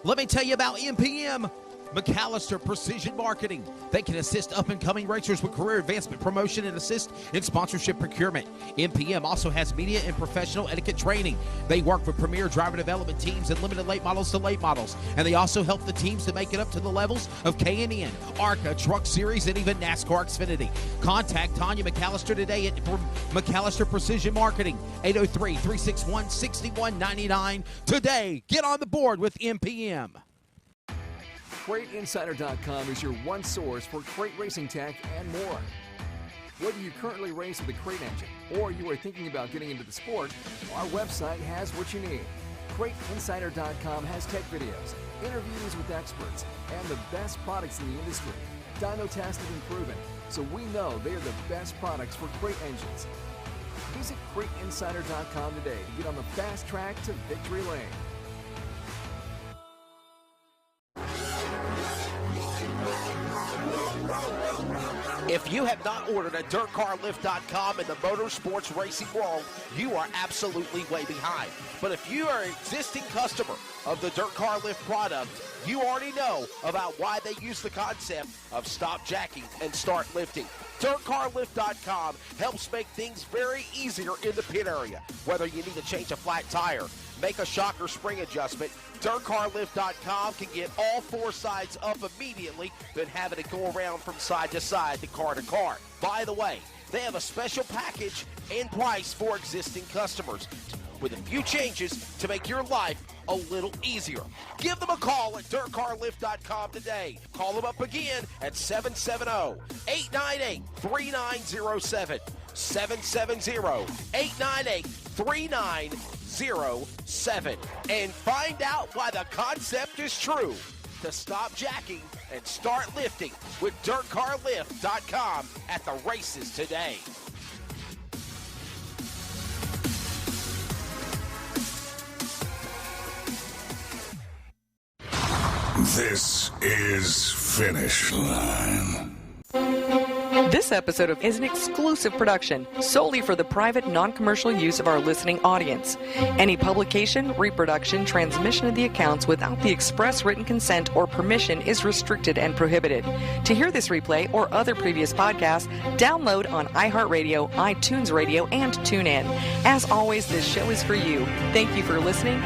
Let me tell you about MPM, McAllister Precision Marketing. They can assist up-and-coming racers with career advancement, promotion, and assist in sponsorship procurement. MPM also has media and professional etiquette training. They work with premier driver development teams and limited late models to late models. And they also help the teams to make it up to the levels of K&N, ARCA, Truck Series, and even NASCAR Xfinity. Contact Tanya McAllister today at McAllister Precision Marketing, 803-361-6199. Today, get on the board with MPM. CrateInsider.com is your one source for crate racing tech and more. Whether you currently race with a crate engine or you are thinking about getting into the sport, our website has what you need. CrateInsider.com has tech videos, interviews with experts, and the best products in the industry. Dyno tested and proven, so we know they are the best products for crate engines. Visit CrateInsider.com today to get on the fast track to victory lane. If you have not ordered at DirtCarLift.com in the motorsports racing world, you are absolutely way behind. But if you are an existing customer of the Dirt Car Lift product, you already know about why they use the concept of stop jacking and start lifting. DirtCarLift.com helps make things very easier in the pit area. Whether you need to change a flat tire, make a shock or spring adjustment, DirtCarLift.com can get all four sides up immediately, then having to go around from side to side to car. By the way, they have a special package and price for existing customers with a few changes to make your life a little easier. Give them a call at DirtCarLift.com today. Call them up again at 770-898-3907. 770-898-3907. And find out why the concept is true to stop jacking and start lifting with DirtCarLift.com at the races today. This is Finish Line. This episode is an exclusive production solely for the private, non-commercial use of our listening audience. Any publication, reproduction, transmission of the accounts without the express written consent or permission is restricted and prohibited. To hear this replay or other previous podcasts, download on iHeartRadio, iTunes Radio, and TuneIn. As always, this show is for you. Thank you for listening.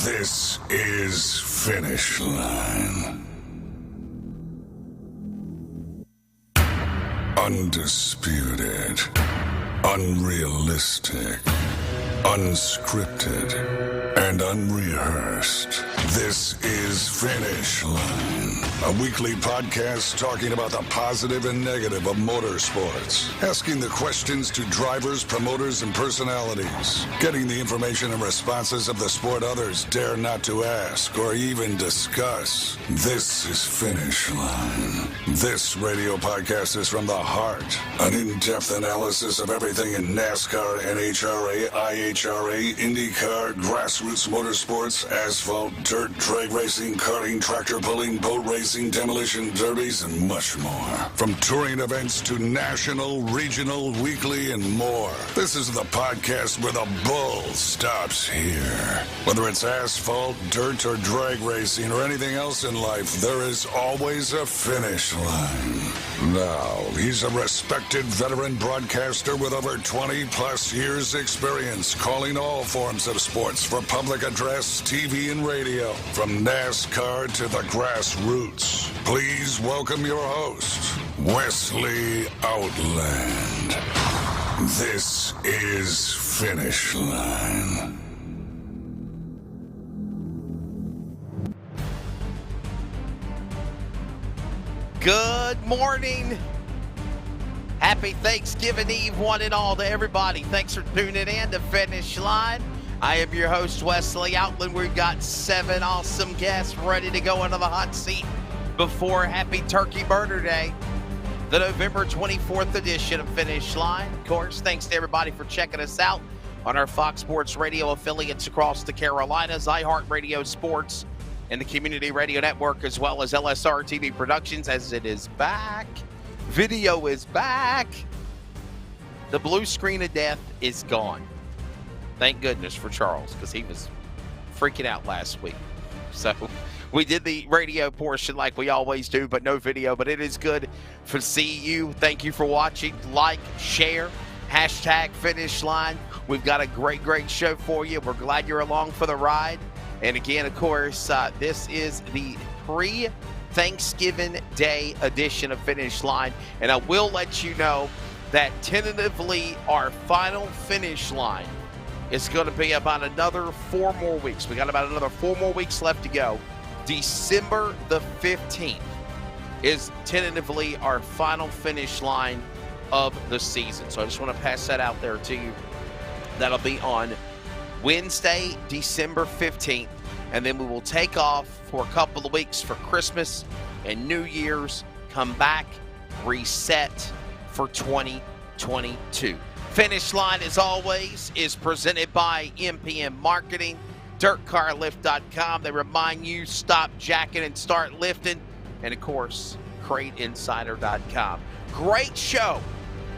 This is Finish Line. Undisputed, unrealistic, unscripted, and unrehearsed. This is Finish Line, a weekly podcast talking about the positive and negative of motorsports, asking the questions to drivers, promoters, and personalities, getting the information and responses of the sport others dare not to ask or even discuss. This is Finish Line. This radio podcast is from the heart, an in-depth analysis of everything in NASCAR, NHRA, IHRA, IndyCar, grassroots motorsports, asphalt, dirt, drag racing, karting, tractor pulling, boat racing, demolition derbies, and much more. From touring events to national, regional, weekly, and more. This is the podcast where the bull stops here. Whether it's asphalt, dirt, or drag racing, or anything else in life, there is always a finish line. Now, he's a respected veteran broadcaster with over 20-plus years experience calling all forms of sports for public address, TV, and radio. From NASCAR to the grassroots. Please welcome your host, Wesley Outland. This is Finish Line. Good morning. Happy Thanksgiving Eve, one and all, to everybody. Thanks for tuning in to Finish Line. I am your host, Wesley Outland. We've got 7 awesome guests ready to go into the hot seat before Happy Turkey Burger Day, the November 24th edition of Finish Line. Of course, thanks to everybody for checking us out on our Fox Sports Radio affiliates across the Carolinas, iHeartRadio Sports, and the Community Radio Network, as well as LSRTV Productions, as it is back. Video is back. The blue screen of death is gone. Thank goodness for Charles, because he was freaking out last week. So we did the radio portion like we always do, but no video. But it is good to see you. Thank you for watching. Like, share, hashtag Finish Line. We've got a great, great show for you. We're glad you're along for the ride. And again, of course, this is the pre-Thanksgiving Day edition of Finish Line. And I will let you know that tentatively our final finish line is going to be about another 4 more weeks. We got about another 4 more weeks left to go. December the 15th is tentatively our final finish line of the season. So I just want to pass that out there to you. That'll be on Wednesday, December 15th, and then we will take off for a couple of weeks for Christmas and New Year's, come back, reset for 2022. Finish Line, as always, is presented by MPM Marketing, DirtCarLift.com. They remind you, stop jacking and start lifting, and of course, CrateInsider.com. Great show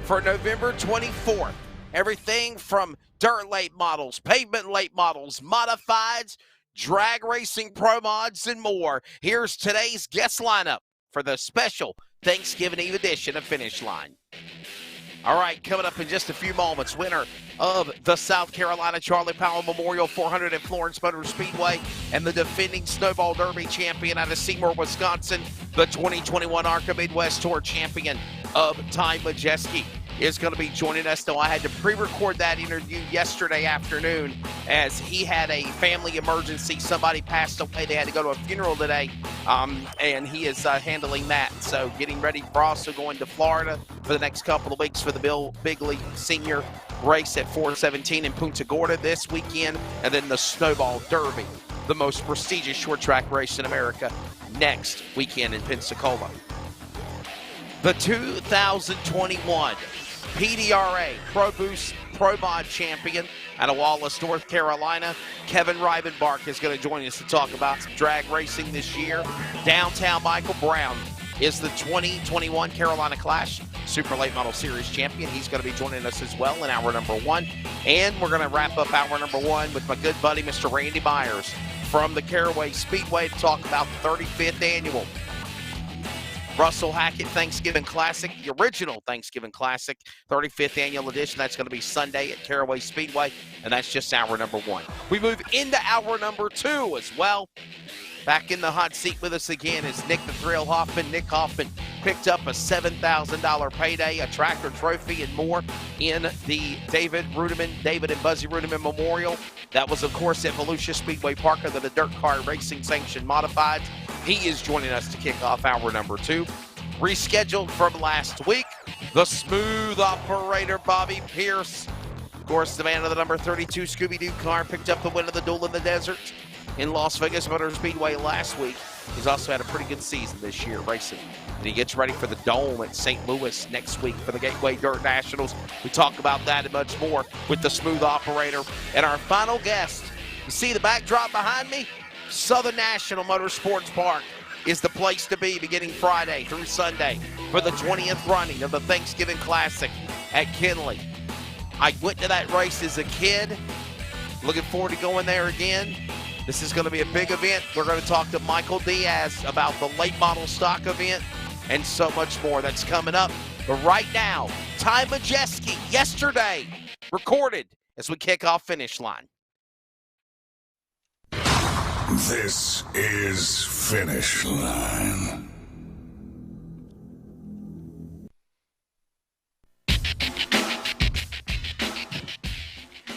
for November 24th. Everything from dirt late models, pavement late models, modifieds, drag racing pro mods, and more. Here's today's guest lineup for the special Thanksgiving Eve edition of Finish Line. All right, coming up in just a few moments, winner of the South Carolina Charlie Powell Memorial 400 at Florence Motor Speedway and the defending Snowball Derby champion out of Seymour, Wisconsin, the 2021 ARCA Midwest Tour champion of Ty Majeski is going to be joining us. Though I had to pre-record that interview yesterday afternoon as he had a family emergency. Somebody passed away. They had to go to a funeral today, and he is handling that. So getting ready for also going to Florida for the next couple of weeks for the Bill Bigley Senior race at 417 in Punta Gorda this weekend, and then the Snowball Derby, the most prestigious short track race in America, next weekend in Pensacola. The 2021 PDRA Pro Boost Pro Mod champion out of Wallace, North Carolina, Kevin Reibenbark, is going to join us to talk about some drag racing this year. Downtown Michael Brown is the 2021 Carolina Clash Super Late Model Series champion. He's going to be joining us as well in hour number 1. And we're going to wrap up hour number 1 with my good buddy, Mr. Randy Myers from the Caraway Speedway to talk about the 35th annual Russell Hackett Thanksgiving Classic, the original Thanksgiving Classic, 35th annual edition. That's going to be Sunday at Caraway Speedway, and that's just hour number 1. We move into hour number 2 as well. Back in the hot seat with us again is Nick the Thrill Hoffman. Nick Hoffman picked up a $7,000 payday, a tractor trophy, and more in the David and Buzzy Rudiman Memorial. That was, of course, at Volusia Speedway Park under the Dirt Car Racing Sanctioned Modifieds. He is joining us to kick off hour number 2. Rescheduled from last week, the smooth operator Bobby Pierce. Of course, the man of the number 32 Scooby-Doo car picked up the win of the Duel in the Desert in Las Vegas Motor Speedway last week. He's also had a pretty good season this year racing. And he gets ready for the Dome at St. Louis next week for the Gateway Dirt Nationals. We talk about that and much more with the smooth operator. And our final guest, you see the backdrop behind me? Southern National Motorsports Park is the place to be beginning Friday through Sunday for the 20th running of the Thanksgiving Classic at Kinley. I went to that race as a kid. Looking forward to going there again. This is going to be a big event. We're going to talk to Michael Diaz about the late model stock event and so much more. That's coming up. But right now, Ty Majeski, yesterday, recorded as we kick off Finish Line. This is Finish Line.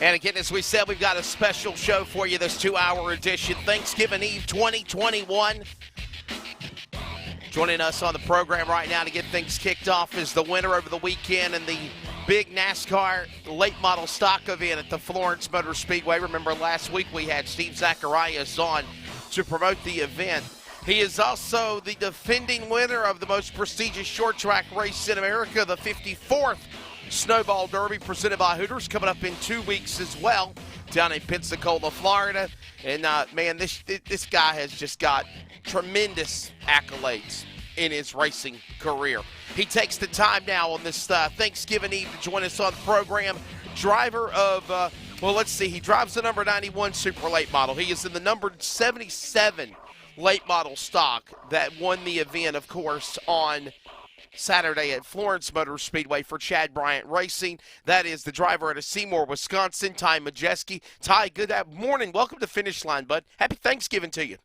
And again, as we said, we've got a special show for you, this 2-hour edition, Thanksgiving Eve 2021. Joining us on the program right now to get things kicked off is the winner over the weekend in the big NASCAR late model stock event at the Florence Motor Speedway. Remember last week we had Steve Zacharias on to promote the event. He is also the defending winner of the most prestigious short track race in America, the 54th Snowball Derby presented by Hooters coming up in 2 weeks as well down in Pensacola, Florida. And, man, this guy has just got tremendous accolades in his racing career. He takes the time now on this Thanksgiving Eve to join us on the program. Driver of, let's see, he drives the number 91 Super Late Model. He is in the number 77 Late Model stock that won the event, of course, on Saturday at Florence Motor Speedway for Chad Bryant Racing. That is the driver out of Seymour, Wisconsin, Ty Majeski. Ty, good morning. Welcome to Finish Line, bud. Happy Thanksgiving to you.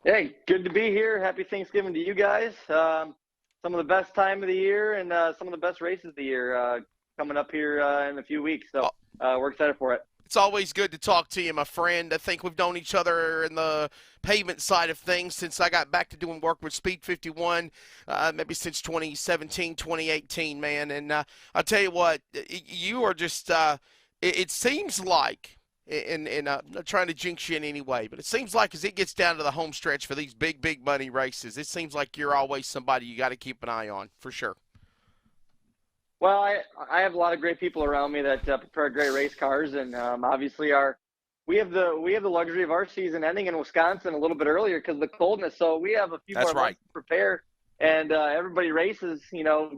Hey, good to be here. Happy Thanksgiving to you guys. Some of the best time of the year and some of the best races of the year coming up here in a few weeks. So we're excited for it. It's always good to talk to you, my friend. I think we've known each other in the pavement side of things since I got back to doing work with Speed 51, maybe since 2017, 2018, man. And I'll tell you what, you are just it seems like, and I'm not trying to jinx you in any way, but it seems like as it gets down to the home stretch for these big money races, it seems like you're always somebody you got to keep an eye on, for sure. Well, I have a lot of great people around me that prepare great race cars, and obviously we have the luxury of our season ending in Wisconsin a little bit earlier because of the coldness. So we have a few more months to prepare, and everybody races,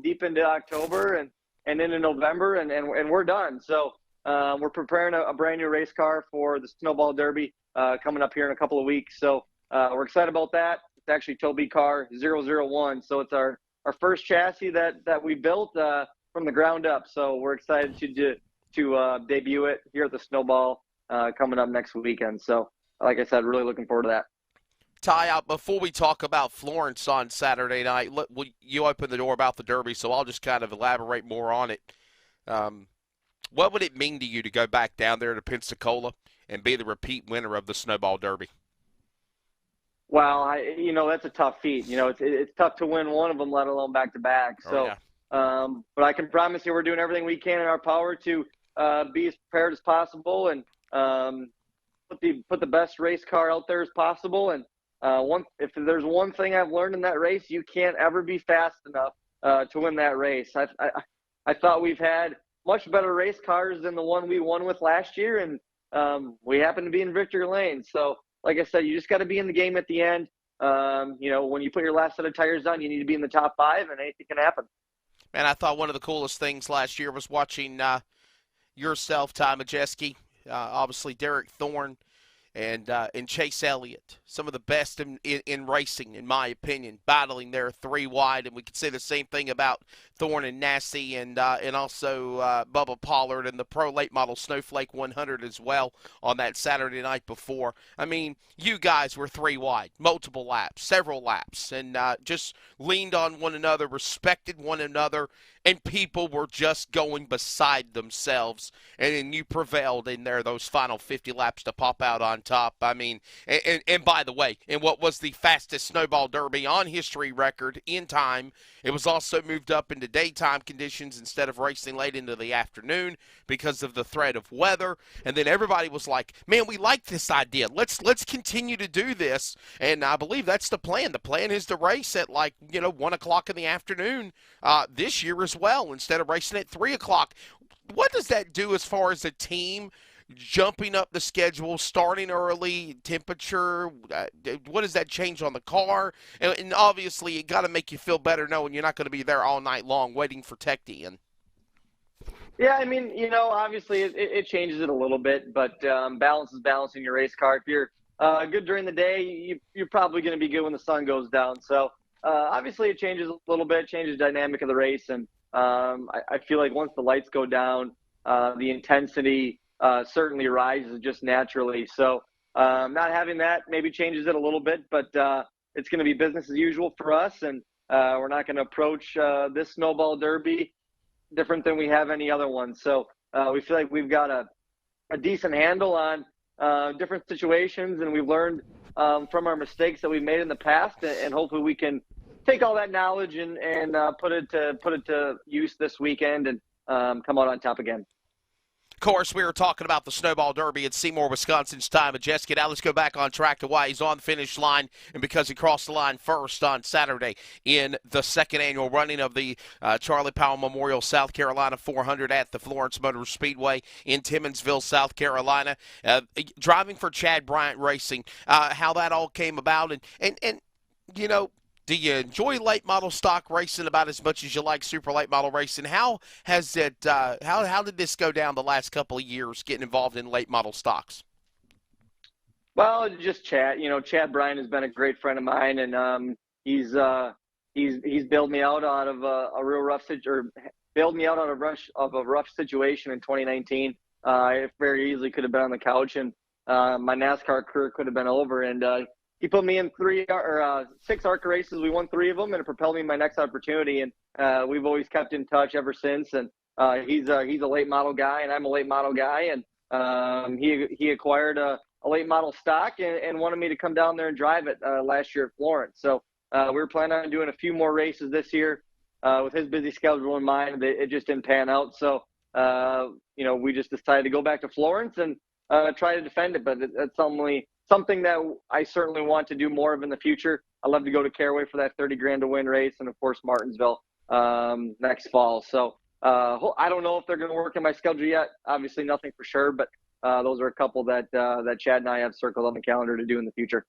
deep into October and into November, and we're done. So we're preparing a brand new race car for the Snowball Derby coming up here in a couple of weeks. So we're excited about that. It's actually Toby Car 001, so it's our first chassis that we built from the ground up. So we're excited to debut it here at the Snowball coming up next weekend. So like I said, really looking forward to that. Ty, before we talk about Florence on Saturday night, you opened the door about the Derby, so I'll just kind of elaborate more on it. What would it mean to you to go back down there to Pensacola and be the repeat winner of the Snowball Derby? Well, that's a tough feat. It's tough to win one of them, let alone back-to-back. So. Yeah. But I can promise you we're doing everything we can in our power to be as prepared as possible and put the best race car out there as possible. And if there's one thing I've learned in that race, you can't ever be fast enough to win that race. I thought we've had much better race cars than the one we won with last year, and we happen to be in victory lane. So, like I said, you just got to be in the game at the end. When you put your last set of tires on, you need to be in the top 5, and anything can happen. Man, I thought one of the coolest things last year was watching yourself, Ty Majeski, obviously Derek Thorne, and Chase Elliott, some of the best in racing, in my opinion, battling there 3 wide. And we could say the same thing about Thorne and Nassie and also Bubba Pollard and the Pro Late Model Snowflake 100 as well on that Saturday night before. I mean, you guys were 3 wide, multiple laps, several laps, and just leaned on one another, respected one another, and people were just going beside themselves. And then you prevailed in there those final 50 laps to pop out on top. I mean, and by the way, in what was the fastest Snowball Derby on history record in time, it was also moved up into daytime conditions instead of racing late into the afternoon because of the threat of weather. And then everybody was like, man, we like this idea. Let's continue to do this. And I believe that's the plan. The plan is to race at 1 o'clock in the afternoon this year as well, instead of racing at 3 o'clock. What does that do as far as a team jumping up the schedule, starting early, temperature? What does that change on the car? And obviously, it got to make you feel better knowing you're not going to be there all night long waiting for tech to end. Yeah, I mean, obviously it changes it a little bit, but balance is balancing your race car. If you're good during the day, you're probably going to be good when the sun goes down. So obviously it changes a little bit, changes the dynamic of the race. And I feel like once the lights go down, the intensity certainly rises just naturally. So not having that maybe changes it a little bit, but it's going to be business as usual for us. And we're not going to approach this Snowball Derby different than we have any other one. So we feel like we've got a decent handle on different situations, and we've learned from our mistakes that we've made in the past, and hopefully we can take all that knowledge and put it to use this weekend and come out on top again. Of course, we were talking about the Snowball Derby at Seymour, Wisconsin's time of Jessica. Now let's go back on track to why he's on the finish line, and because he crossed the line first on Saturday in the second annual running of the Charlie Powell Memorial South Carolina 400 at the Florence Motor Speedway in Timmonsville, South Carolina. Driving for Chad Bryant Racing, how that all came about, and you know, do you enjoy late model stock racing about as much as you like super late model racing? How has it? How did this go down the last couple of years getting involved in late model stocks? Well, just Chad. You know, Chad Bryan has been a great friend of mine, and he's bailed me out of a real rough bailed me out of a rough situation in 2019. I very easily could have been on the couch, and my NASCAR career could have been over. And he put me in 6 ARCA races. We won 3 of them, and it propelled me in my next opportunity. And we've always kept in touch ever since. And he's a late model guy, and I'm a late model guy. And he acquired a late model stock and wanted me to come down there and drive it last year at Florence. So we were planning on doing a few more races this year. With his busy schedule in mind, it just didn't pan out. So you know, we just decided to go back to Florence and try to defend it. But it's something that I certainly want to do more of in the future. I'd love to go to Caraway for that 30 grand to win race, and of course Martinsville next fall. So I don't know if they're going to work in my schedule yet. Obviously nothing for sure, but those are a couple that Chad and I have circled on the calendar to do in the future.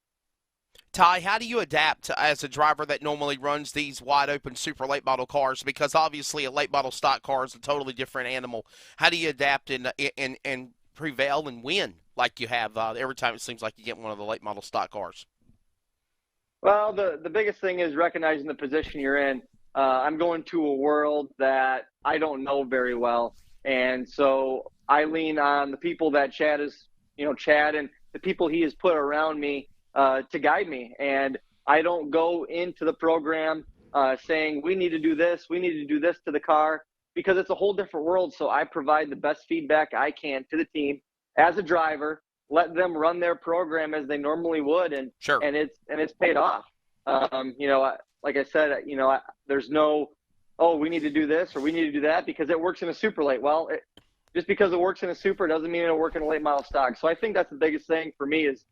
Ty, how do you adapt as a driver that normally runs these wide open super late model cars? Because obviously a late model stock car is a totally different animal. How do you adapt and prevail and win like you have every time it seems like you get one of the late model stock cars? Well, the biggest thing is recognizing the position you're in. I'm going to a world that I don't know very well. And so I lean on the people that Chad and the people he has put around me to guide me. And I don't go into the program saying, we need to do this to the car, because it's a whole different world. So I provide the best feedback I can to the team as a driver, let them run their program as they normally would. And sure. and it's paid off. You know, like I said, you know, there's no, oh, we need to do this or we need to do that because it works in a super late. Well, just because it works in a super doesn't mean it'll work in a late model stock. So I think that's the biggest thing for me is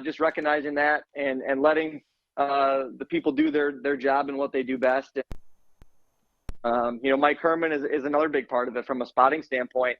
just recognizing that and letting the people do their job and what they do best. You know, Mike Herman is another big part of it from a spotting standpoint.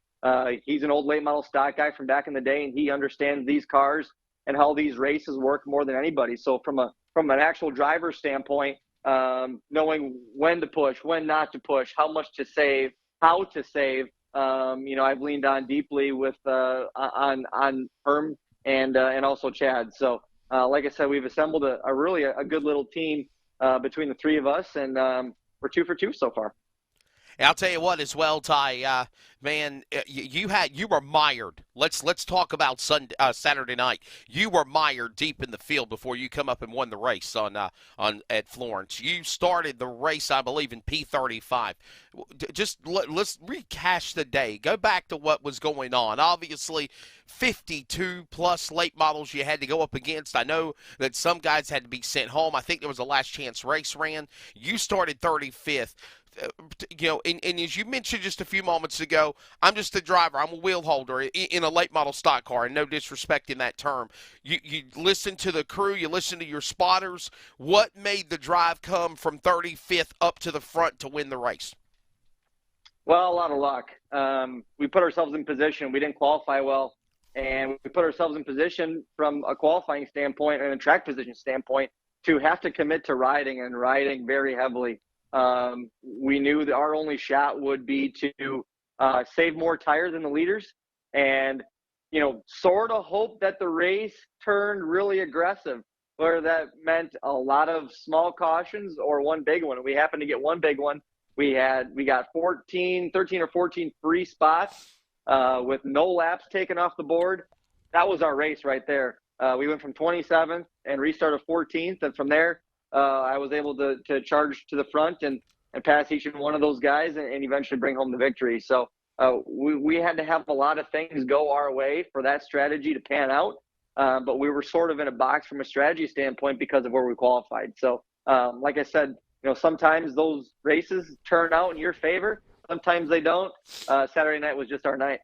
He's an old late model stock guy from back in the day, and he understands these cars and how these races work more than anybody. So from an actual driver standpoint, knowing when to push, when not to push, how much to save, how to save, you know, I've leaned on deeply with on Herm and also Chad. So like I said, we've assembled a really good little team between the three of us, and we're 2 for 2 so far. I'll tell you what as well, Ty, man, you were mired. Let's talk about Saturday night. You were mired deep in the field before you come up and won the race at Florence. You started the race, I believe, in P35. Let's recash the day. Go back to what was going on. Obviously, 52 plus late models you had to go up against. I know that some guys had to be sent home. I think there was a last chance race ran. You started 35th. You know, and as you mentioned just a few moments ago, I'm just a driver. I'm a wheel holder in a late model stock car, and no disrespect in that term. You listen to the crew, you listen to your spotters. What made the drive come from 35th up to the front to win the race? Well, a lot of luck. We put ourselves in position. We didn't qualify well, and we put ourselves in position from a qualifying standpoint and a track position standpoint to have to commit to riding very heavily. We knew that our only shot would be to save more tires than the leaders and, you know, sort of hope that the race turned really aggressive, whether that meant a lot of small cautions or one big one. We happened to get one big one. We got 13 or 14 free spots with no laps taken off the board. That was our race right there. We went from 27th and restarted 14th, and from there, I was able to charge to the front and pass each and one of those guys and eventually bring home the victory. So we had to have a lot of things go our way for that strategy to pan out. But we were sort of in a box from a strategy standpoint because of where we qualified. So like I said, you know, sometimes those races turn out in your favor. Sometimes they don't. Saturday night was just our night.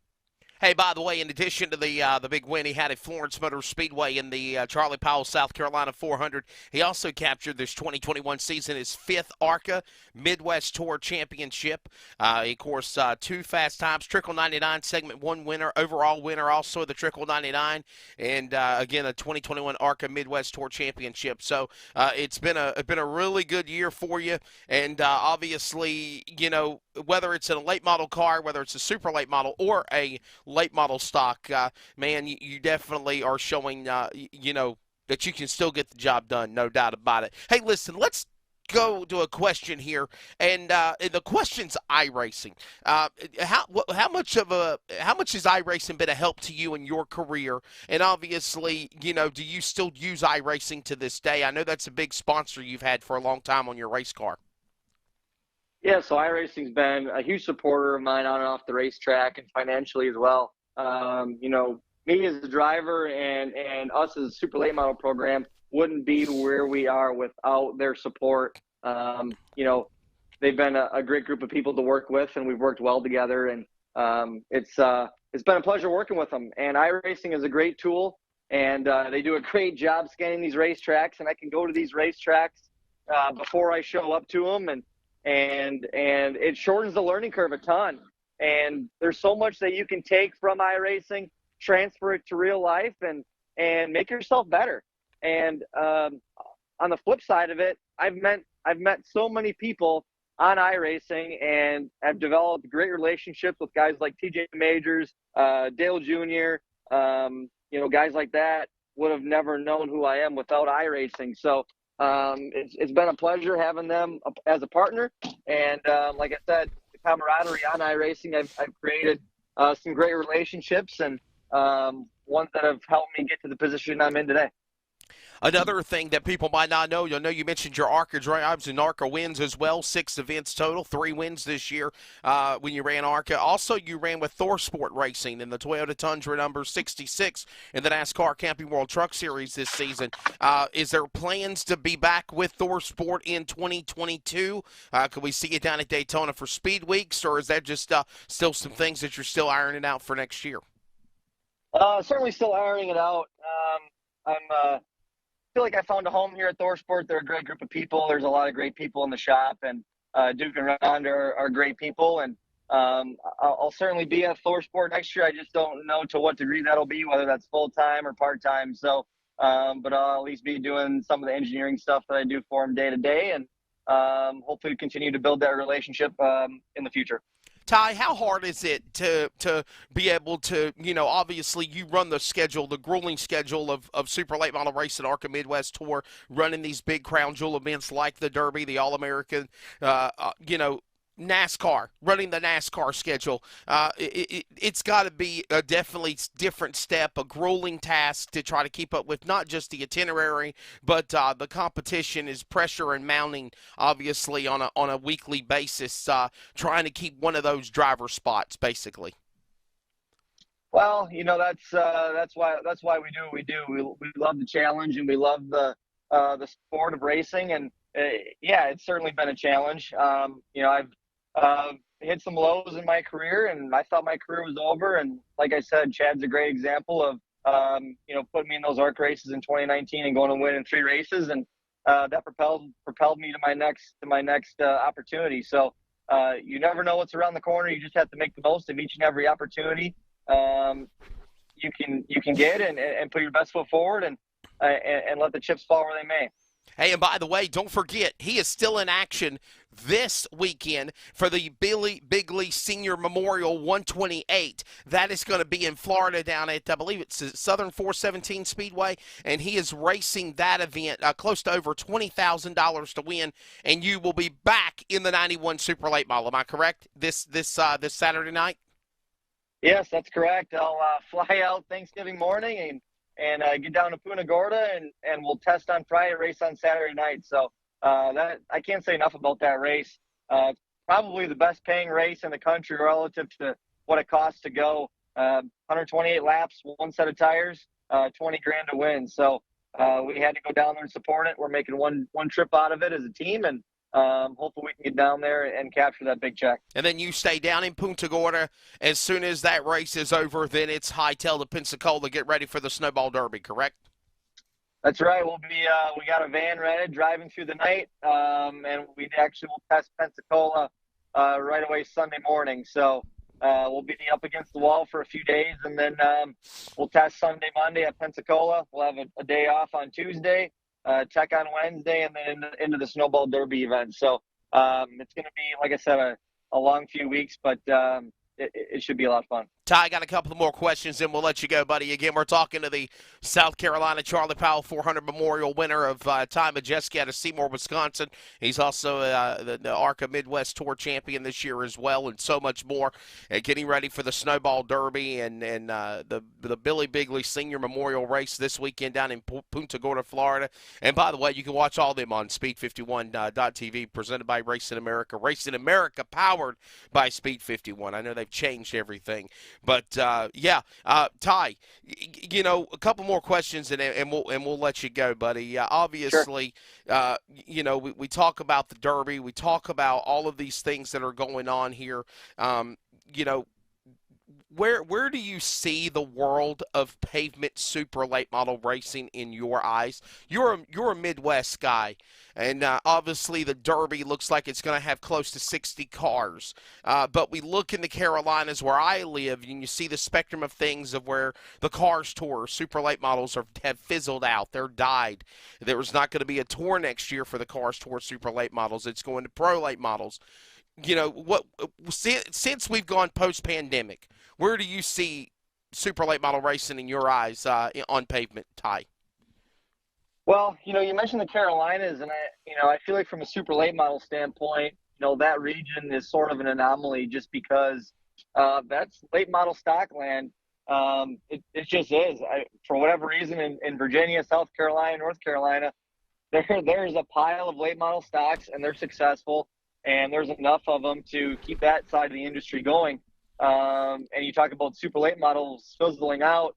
Hey, by the way, in addition to the big win he had at Florence Motor Speedway in the Charlie Powell, South Carolina 400, he also captured this 2021 season his fifth ARCA Midwest Tour Championship. Of course, 2 fast times, Trickle 99 Segment 1 winner, overall winner also of the Trickle 99, and again a 2021 ARCA Midwest Tour Championship. So it's been a really good year for you, and obviously, you know, whether it's in a late model car, whether it's a super late model or a late model stock, man, you definitely are showing, you know, that you can still get the job done, no doubt about it. Hey, listen, let's go to a question here, and the question's iRacing. How much has iRacing been a help to you in your career? And obviously, you know, do you still use iRacing to this day? I know that's a big sponsor you've had for a long time on your race car. Yeah, so iRacing's been a huge supporter of mine on and off the racetrack and financially as well. You know, me as a driver and us as a super late model program wouldn't be where we are without their support. You know, they've been a great group of people to work with, and we've worked well together. And it's been a pleasure working with them. And iRacing is a great tool, and they do a great job scanning these racetracks. And I can go to these racetracks before I show up to them, and it shortens the learning curve a ton. And there's so much that you can take from iRacing, transfer it to real life, and make yourself better. And on the flip side of it, I've met so many people on iRacing, and have developed great relationships with guys like TJ Majors, Dale Jr., you know, guys like that would have never known who I am without iRacing. So it's been a pleasure having them as a partner. And like I said, the camaraderie on iRacing, I've created some great relationships, and ones that have helped me get to the position I'm in today. Another thing that people might not know, you mentioned your ARCA drives and ARCA wins as well, 6 events total, 3 wins this year when you ran ARCA. Also, you ran with ThorSport Racing in the Toyota Tundra number 66 in the NASCAR Camping World Truck Series this season. Is there plans to be back with ThorSport in 2022? Could we see you down at Daytona for Speed Weeks, or is that just still some things that you're still ironing out for next year? Certainly still ironing it out. I feel like I found a home here at ThorSport. They're a great group of people. There's a lot of great people in the shop, and Duke and Rond are great people. And I'll certainly be at ThorSport next year. I just don't know to what degree that'll be, whether that's full-time or part-time. So, but I'll at least be doing some of the engineering stuff that I do for them day to day, and hopefully continue to build that relationship in the future. Ty, how hard is it to be able to, obviously you run the schedule, the grueling schedule of super late model race and ARCA Midwest Tour, running these big crown jewel events like the Derby, the All-American, NASCAR, running the NASCAR schedule. It's got to be a definitely different step, a grueling task to try to keep up with not just the itinerary, but the competition is pressure and mounting, obviously, on a weekly basis, trying to keep one of those driver spots, basically. Well, that's why we do what we do. We love the challenge, and we love the sport of racing, and yeah, it's certainly been a challenge. I've hit some lows in my career, and I thought my career was over. And like I said, Chad's a great example of, putting me in those ARC races in 2019 and going to win in 3 races. And that propelled me to my next opportunity. So you never know what's around the corner. You just have to make the most of each and every opportunity you can get, and put your best foot forward, and let the chips fall where they may. Hey, and by the way, don't forget, he is still in action this weekend for the Bigley Senior Memorial 128. That is going to be in Florida down at, I believe it's Southern 417 Speedway, and he is racing that event, close to over $20,000 to win, and you will be back in the 91 Super Late Model. Am I correct? This Saturday night? Yes, that's correct. I'll fly out Thanksgiving morning and get down to Punta Gorda, and we'll test on Friday, race on Saturday night. So that I can't say enough about that race. Probably the best paying race in the country relative to what it costs to go. 128 laps, 1 set of tires, $20,000 to win. So we had to go down there and support it. We're making one trip out of it as a team, and hopefully we can get down there and capture that big check. And then you stay down in Punta Gorda. As soon as that race is over, then it's hightail to Pensacola, get ready for the Snowball Derby, correct? That's right. We'll be we got a van rented, driving through the night, and we actually will test Pensacola right away Sunday morning. So we'll be up against the wall for a few days, and then we'll test Sunday, Monday at Pensacola. We'll have a day off on Tuesday, check on Wednesday, and then into the Snowball Derby event. So it's going to be, like I said, a long few weeks, but it should be a lot of fun. Ty, got a couple more questions, and we'll let you go, buddy. Again, we're talking to the South Carolina Charlie Powell 400 Memorial winner of Ty Majeski out of Seymour, Wisconsin. He's also the ARCA Midwest Tour champion this year as well, and so much more. And getting ready for the Snowball Derby and the Billy Bigley Senior Memorial Race this weekend down in Punta Gorda, Florida. And by the way, you can watch all of them on Speed51.tv, presented by Racing America. Racing America, powered by Speed51. I know they've changed everything. But, Ty, a couple more questions, and we'll let you go, buddy. Obviously, sure. We talk about the Derby. We talk about all of these things that are going on here. Where do you see the world of pavement super late model racing in your eyes? You're a Midwest guy, and obviously the Derby looks like it's going to have close to 60 cars. But we look in the Carolinas where I live, and you see the spectrum of things of where the Cars Tour super late models have fizzled out. They're died. There was not going to be a tour next year for the Cars Tour super late models. It's going to pro late models. Since we've gone post-pandemic, where do you see super late model racing in your eyes on pavement, Ty? Well, you mentioned the Carolinas, and I feel like from a super late model standpoint, that region is sort of an anomaly just because that's late model stock land. It just is. For whatever reason, in Virginia, South Carolina, North Carolina, there's a pile of late model stocks, and they're successful, and there's enough of them to keep that side of the industry going. And you talk about super late models fizzling out.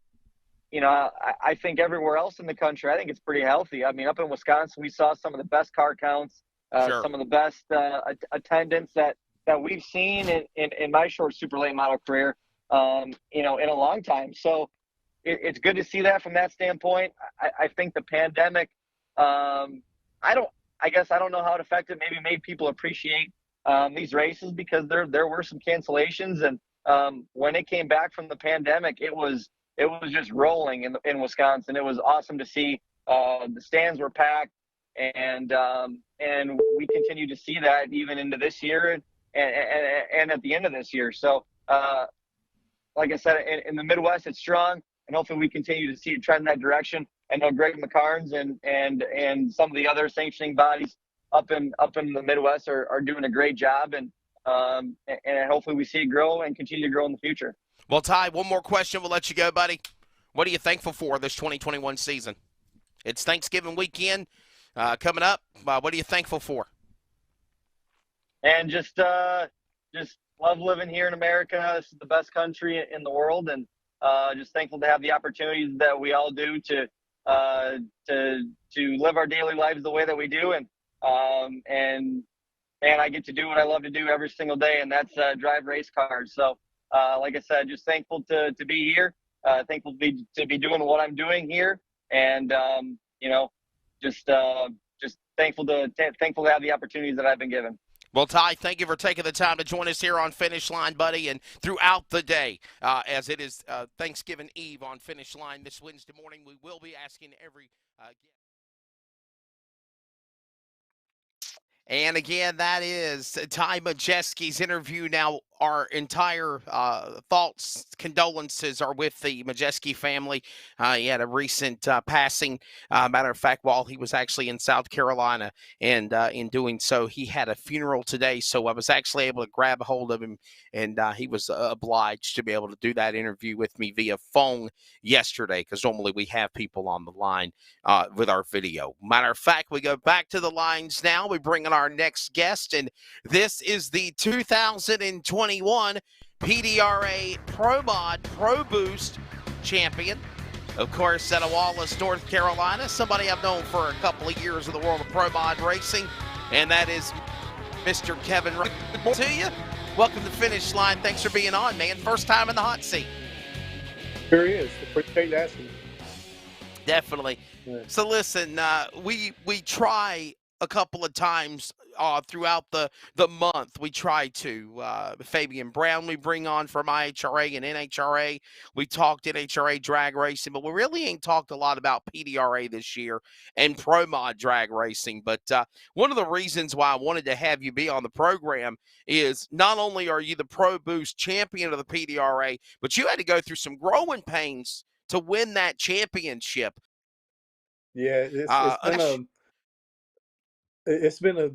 I think everywhere else in the country, I think it's pretty healthy. I mean, up in Wisconsin, we saw some of the best car counts, Sure. some of the best attendance that we've seen in my short super late model career, in a long time. So it's good to see that from that standpoint. I think the pandemic, I don't know how it affected, maybe made people appreciate these races because there were some cancellations, and when it came back from the pandemic, it was just rolling in Wisconsin. It was awesome to see. The stands were packed, and we continue to see that even into this year and at the end of this year. So, like I said, in the Midwest, it's strong, and hopefully we continue to see it trend in that direction. I know Greg McCarnes and some of the other sanctioning bodies up in the Midwest are doing a great job, and hopefully we see it grow and continue to grow in the future. Well, Ty, one more question. We'll let you go, buddy. What are you thankful for this 2021 season? It's Thanksgiving weekend coming up. What are you thankful for? And just love living here in America. This is the best country in the world, and just thankful to have the opportunities that we all do to live our daily lives the way that we do, and I get to do what I love to do every single day, and that's drive race cars. So, like I said, just thankful to be here, thankful to be doing what I'm doing here, and just thankful to have the opportunities that I've been given. Well, Ty, thank you for taking the time to join us here on Finish Line, buddy, and throughout the day, as it is Thanksgiving Eve on Finish Line this Wednesday morning. We will be asking every guest. And again, that is Ty Majeski's interview. Now, our entire thoughts, condolences are with the Majeski family. He had a recent passing. Matter of fact, while he was actually in South Carolina, and in doing so, he had a funeral today. So I was actually able to grab a hold of him, and he was obliged to be able to do that interview with me via phone yesterday, because normally we have people on the line with our video. Matter of fact, we go back to the lines now. We bring in our next guest, and this is the 2021 PDRA Pro Mod Pro Boost champion, of course, out of Wallace, North Carolina. Somebody I've known for a couple of years in the world of Pro Mod racing. and that is Mr. Kevin. Good morning to you. Welcome to Finish Line. Thanks for being on, man. First time in the hot seat. Sure is. Appreciate asking. Definitely. Yeah. So listen, we try a couple of times throughout the month. We try to Fabian Brown we bring on from IHRA and NHRA. We talked NHRA drag racing, but we really ain't talked a lot about PDRA this year and Pro Mod drag racing. But one of the reasons why I wanted to have you be on the program is not only are you the Pro Boost champion of the PDRA, but you had to go through some growing pains to win that championship. Yeah, it's been a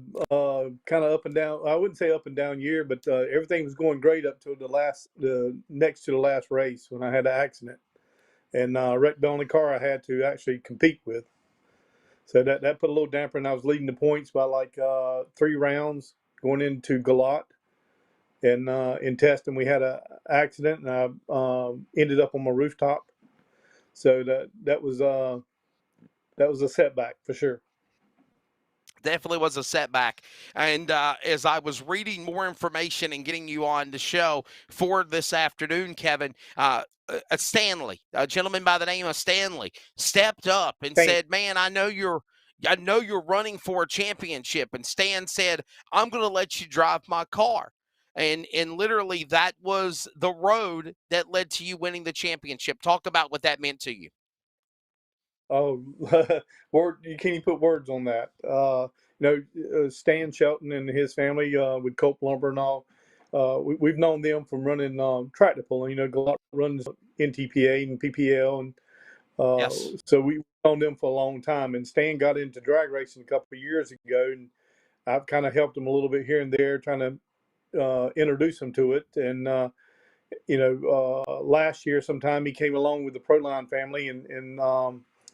kind of up and down. I wouldn't say up and down year, but everything was going great up to the next to the last race when I had an accident and wrecked the only car I had to actually compete with. So that put a little damper, and I was leading the points by like 3 rounds going into Galat. And in testing, we had an accident, and I ended up on my rooftop. So that was a setback for sure. Definitely was a setback. And as I was reading more information and getting you on the show for this afternoon, Kevin, Stanley, a gentleman by the name of Stanley, stepped up and said, "Man, I know you're running for a championship." And Stan said, "I'm going to let you drive my car." And literally that was the road that led to you winning the championship. Talk about what that meant to you. Oh, you can't even put words on that. Stan Shelton and his family with Cope Lumber and all. We've known them from running tractor pulling. Galot runs NTPA and PPL, and Yes. so we've known them for a long time. And Stan got into drag racing a couple of years ago, and I've kind of helped him a little bit here and there, trying to introduce him to it. And last year sometime he came along with the Proline family, and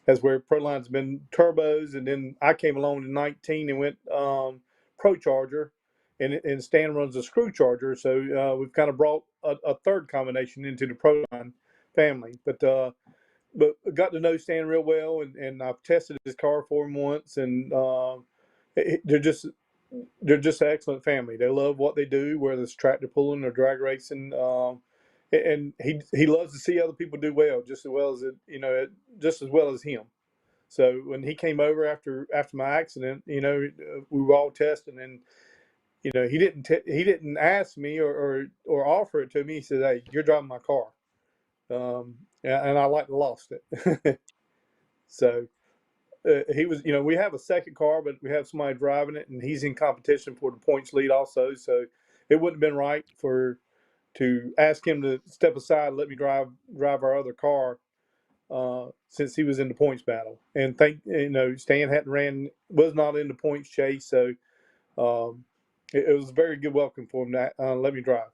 that's where Proline's been turbos, and then I came along in 19 and went Pro Charger, and Stan runs a screw charger, so we've kind of brought a third combination into the Proline family. But got to know Stan real well, and I've tested his car for him once, and they're just an excellent family. They love what they do, whether it's tractor pulling or drag racing. And he loves to see other people do well, just as well as him. So when he came over after my accident, we were all testing, and he didn't ask me or offer it to me. He said, "Hey, you're driving my car," and I like lost it. So he was, we have a second car, but we have somebody driving it, and he's in competition for the points lead also. So it wouldn't have been right to ask him to step aside and let me drive our other car since he was in the points battle. And Stan was not in the points chase, so it was a very good welcome for him to let me drive.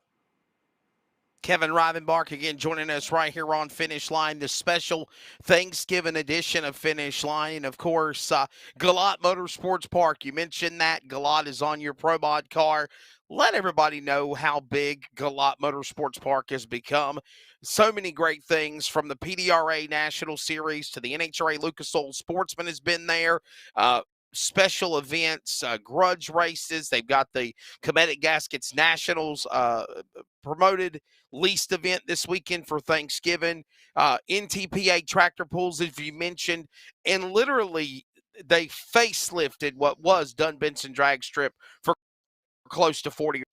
Kevin Rivenbark again joining us right here on Finish Line, the special Thanksgiving edition of Finish Line. And of course, Galat Motorsports Park. You mentioned that Galat is on your Pro Mod car. Let everybody know how big Galat Motorsports Park has become. So many great things, from the PDRA National Series to the NHRA Lucas Oil Sportsman has been there. Special events, grudge races. They've got the Cometic Gaskets Nationals promoted leased event this weekend for Thanksgiving. NTPA tractor pulls, as you mentioned, and literally they facelifted what was Dunn Benson Drag Strip for close to 40 years.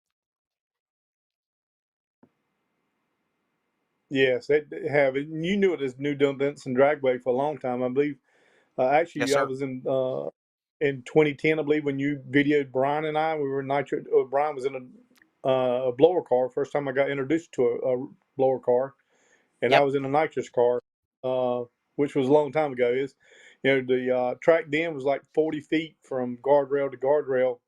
Yes, they have. You knew it as New Dunn Benson Dragway for a long time, I believe. Actually, Yes, sir. I was in 2010, I believe, when you videoed Brian and I. We were in Nitro. Brian was in a blower car. First time I got introduced to a blower car, and Yep. I was in a nitrous car, which was a long time ago. The track then was like 40 feet from guardrail to guardrail,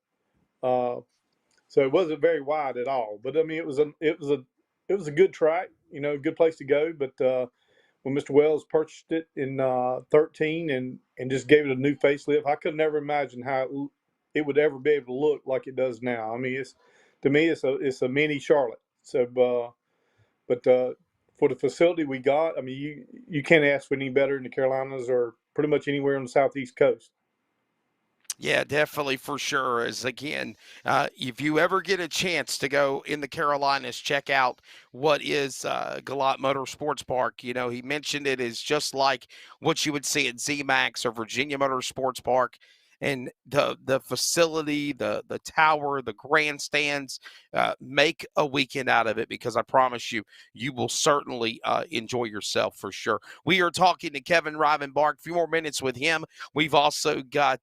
so it wasn't very wide at all. But I mean, it was a good track, a good place to go. But when Mr. Wells purchased it in 13 and just gave it a new facelift, I could never imagine how it would ever be able to look like it does now. I mean, it's a mini Charlotte. So, but for the facility we got, I mean, you can't ask for any better in the Carolinas or pretty much anywhere on the Southeast coast. Yeah, definitely for sure. As again, if you ever get a chance to go in the Carolinas, check out what is Galat Motorsports Park. You know, he mentioned it is just like what you would see at ZMAX or Virginia Motorsports Park. And the facility, the tower, the grandstands, make a weekend out of it, because I promise you, you will certainly enjoy yourself for sure. We are talking to Kevin Rivenbark. A few more minutes with him. We've also got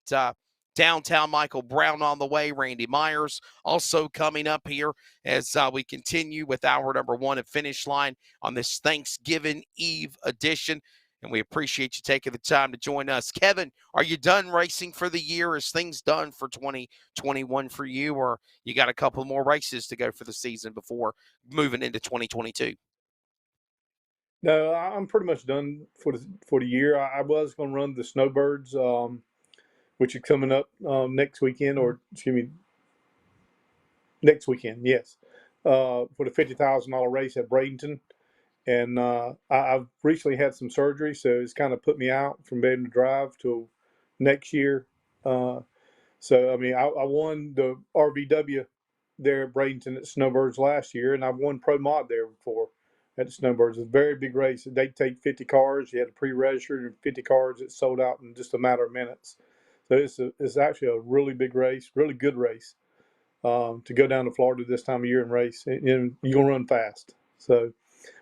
Downtown Michael Brown on the way. Randy Myers also coming up here as we continue with hour number 1 at Finish Line on this Thanksgiving Eve edition. And we appreciate you taking the time to join us. Kevin, are you done racing for the year? Is things done for 2021 for you, or you got a couple more races to go for the season before moving into 2022? No, I'm pretty much done for the year. I was going to run the Snowbirds, which is coming up next weekend, or excuse me, next weekend. Yes, for the $50,000 race at Bradenton. And I've recently had some surgery, so it's kind of put me out from being able to drive till next year. So, I mean, I won the RVW there at Bradenton at Snowbirds last year, and I've won Pro Mod there before at the Snowbirds. It's a very big race. They take 50 cars. You had to pre-register, and 50 cars. It sold out in just a matter of minutes. So it's actually a really big race, really good race to go down to Florida this time of year and race. And you're going to run fast. So,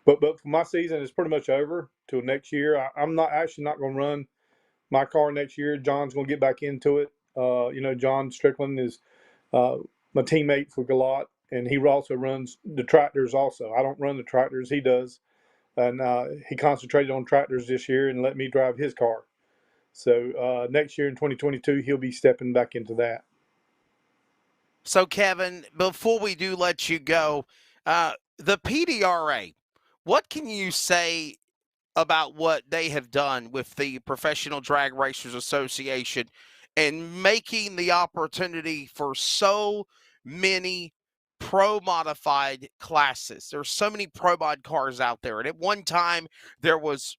but for my season, it's pretty much over till next year. I'm not going to run my car next year. John's going to get back into it. John Strickland is my teammate for Galat, and he also runs the tractors also. I don't run the tractors, he does. And he concentrated on tractors this year and let me drive his car. So next year in 2022, he'll be stepping back into that. So, Kevin, before we do let you go, the PDRA, what can you say about what they have done with the Professional Drag Racers Association and making the opportunity for so many pro modified classes? There's so many pro mod cars out there. And at one time there was,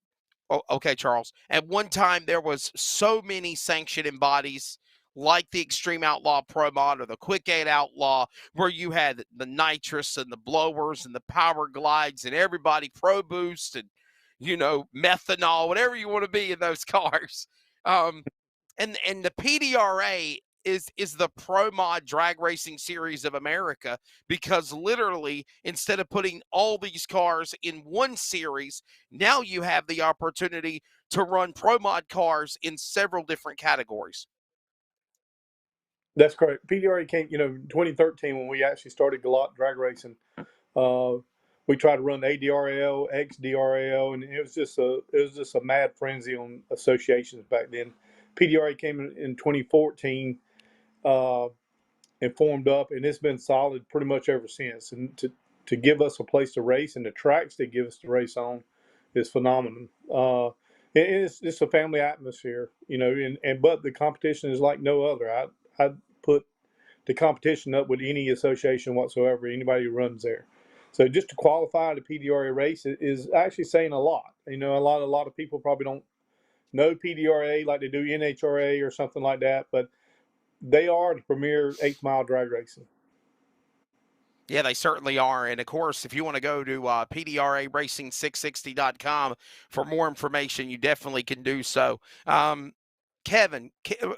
okay, Charles, at one time there was so many sanctioning bodies like the Extreme Outlaw Pro Mod or the Quick 8 Outlaw, where you had the nitrous and the blowers and the power glides and everybody Pro Boost and methanol, whatever you want to be in those cars. And the PDRA is the Pro Mod Drag Racing Series of America, because literally, instead of putting all these cars in one series, now you have the opportunity to run Pro Mod cars in several different categories. That's correct. PDRA came, 2013 when we actually started Galat Drag Racing. We tried to run ADRL, XDRL, and it was just a mad frenzy on associations back then. PDRA came in 2014 and formed up, and it's been solid pretty much ever since. And to give us a place to race, and the tracks they give us to race on is phenomenal. It's a family atmosphere, but the competition is like no other. I'd put the competition up with any association whatsoever, anybody who runs there. So just to qualify the PDRA race is actually saying a lot. A lot of people probably don't know PDRA like they do NHRA or something like that, but they are the premier 8-mile drag racing. Yeah, they certainly are. And of course, if you want to go to PDRARacing660.com for more information, you definitely can do so. Kevin,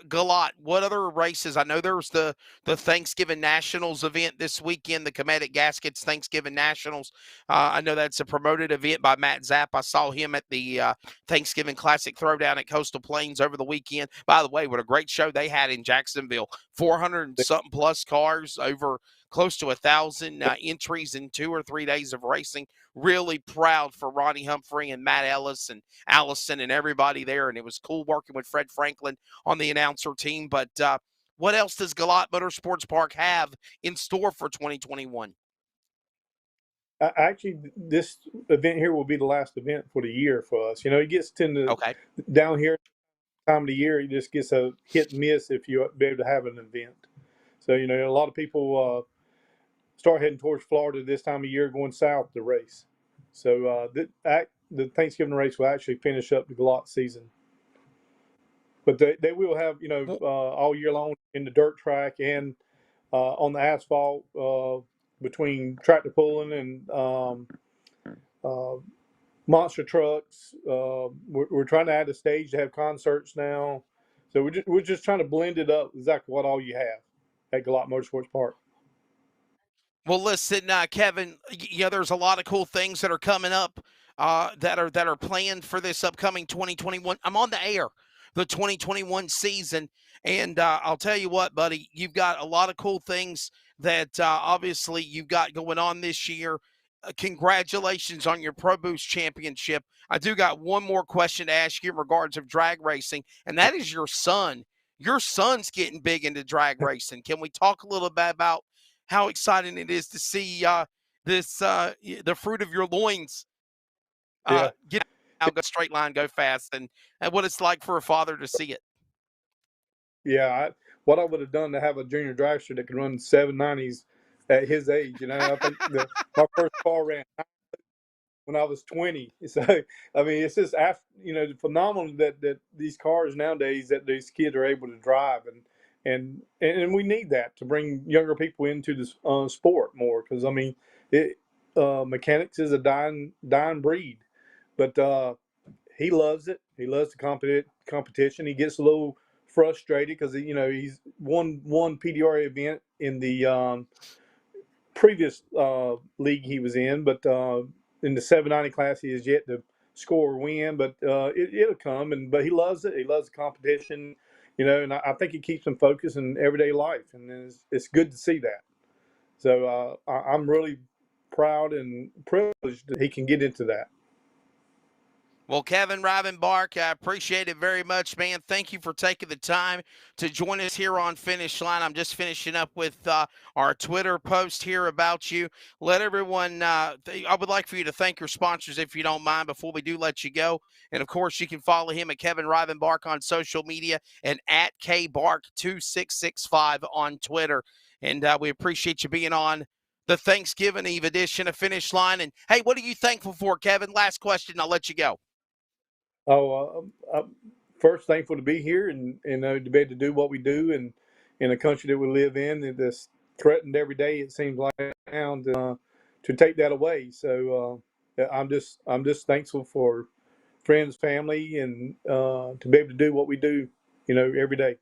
Galat, what other races? I know there's the Thanksgiving Nationals event this weekend, the Cometic Gaskets Thanksgiving Nationals. I know that's a promoted event by Matt Zapp. I saw him at the Thanksgiving Classic Throwdown at Coastal Plains over the weekend. By the way, what a great show they had in Jacksonville. 400-something plus cars, over close to 1,000 entries in 2 or 3 days of racing. Really proud for Ronnie Humphrey and Matt Ellis and Allison and everybody there. And it was cool working with Fred Franklin on the announcer team. But what else does Galat Motorsports Park have in store for 2021? Actually, this event here will be the last event for the year for us. It gets down here time of the year, it just gets a hit and miss if you be able to have an event. So, a lot of people start heading towards Florida this time of year, going south to race. So the Thanksgiving race will actually finish up the Galat season. but they will have, all year long in the dirt track and on the asphalt between tractor pulling and uh, monster trucks. We're trying to add a stage to have concerts now. So we're just trying to blend it up exactly what all you have at Galot Motorsports Park. Well, listen, Kevin, there's a lot of cool things that are coming up that are planned for this upcoming 2021. I'm on the air, the 2021 season, and I'll tell you what, buddy, you've got a lot of cool things that obviously you've got going on this year. Congratulations on your Pro Boost Championship. I do got one more question to ask you in regards of drag racing, and that is your son. Your son's getting big into drag racing. Can we talk a little bit about how exciting it is to see the fruit of your loins get out, go straight line, go fast, and what it's like for a father to see it. Yeah, what I would have done to have a junior dragster that could run 790s at his age. I think my first car ran when I was 20. So, I mean, it's just phenomenal that these cars nowadays that these kids are able to drive, and we need that to bring younger people into this sport more, because I mean, mechanics is a dying breed, but he loves it. He loves the competition. He gets a little frustrated because he's won one PDR event in the previous league he was in, but in the 790 class he has yet to score or win. But it'll come, but he loves it. He loves the competition, and I think it keeps him focused in everyday life, and it's good to see that. So I'm really proud and privileged that he can get into that. Well, Kevin Rivenbark, I appreciate it very much, man. Thank you for taking the time to join us here on Finish Line. I'm just finishing up with our Twitter post here about you. Let everyone, I would like for you to thank your sponsors, if you don't mind, before we do let you go. And, of course, you can follow him at Kevin Rivenbark on social media and at KBark2665 on Twitter. And we appreciate you being on the Thanksgiving Eve edition of Finish Line. And, hey, what are you thankful for, Kevin? Last question, I'll let you go. I'm first thankful to be here and to be able to do what we do, and in a country that we live in that's threatened every day, it seems like now, to take that away. So I'm just thankful for friends, family, and to be able to do what we do, every day.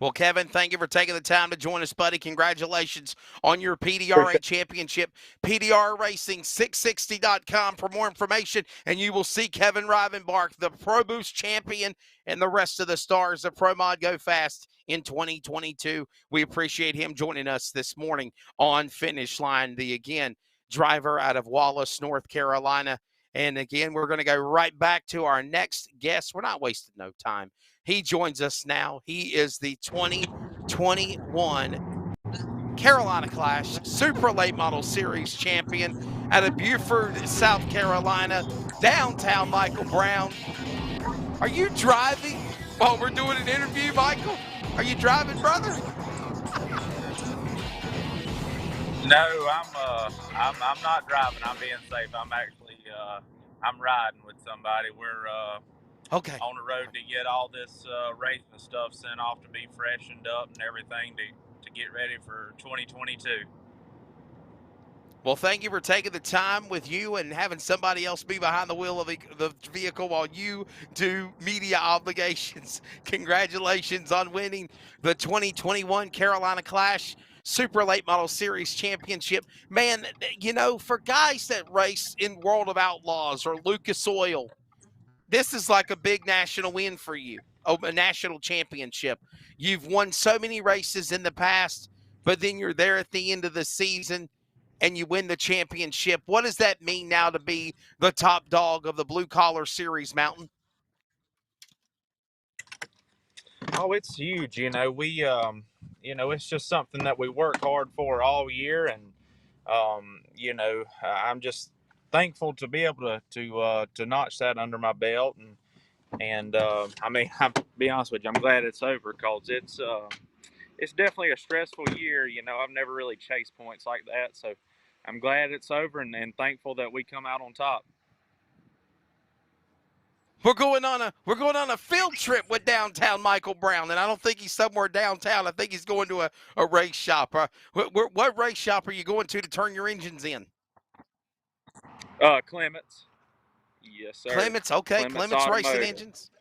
Well, Kevin, thank you for taking the time to join us, buddy. Congratulations on your PDRA championship. PDR Racing 660.com for more information, and you will see Kevin Rivenbark, the Pro Boost champion, and the rest of the stars of Pro Mod Go Fast in 2022. We appreciate him joining us this morning on Finish Line, the, again, driver out of Wallace, North Carolina. And, again, we're going to go right back to our next guest. We're not wasting no time. He joins us now. He is the 2021 Carolina Clash Super Late Model Series champion out of Beaufort, South Carolina, downtown Michael Brown. Are you driving while we're doing an interview, Michael? Are you driving, brother? No, I'm not driving. I'm being safe. I'm actually I'm riding with somebody. We're okay on the road to get all this racing stuff sent off to be freshened up and everything to get ready for 2022. Well, thank you for taking the time with you and having somebody else be behind the wheel of the vehicle while you do media obligations. Congratulations on winning the 2021 Carolina Clash Super Late Model Series Championship. Man, for guys that race in World of Outlaws or Lucas Oil, this is like a big national win for you, a national championship. You've won so many races in the past, but then you're there at the end of the season and you win the championship. What does that mean now to be the top dog of the Blue Collar Series, Mountain? Oh, it's huge. We, it's just something that we work hard for all year. And, I'm just thankful to be able to notch that under my belt. And I mean, I'll be honest with you, I'm glad it's over, because it's definitely a stressful year. I've never really chased points like that. So I'm glad it's over and thankful that we come out on top. We're going on a field trip with downtown Michael Brown, and I don't think he's somewhere downtown. I think he's going to a race shop. What race shop are you going to turn your engines in? Clements. Yes, sir. Clements, okay. Clements Racing Automotive. Engines.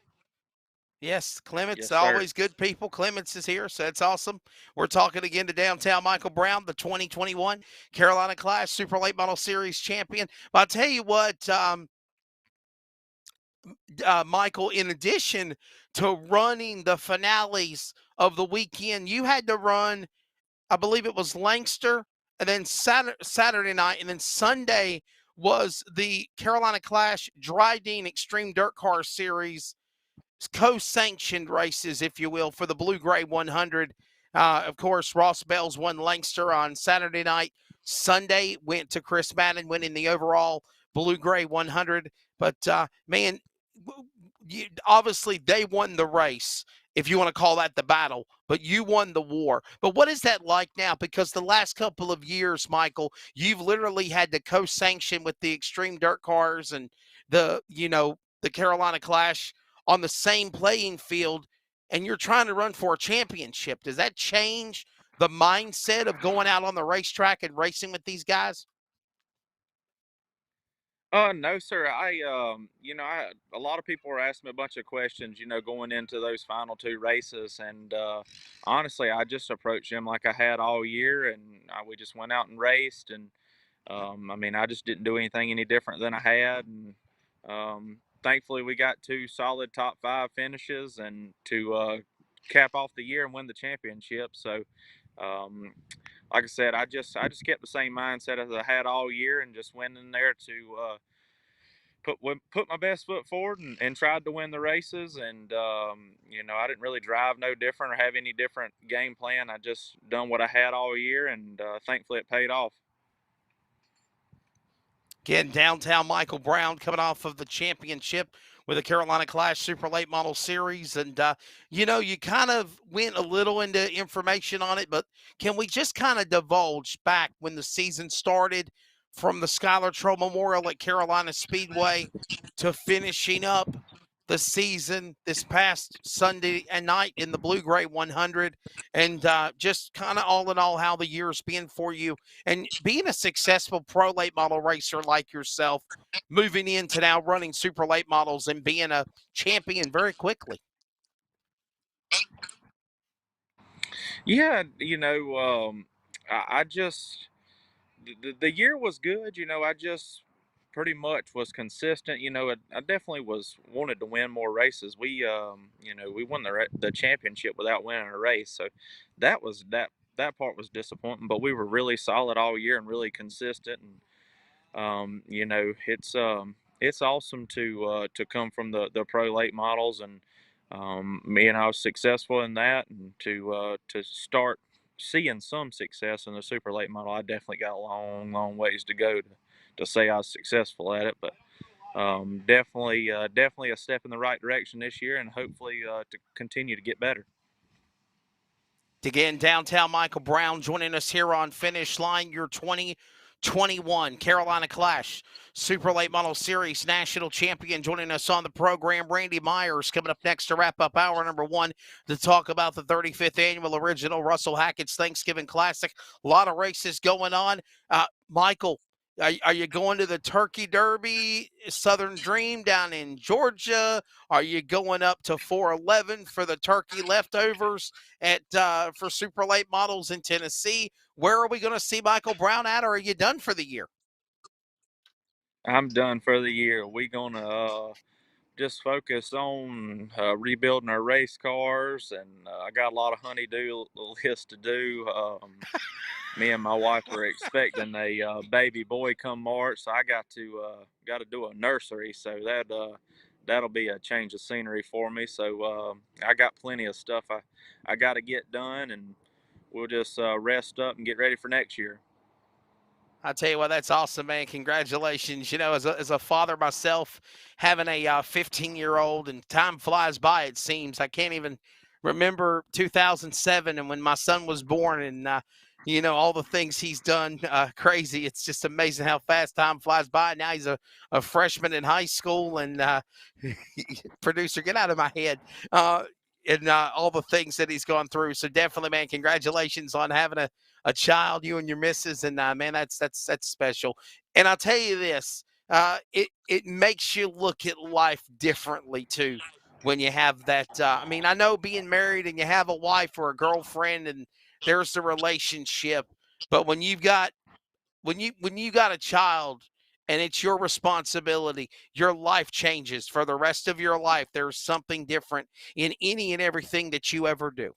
Yes, Clements, Yes, sir. always good people. Clements is here, so that's awesome. We're talking again to downtown Michael Brown, the 2021 Carolina Clash Super Late Model Series champion. But I'll tell you what, Michael, in addition to running the finales of the weekend, you had to run, I believe it was Lancaster, and then Saturday night, and then Sunday was the Carolina Clash Dryden Extreme Dirt Car Series co-sanctioned races, if you will, for the Blue Gray 100. Of course, Ross Bell's won Lancaster on Saturday night. Sunday went to Chris Madden, winning the overall Blue Gray 100. But, man, obviously they won the race, if you want to call that the battle, but you won the war. But what is that like now? Because the last couple of years, Michael, you've literally had to co-sanction with the Extreme Dirt Cars and the Carolina Clash on the same playing field, and you're trying to run for a championship. Does that change the mindset of going out on the racetrack and racing with these guys? No, sir. A lot of people were asking me a bunch of questions, going into those final two races, and honestly, I just approached them like I had all year, and we just went out and raced, and I just didn't do anything any different than I had, and thankfully we got two solid top 5 finishes, and to cap off the year and win the championship. So, like I said, I just kept the same mindset as I had all year, and just went in there to put my best foot forward, and tried to win the races. And I didn't really drive no different or have any different game plan. I just done what I had all year, and thankfully it paid off. Again, downtown Michael Brown coming off of the championship with the Carolina Clash Super Late Model Series. And, you kind of went a little into information on it, but can we just kind of divulge back when the season started from the Skylar Troll Memorial at Carolina Speedway to finishing up the season this past Sunday and night in the Blue Gray 100, and just kind of all in all how the year's been for you, and being a successful pro late model racer like yourself, moving into now running super late models and being a champion very quickly. Yeah, I just the year was good. I just pretty much was consistent. I definitely wanted to win more races. We won the championship without winning a race, so that part was disappointing. But we were really solid all year and really consistent. And it's awesome to come from the pro late models, and me and I was successful in that, and to start seeing some success in the super late model. I definitely got a long ways to go to say I was successful at it, but definitely a step in the right direction this year, and hopefully to continue to get better. Again, downtown Michael Brown joining us here on Finish Line, your 2021 Carolina Clash Super Late Model Series National Champion. Joining us on the program, Randy Myers, coming up next to wrap up hour number 1 to talk about the 35th Annual Original Russell Hackett's Thanksgiving Classic. A lot of races going on. Michael, are you going to the Turkey Derby, Southern Dream down in Georgia? Are you going up to 411 for the turkey leftovers for super late models in Tennessee? Where are we going to see Michael Brown at, or are you done for the year? I'm done for the year. We're going to just focus on rebuilding our race cars, and I got a lot of honeydew list to do. Me and my wife are expecting a baby boy come March, so I got to do a nursery, so that'll be a change of scenery for me. So I got plenty of stuff I got to get done, and we'll just rest up and get ready for next year. I tell you what, that's awesome, man. Congratulations. As a father myself, having a 15-year-old, and time flies by, it seems. I can't even remember 2007 and when my son was born, and all the things he's done, crazy. It's just amazing how fast time flies by. Now he's a freshman in high school, and producer, get out of my head. And all the things that he's gone through. So definitely, man, congratulations on having a child, you and your missus, and man, that's special. And I'll tell you this, it makes you look at life differently too when you have that. I know being married and you have a wife or a girlfriend, and there's the relationship, but when you got a child and it's your responsibility, your life changes for the rest of your life. There's something different in any and everything that you ever do.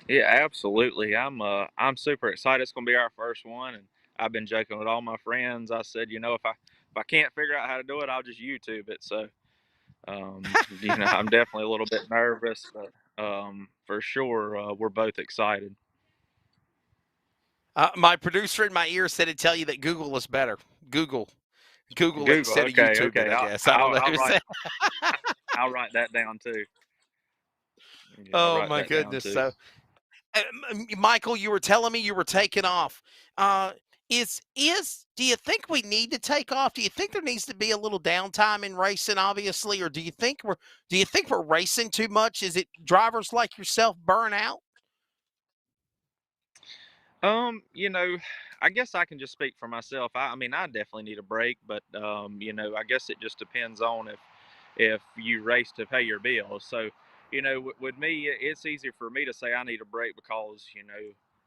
Yeah, absolutely. I'm super excited. It's going to be our first one, and I've been joking with all my friends. I said, if I can't figure out how to do it, I'll just YouTube it. So, I'm definitely a little bit nervous, but for sure, we're both excited. My producer in my ear said to tell you that Google is better. Google it instead of Okay, YouTube okay. it, I guess. I don't know. I'll write that down too. Yeah, I'll Oh, write my that down goodness. too. So, Michael, you were telling me you were taking off. Do you think we need to take off? Do you think there needs to be a little downtime in racing, obviously, or do you think we're racing too much? Is it drivers like yourself burn out? I guess I can just speak for myself. I mean, I definitely need a break, but I guess it just depends on if you race to pay your bills. So, with me, it's easier for me to say I need a break because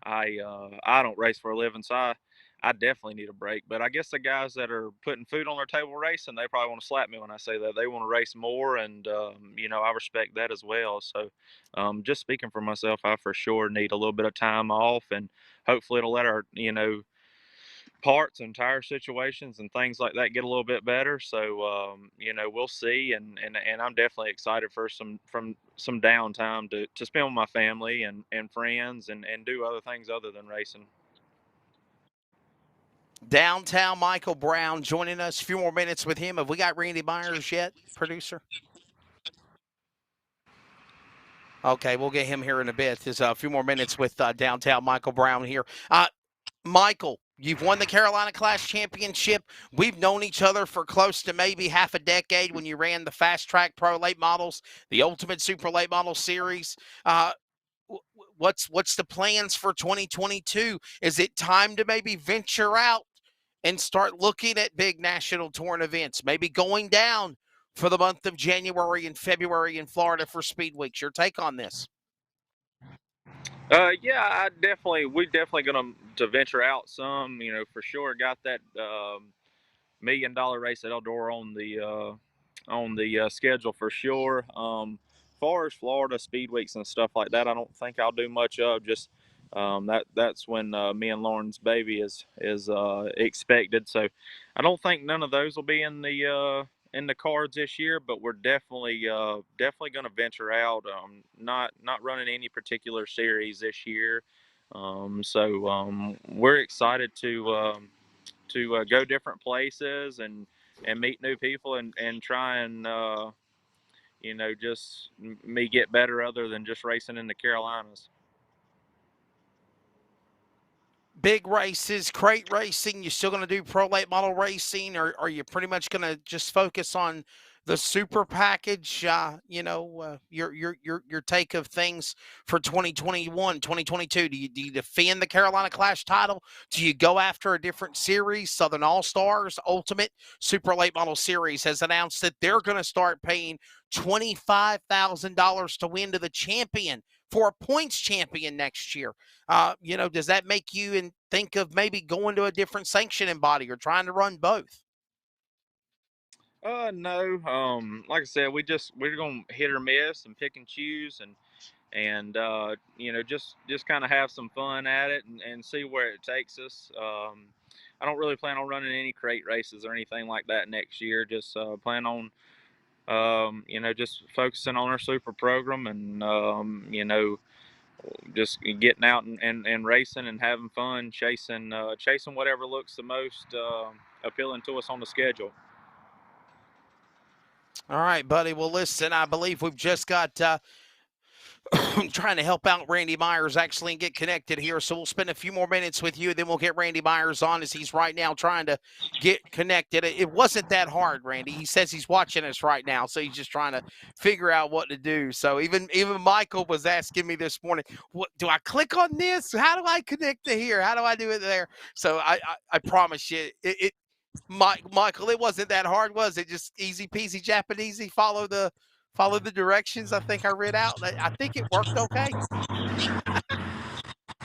I don't race for a living, so I definitely need a break. But I guess the guys that are putting food on their table racing, they probably want to slap me when I say that. They want to race more, and I respect that as well. So, just speaking for myself, I for sure need a little bit of time off, and hopefully it'll let our parts and tire situations and things like that get a little bit better. So we'll see, and I'm definitely excited for some downtime to spend with my family and friends and do other things other than racing. Downtown Michael Brown joining us. A few more minutes with him. Have we got Randy Myers yet, producer? Okay, we'll get him here in a bit. There's a few more minutes with downtown Michael Brown here. Michael, you've won the Carolina Clash Championship. We've known each other for close to maybe half a decade when you ran the Fast Track Pro Late Models, the Ultimate Super Late Model Series. What's the plans for 2022? Is it time to maybe venture out and start looking at big national touring events, maybe going down for the month of January and February in Florida for Speed Weeks? Your take on this? Yeah, we definitely going to venture out some, for sure. Got that $1 million race at Eldora on the schedule for sure. Far as Florida speed weeks and stuff like that, I don't think I'll do much of. Just that's when me and Lauren's baby is expected. So I don't think none of those will be in the cards this year. But we're definitely going to venture out. Not running any particular series this year. So we're excited to go different places and meet new people and try and just me get better other than just racing in the Carolinas. Big races, crate racing, you still going to do pro late model racing, or are you pretty much going to just focus on the super package? Your take of things for 2021, 2022. Do you defend the Carolina Clash title? Do you go after a different series? Southern All Stars Ultimate Super Late Model Series has announced that they're going to start paying $25,000 to win to the champion for a points champion next year. Does that make you think of maybe going to a different sanctioning body or trying to run both? No. Like I said, we're gonna hit or miss and pick and choose and just kind of have some fun at it and see where it takes us. I don't really plan on running any crate races or anything like that next year. Just plan on just focusing on our super program and just getting out and racing and having fun, chasing whatever looks the most appealing to us on the schedule. All right, buddy. Well, listen, I believe we've just got trying to help out Randy Myers actually and get connected here. So we'll spend a few more minutes with you, then we'll get Randy Myers on as he's right now trying to get connected. It wasn't that hard, Randy. He says he's watching us right now, so he's just trying to figure out what to do. So even Michael was asking me this morning, "What do I click on this? How do I connect to here? How do I do it there?" So I promise you, Michael, it wasn't that hard, was it? Just easy peasy Japanesey. Follow the directions I think I read out. I think it worked okay.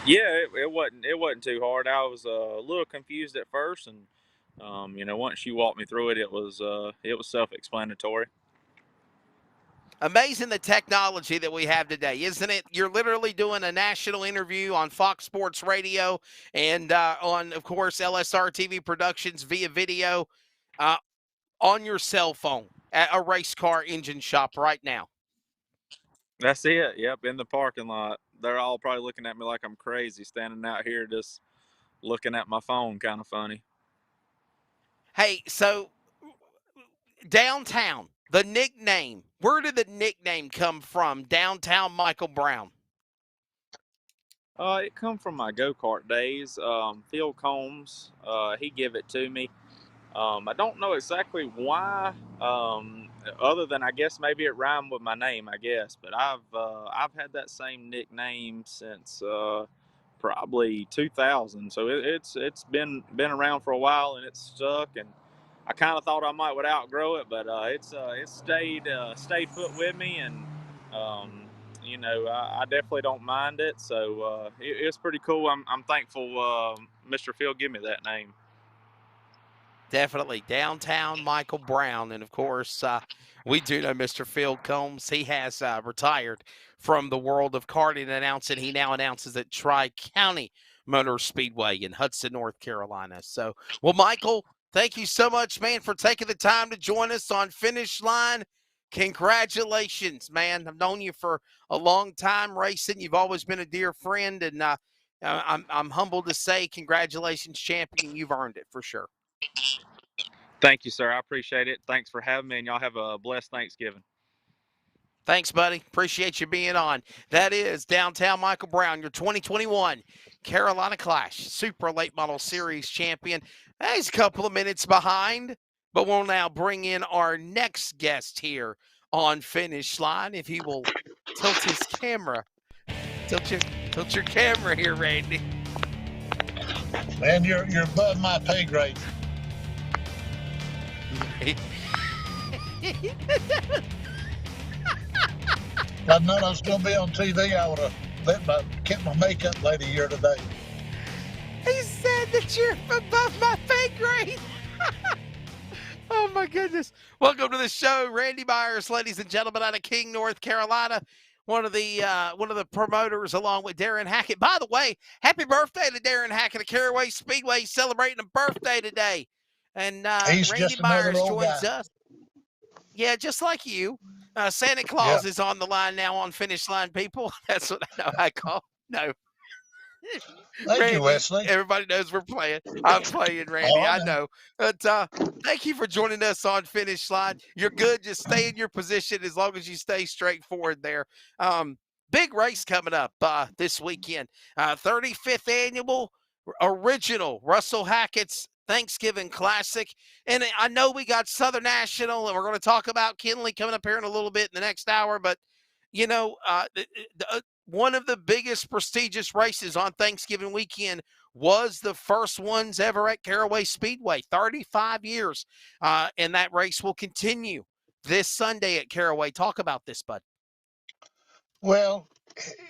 Yeah, it wasn't too hard. I was a little confused at first, and once you walked me through it, it was self-explanatory. Amazing the technology that we have today, isn't it? You're literally doing a national interview on Fox Sports Radio and on, of course, LSRTV Productions via video on your cell phone at a race car engine shop right now. That's it. Yep, in the parking lot. They're all probably looking at me like I'm crazy, standing out here just looking at my phone, kind of funny. Hey, so downtown, the nickname. Where did the nickname come from, Downtown Michael Brown? It come from my go-kart days. Phil Combs, he gave it to me. I don't know exactly why, other than I guess maybe it rhymed with my name, I guess. But I've had that same nickname since probably 2000. So it's been around for a while, and it's stuck. And I kind of thought I would outgrow it, but it's stayed put with me, and I definitely don't mind it. So it's pretty cool. I'm thankful Mr. Phil gave me that name. Definitely. Downtown Michael Brown. And, of course, we do know Mr. Phil Combs. He has retired from the world of karting announcing. He now announces at Tri-County Motor Speedway in Hudson, North Carolina. So, well, Michael, thank you so much, man, for taking the time to join us on Finish Line. Congratulations, man. I've known you for a long time racing. You've always been a dear friend, and I'm humbled to say congratulations, champion. You've earned it for sure. Thank you, sir. I appreciate it. Thanks for having me, and y'all have a blessed Thanksgiving. Thanks, buddy. Appreciate you being on. That is Downtown Michael Brown, your 2021 Carolina Clash Super Late Model Series champion. He's a couple of minutes behind, but we'll now bring in our next guest here on Finish Line. If he will tilt his camera. Tilt your camera here, Randy. Man, you're above my pay grade. If I'd known I was going to be on TV, I would have kept my makeup lady here today. He said that you're above my pay grade. Oh, my goodness. Welcome to the show, Randy Myers, ladies and gentlemen, out of King, North Carolina. One of the promoters along with Darren Hackett. By the way, happy birthday to Darren Hackett of Caraway Speedway, celebrating a birthday today. And Randy Myers joins us. Yeah, just like you. Santa Claus is on the line now on Finish Line, people. That's what I call. No. Thank Randy, you, Wesley. Everybody knows we're playing. I'm playing, Randy. I know. But thank you for joining us on Finish Line. You're good. Just stay in your position as long as you stay straightforward there. Big race coming up this weekend. 35th annual original Russell Hackett's Thanksgiving Classic. And I know we got Southern National, and we're going to talk about Kinley coming up here in a little bit in the next hour. But, one of the biggest prestigious races on Thanksgiving weekend was the first ones ever at Caraway Speedway, 35 years. And that race will continue this Sunday at Caraway. Talk about this, bud. Well,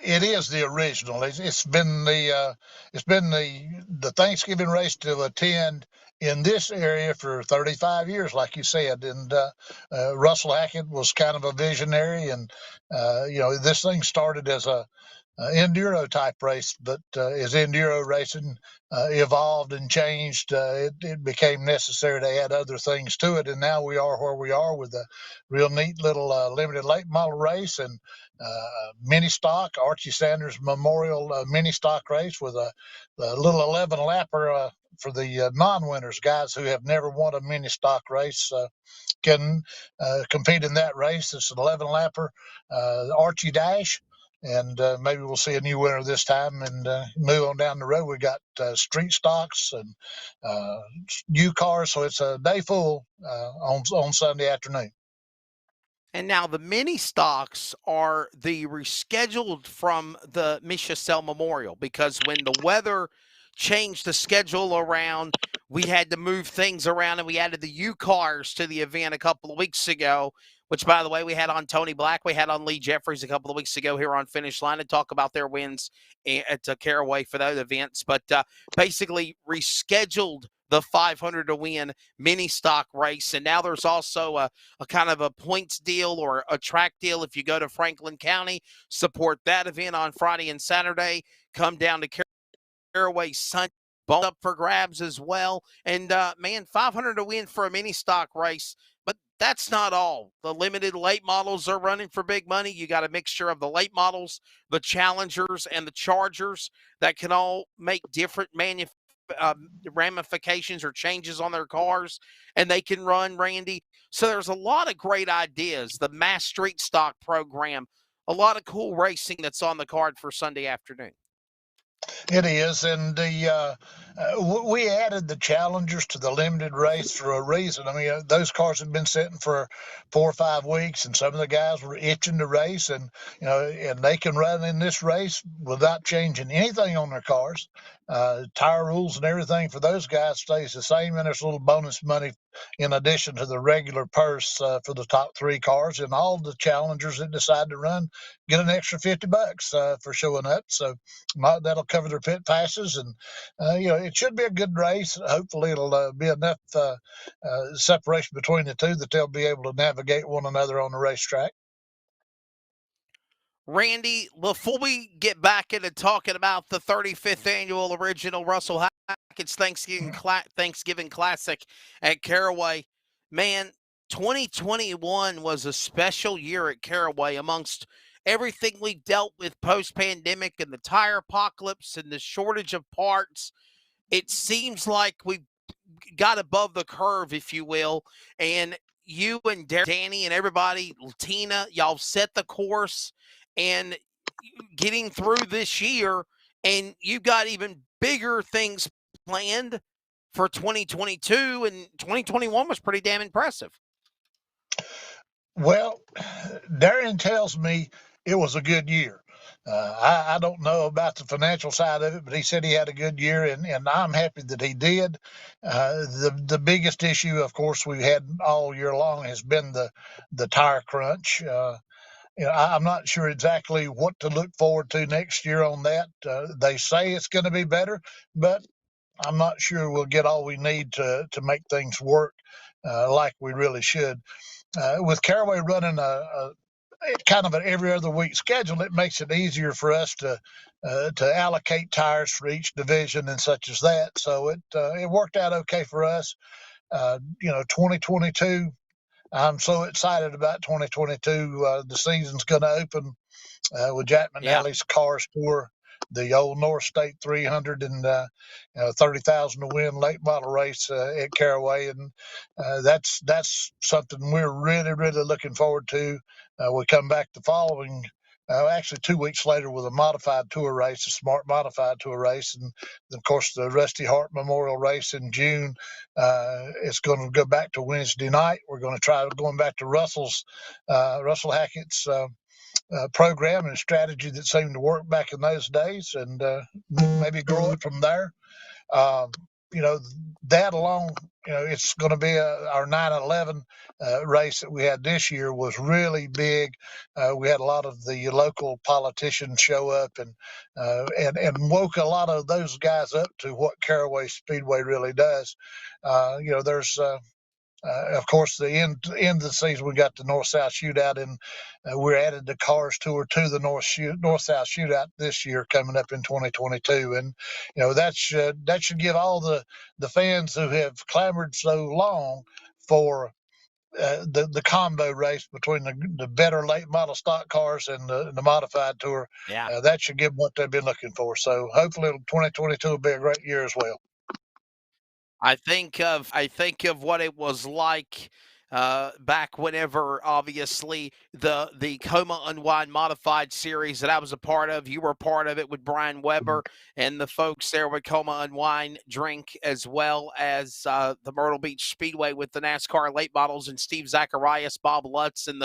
it is the original. It's been the Thanksgiving race to attend in this area for 35 years, like you said. And Russell Hackett was kind of a visionary, and this thing started as a enduro type race, but as enduro racing evolved and changed, it became necessary to add other things to it, and now we are where we are with a real neat little limited late model race and mini stock, Archie Sanders Memorial mini stock race with a little 11 lapper for the non-winners, guys who have never won a mini stock race can compete in that race. It's an 11 lapper Archie Dash. and maybe we'll see a new winner this time and move on down the road. We got street stocks and new cars, so it's a day full on Sunday afternoon. And now the mini stocks are the rescheduled from the Michel Memorial, because when the weather changed the schedule around, we had to move things around, and we added the U cars to the event a couple of weeks ago, which, by the way, we had on Tony Black. We had on Lee Jeffries a couple of weeks ago here on Finish Line to talk about their wins at Caraway for those events. But basically rescheduled the 500 to win mini stock race. And now there's also a kind of a points deal or a track deal. If you go to Franklin County, support that event on Friday and Saturday. Come down to Caraway Sunday, ball up for grabs as well. And man, 500 to win for a mini stock race. But that's not all. The limited late models are running for big money. You got a mixture of the late models, the Challengers, and the Chargers that can all make different ramifications or changes on their cars, and they can run, Randy. So there's a lot of great ideas. The Mass Street Stock program, a lot of cool racing that's on the card for Sunday afternoon. It is, and we added the Challengers to the limited race for a reason. I mean, those cars have been sitting for 4 or 5 weeks, and some of the guys were itching to race, and and they can run in this race without changing anything on their cars. Tire rules and everything for those guys stays the same, and there's a little bonus money in addition to the regular purse for the top 3 cars, and all the Challengers that decide to run get an extra $50 for showing up. So that'll cover their pit passes, and it should be a good race. Hopefully it'll be enough separation between the two that they'll be able to navigate one another on the racetrack. Randy, before we get back into talking about the 35th annual original Russell Hackett's Thanksgiving Classic at Caraway, man, 2021 was a special year at Caraway amongst everything we dealt with post-pandemic and the tire apocalypse and the shortage of parts. It seems like we got above the curve, if you will, and you and Danny and everybody, Tina, y'all set the course and getting through this year, and you got even bigger things planned for 2022, and 2021 was pretty damn impressive. Well, Darian tells me it was a good year. I don't know about the financial side of it, but he said he had a good year, and I'm happy that he did. The biggest issue, of course, we've had all year long has been the tire crunch. I'm not sure exactly what to look forward to next year on that. They say it's going to be better, but I'm not sure we'll get all we need to make things work like we really should. With Caraway running a kind of an every other week schedule, it makes it easier for us to allocate tires for each division and such as that. So it worked out okay for us. 2022. I'm so excited about 2022. The season's going to open with Jack McNally's Cars Tour, the old North State 300 and 30,000 to win late model race at Caraway, and that's something we're really looking forward to. We come back the following. Actually, 2 weeks later with a modified tour race, a smart modified tour race, and of course the Rusty Hart Memorial Race in June. It's going to go back to Wednesday night. We're going to try going back to Russell Hackett's program and strategy that seemed to work back in those days, and maybe grow it from there. That alone, it's going to be our 9/11 race that we had this year was really big. We had a lot of the local politicians show up and woke a lot of those guys up to what Caraway Speedway really does. There's of course, the end of the season, we got the North-South Shootout, and we're added the Cars Tour to the North-South Shootout this year coming up in 2022. And, that should give all the fans who have clamored so long for the combo race between the better late model stock cars and the modified tour. That should give them what they've been looking for. So hopefully 2022 will be a great year as well. I think of what it was like back whenever, obviously, the Coma Unwind Modified Series that I was a part of. You were a part of it with Brian Weber and the folks there with Coma Unwind Drink, as well as the Myrtle Beach Speedway with the NASCAR late models and Steve Zacharias, Bob Lutz, and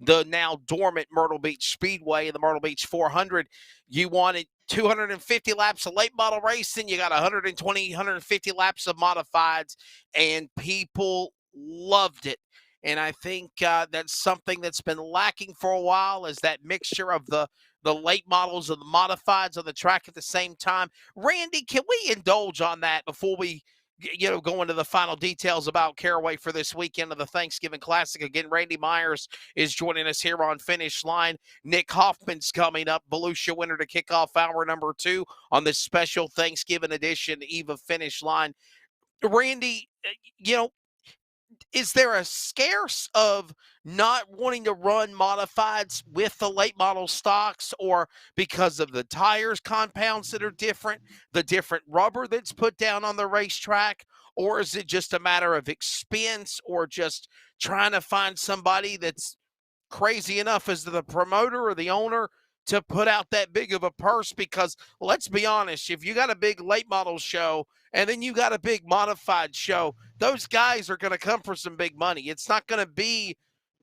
the now dormant Myrtle Beach Speedway and the Myrtle Beach 400. You wanted 250 laps of late model racing. You got 120, 150 laps of modifieds, and people loved it. And I think that's something that's been lacking for a while, is that mixture of the late models and the modifieds on the track at the same time. Randy, can we indulge on that before we go into the final details about Caraway for this weekend of the Thanksgiving Classic? Again, Randy Myers is joining us here on Finish Line. Nick Hoffman's coming up, Volusia winner, to kick off hour number 2 on this special Thanksgiving edition eve of Finish Line. Randy, is there a scarce of not wanting to run modifieds with the late model stocks, or because of the tires compounds that are different, the different rubber that's put down on the racetrack, or is it just a matter of expense, or just trying to find somebody that's crazy enough as the promoter or the owner to put out that big of a purse? Because let's be honest, if you got a big late model show and then you got a big modified show, those guys are going to come for some big money. It's not going to be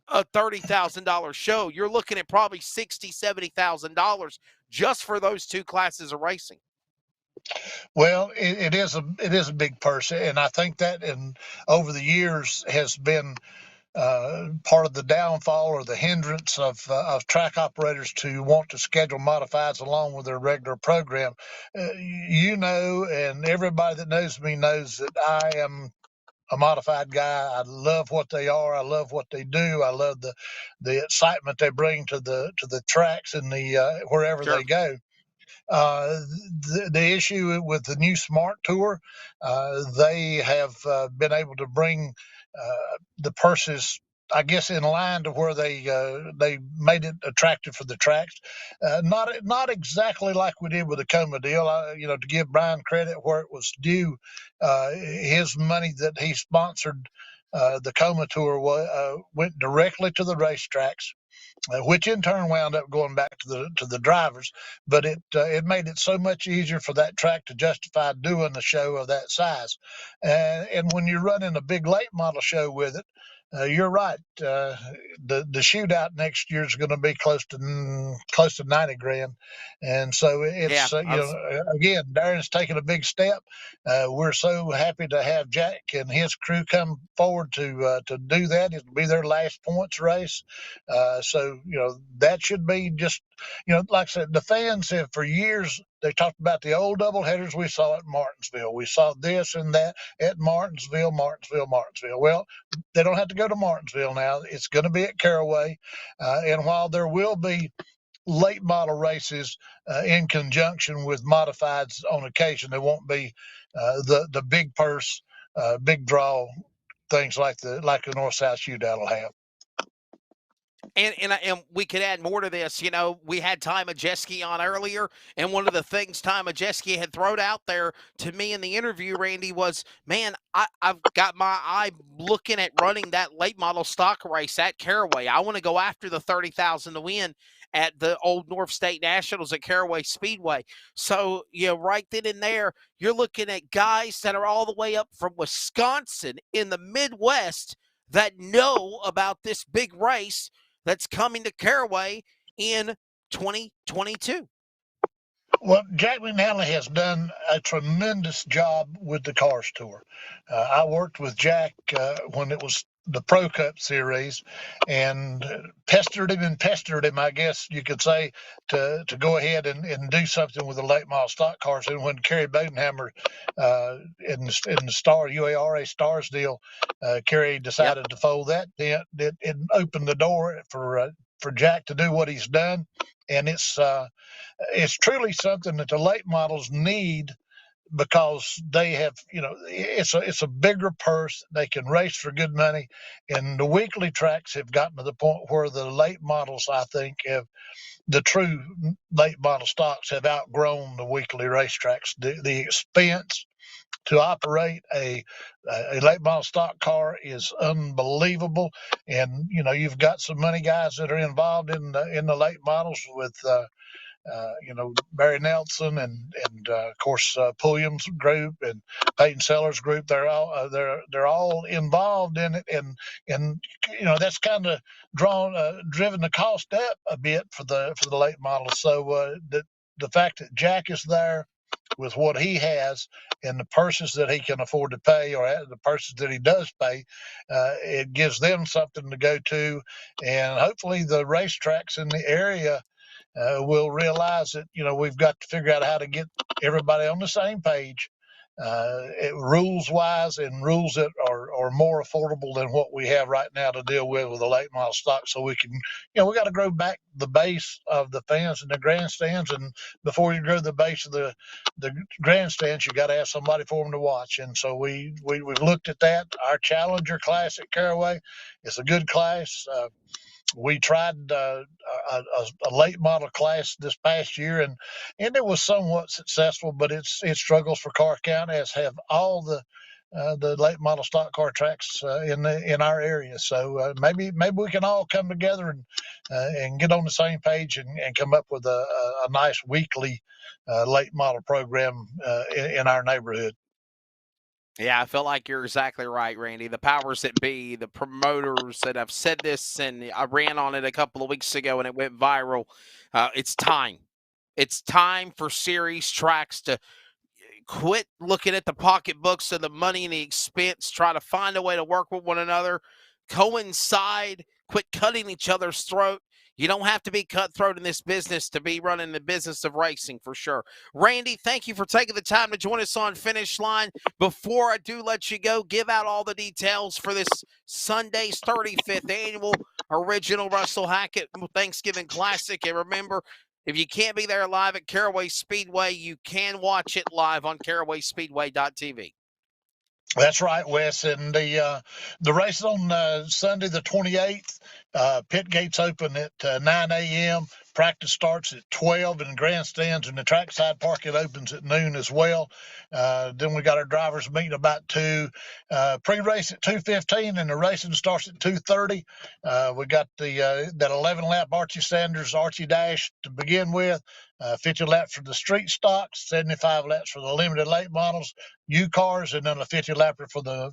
a $30,000 show. You're looking at probably $60,000, $70,000 just for those two classes of racing. Well, it is a big purse, and I think that over the years has been part of the downfall or the hindrance of track operators to want to schedule modifieds along with their regular program. And everybody that knows me knows that I am a modified guy. I love what they are. I love what they do. I love the excitement they bring to the tracks and wherever Sure. they go. The issue with the new Smart Tour, they have been able to bring the purses, I guess, in line to where they made it attractive for the tracks. Not exactly like we did with the Coma deal. To give Brian credit where it was due, his money that he sponsored the Coma Tour went directly to the racetracks, which in turn wound up going back to the drivers. But it made it so much easier for that track to justify doing a show of that size. And when you're running a big late model show with it, you're right. The shootout next year is going to be close to $90,000, and so it's again, Darren's taking a big step. We're so happy to have Jack and his crew come forward to do that. It'll be their last points race, so that should be just like I said, the fans have for years. They talked about the old doubleheaders we saw at Martinsville. We saw this and that at Martinsville. Well, they don't have to go to Martinsville now. It's going to be at Caraway. And while there will be late model races in conjunction with modifieds on occasion, there won't be the big purse, big draw things like the North-South Shootout will have. And we could add more to this. We had Ty Majeski on earlier, and one of the things Ty Majeski had thrown out there to me in the interview, Randy, was, man, I've got my eye looking at running that late model stock race at Caraway. I want to go after the $30,000 to win at the old North State Nationals at Caraway Speedway. So, right then and there, you're looking at guys that are all the way up from Wisconsin in the Midwest that know about this big race that's coming to Caraway in 2022. Well, Jack McNally has done a tremendous job with the Cars Tour. I worked with Jack when it was the Pro Cup Series, and pestered him, I guess you could say, to go ahead and do something with the late model stock cars. And when Kerry Bodenhammer in the Star UARA Stars deal, Kerry decided to fold that. It opened the door for Jack to do what he's done, and it's truly something that the late models need, because they have, it's a bigger purse. They can race for good money, and the weekly tracks have gotten to the point where the late models, I think, the true late model stocks have outgrown the weekly racetracks. The expense to operate a late model stock car is unbelievable. And you've got some money guys that are involved in the late models with Barry Nelson and of course Pulliam's group and Peyton Sellers group. They're all involved in it, and that's kind of driven the cost up a bit for the late models. So the fact that Jack is there with what he has and the purses that he can afford to pay, or the purses that he does pay, it gives them something to go to, and hopefully the racetracks in the area will realize that we've got to figure out how to get everybody on the same page, rules wise, and rules that are more affordable than what we have right now to deal with the late model stock. So we can, we got to grow back the base of the fans and the grandstands, and before you grow the base of the grandstands, you got to have somebody for them to watch. And so we've looked at that. Our Challenger class at Caraway is a good class. We tried a late model class this past year, and it was somewhat successful, but it struggles for car count, as have all the late model stock car tracks in our area. So maybe we can all come together and get on the same page and come up with a nice weekly late model program in our neighborhood. Yeah, I feel like you're exactly right, Randy. The powers that be, the promoters that have said this, and I ran on it a couple of weeks ago and it went viral. It's time. It's time for series tracks to quit looking at the pocketbooks of the money and the expense, try to find a way to work with one another, coincide, quit cutting each other's throat. You don't have to be cutthroat in this business to be running the business of racing, for sure. Randy, thank you for taking the time to join us on Finish Line. Before I do let you go, give out all the details for this Sunday's 35th annual Original Russell Hackett Thanksgiving Classic. And remember, if you can't be there live at Caraway Speedway, you can watch it live on carawayspeedway.tv. That's right, Wes. And the race on Sunday the 28th. Pit gates open at 9 a.m. Practice starts at 12 in the grandstands, and the trackside parking opens at noon as well. Then we got our drivers meeting about 2. Pre-race at 2:15, and the racing starts at 2:30. We got that 11-lap Archie Sanders Archie Dash to begin with. 50 laps for the street stocks, 75 laps for the limited late models, U cars, and then a 50 lapper for the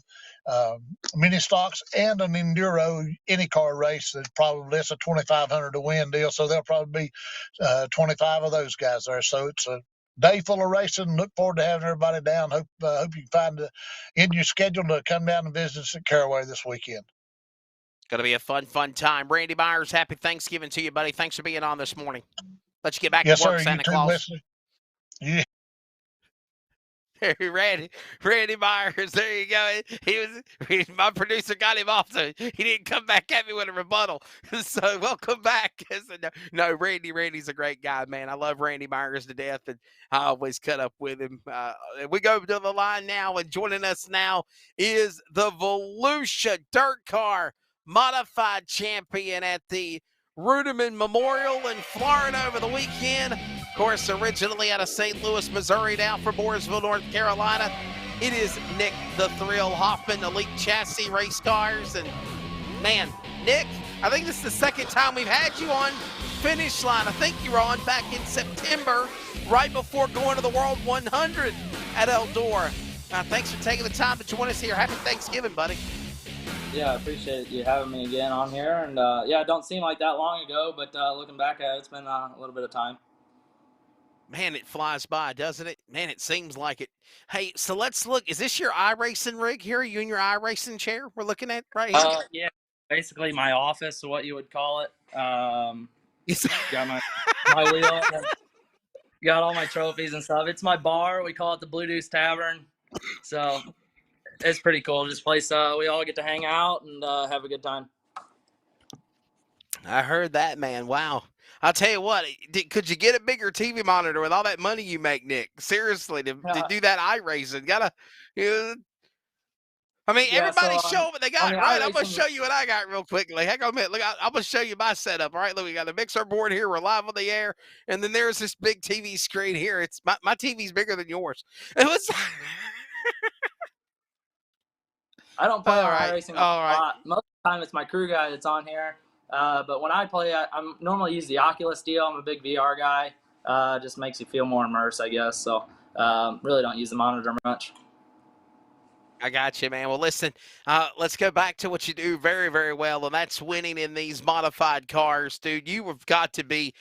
mini stocks, and an enduro any car race. That's probably a 2,500 to win deal, so there'll probably be 25 of those guys there. So it's a day full of racing. Look forward to having everybody down. Hope you can find in your schedule to come down and visit us at Caraway this weekend. Going to be a fun time. Randy Myers, happy Thanksgiving to you, buddy. Thanks for being on this morning. Let's get back to work, sir, Santa Claus. Yeah. Randy Myers, there you go. My producer got him off, so he didn't come back at me with a rebuttal. So welcome back. No, Randy's a great guy, man. I love Randy Myers to death, and I always cut up with him. We go to the line now, and joining us now is the Volusia Dirt Car Modified Champion at the Ruderman Memorial in Florida over the weekend. Of course, originally out of St. Louis, Missouri, now from Mooresville, North Carolina. It is Nick the Thrill Hoffman, Elite Chassis Race Cars. And, man, Nick, I think this is the second time we've had you on Finish Line. I think you were on back in September, right before going to the World 100 at Eldora. Thanks for taking the time to join us here. Happy Thanksgiving, buddy. Yeah, I appreciate you having me again on here. And, it don't seem like that long ago, but looking back at it, it's been a little bit of time. Man, it flies by, doesn't it? Man, it seems like it. Hey, so let's look. Is this your iRacing rig here? Are you in your iRacing chair we're looking at right here? Yeah, basically my office, what you would call it. Got my wheel, got all my trophies and stuff. It's my bar. We call it the Blue Deuce Tavern. So it's pretty cool. This place, we all get to hang out and have a good time. I heard that, man. Wow. I'll tell you what, could you get a bigger TV monitor with all that money you make, Nick? Seriously, to do that iRacing. Everybody show them what they got, right? I'm going to show you what I got real quickly. Hang on a minute. Look, I'm going to show you my setup, all right? Look, we got a mixer board here. We're live on the air. And then there's this big TV screen here. It's my TV's bigger than yours. It was I don't play All on right. iRacing All a right. lot. Most of the time, it's my crew guy that's on here. But when I play, I'm normally use the Oculus deal. I'm a big VR guy. Just makes you feel more immersed, I guess. So really don't use the monitor much. I got you, man. Well, listen, let's go back to what you do very, very well, and that's winning in these modified cars, dude. You have got to be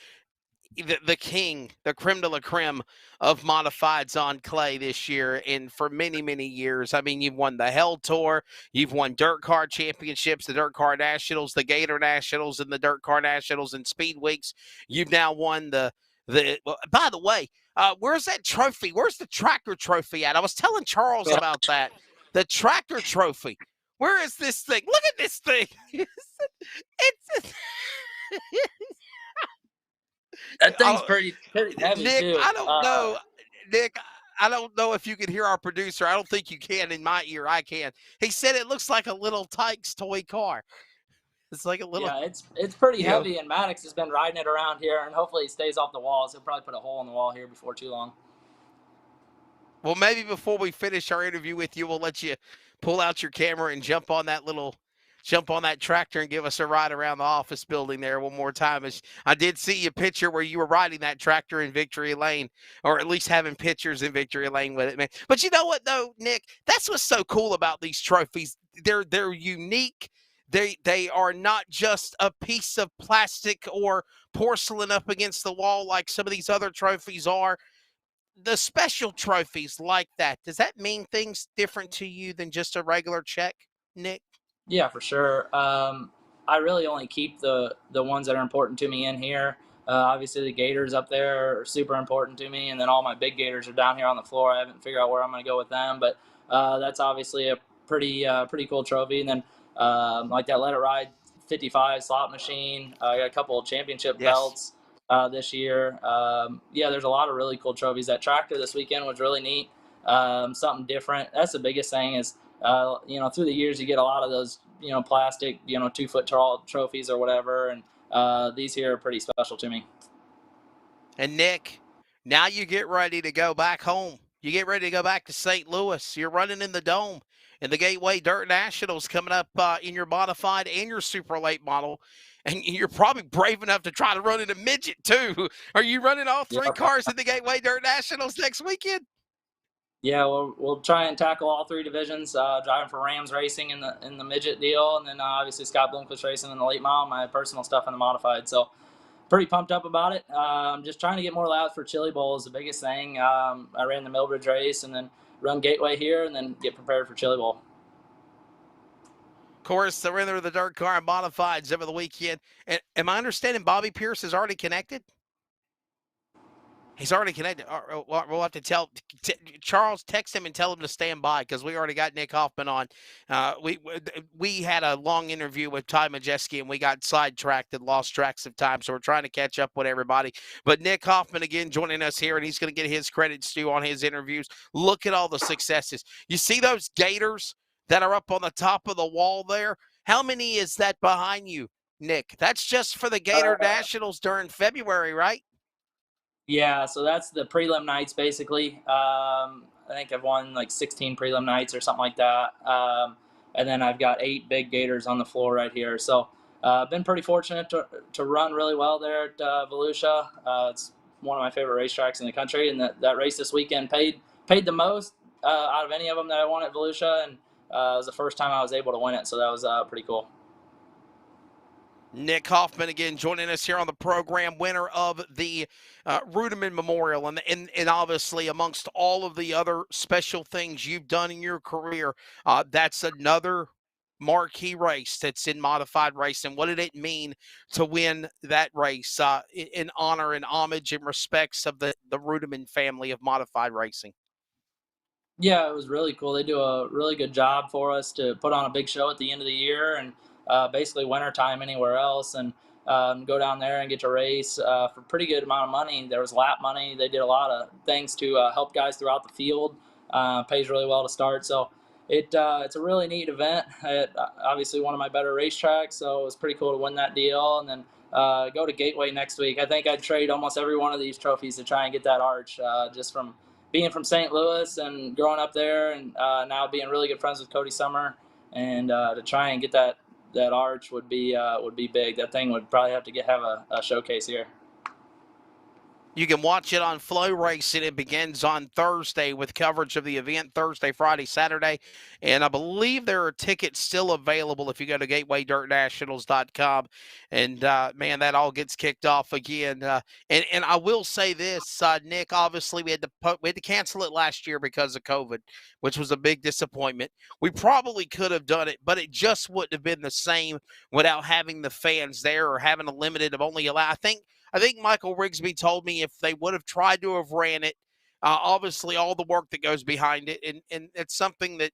the king, the creme de la creme of modifieds on clay this year and for many, many years. I mean, you've won the Hell Tour, you've won Dirt Car Championships, the Dirt Car Nationals, the Gator Nationals, and the Dirt Car Nationals and Speed Weeks. You've now won well, by the way, where's that trophy? Where's the tractor trophy at? I was telling Charles about that. The tractor trophy. Where is this thing? Look at this thing. It's That thing's pretty heavy Nick, too. I don't know. Nick, I don't know if you can hear our producer. I don't think you can. In my ear, I can. He said it looks like a little Tykes toy car. It's like a little. Yeah, it's pretty you know, heavy, and Maddox has been riding it around here, and hopefully it stays off the walls. He'll probably put a hole in the wall here before too long. Well, maybe before we finish our interview with you, we'll let you pull out your camera and jump on that tractor and give us a ride around the office building there one more time. I did see a picture where you were riding that tractor in Victory Lane, or at least having pictures in Victory Lane with it, man. But you know what, though, Nick? That's what's so cool about these trophies. They're unique. They are not just a piece of plastic or porcelain up against the wall like some of these other trophies are. The special trophies like that, does that mean things different to you than just a regular check, Nick? Yeah, for sure. I really only keep the ones that are important to me in here. Obviously, the gators up there are super important to me, and then all my big gators are down here on the floor. I haven't figured out where I'm going to go with them, but that's obviously a pretty cool trophy. And then like that Let It Ride 55 slot machine. I got a couple of championship belts this year. Yeah, there's a lot of really cool trophies. That tractor this weekend was really neat. Something different. That's the biggest thing is, through the years you get a lot of those, plastic, 2-foot tall trophies or whatever. And these here are pretty special to me. And Nick, now you get ready to go back home. You get ready to go back to St. Louis. You're running in the Dome in the Gateway Dirt Nationals coming up in your modified and your super late model. And you're probably brave enough to try to run in a midget too. Are you running all three cars in the Gateway Dirt Nationals next weekend? Yeah, we'll try and tackle all three divisions. Driving for Rams Racing in the midget deal, and then obviously Scott Bloomquist Racing in the late model. My personal stuff in the modified. So pretty pumped up about it. Just trying to get more laps for Chili Bowl is the biggest thing. I ran the Millbridge race and then run Gateway here, and then get prepared for Chili Bowl. Of course, the winner of the dirt car and modifieds over the weekend. And am I understanding Bobby Pierce is already connected? He's already connected. We'll have to tell Charles, text him and tell him to stand by because we already got Nick Hoffman on. We had a long interview with Ty Majeski and we got sidetracked and lost tracks of time. So we're trying to catch up with everybody. But Nick Hoffman again joining us here, and he's going to get his credits due on his interviews. Look at all the successes. You see those gators that are up on the top of the wall there? How many is that behind you, Nick? That's just for the Gator Nationals during February, right? Yeah, so that's the prelim nights basically. I think I've won like 16 prelim nights or something like that. And then I've got 8 big gators on the floor right here. So I've been pretty fortunate to run really well there at Volusia. It's one of my favorite racetracks in the country, and that race this weekend paid the most out of any of them that I won at Volusia, and it was the first time I was able to win it, so that was pretty cool. Nick Hoffman again joining us here on the program, winner of the Ruderman Memorial, and obviously amongst all of the other special things you've done in your career, that's another marquee race that's in modified racing. What did it mean to win that race in honor and homage and respects of the Ruderman family of modified racing? Yeah, it was really cool. They do a really good job for us to put on a big show at the end of the year, and basically wintertime anywhere else, and go down there and get to race for a pretty good amount of money. There was lap money. They did a lot of things to help guys throughout the field. Pays really well to start. So it's a really neat event. Obviously one of my better racetracks, so it was pretty cool to win that deal. And then go to Gateway next week. I think I'd trade almost every one of these trophies to try and get that arch, just from being from St. Louis and growing up there, and now being really good friends with Cody Summer. and to try and get that arch would be big. That thing would probably have to have a showcase here. You can watch it on Flow Racing. It begins on Thursday with coverage of the event Thursday, Friday, Saturday. And I believe there are tickets still available if you go to GatewayDirtNationals.com. And, man, that all gets kicked off again. And I will say this, Nick, obviously we had to cancel it last year because of COVID, which was a big disappointment. We probably could have done it, but it just wouldn't have been the same without having the fans there or having a limited of only allow. I think Michael Rigsby told me if they would have tried to have ran it, obviously all the work that goes behind it, and it's something that,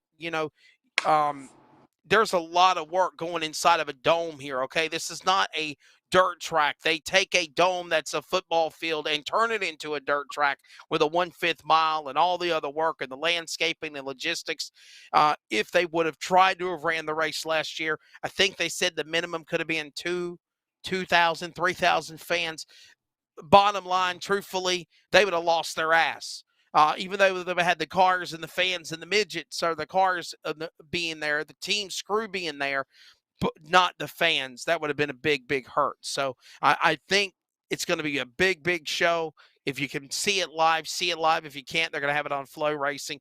there's a lot of work going inside of a dome here, okay? This is not a dirt track. They take a dome that's a football field and turn it into a dirt track with a 1/5 mile and all the other work and the landscaping and logistics. If they would have tried to have ran the race last year, I think they said the minimum could have been 2,000, 3,000 fans. Bottom line, truthfully, they would have lost their ass. Even though they had the cars and the fans and the midgets or the cars being there, the team's crew being there, but not the fans. That would have been a big, big hurt. So I think it's going to be a big, big show. If you can see it live, see it live. If you can't, they're going to have it on Flow Racing.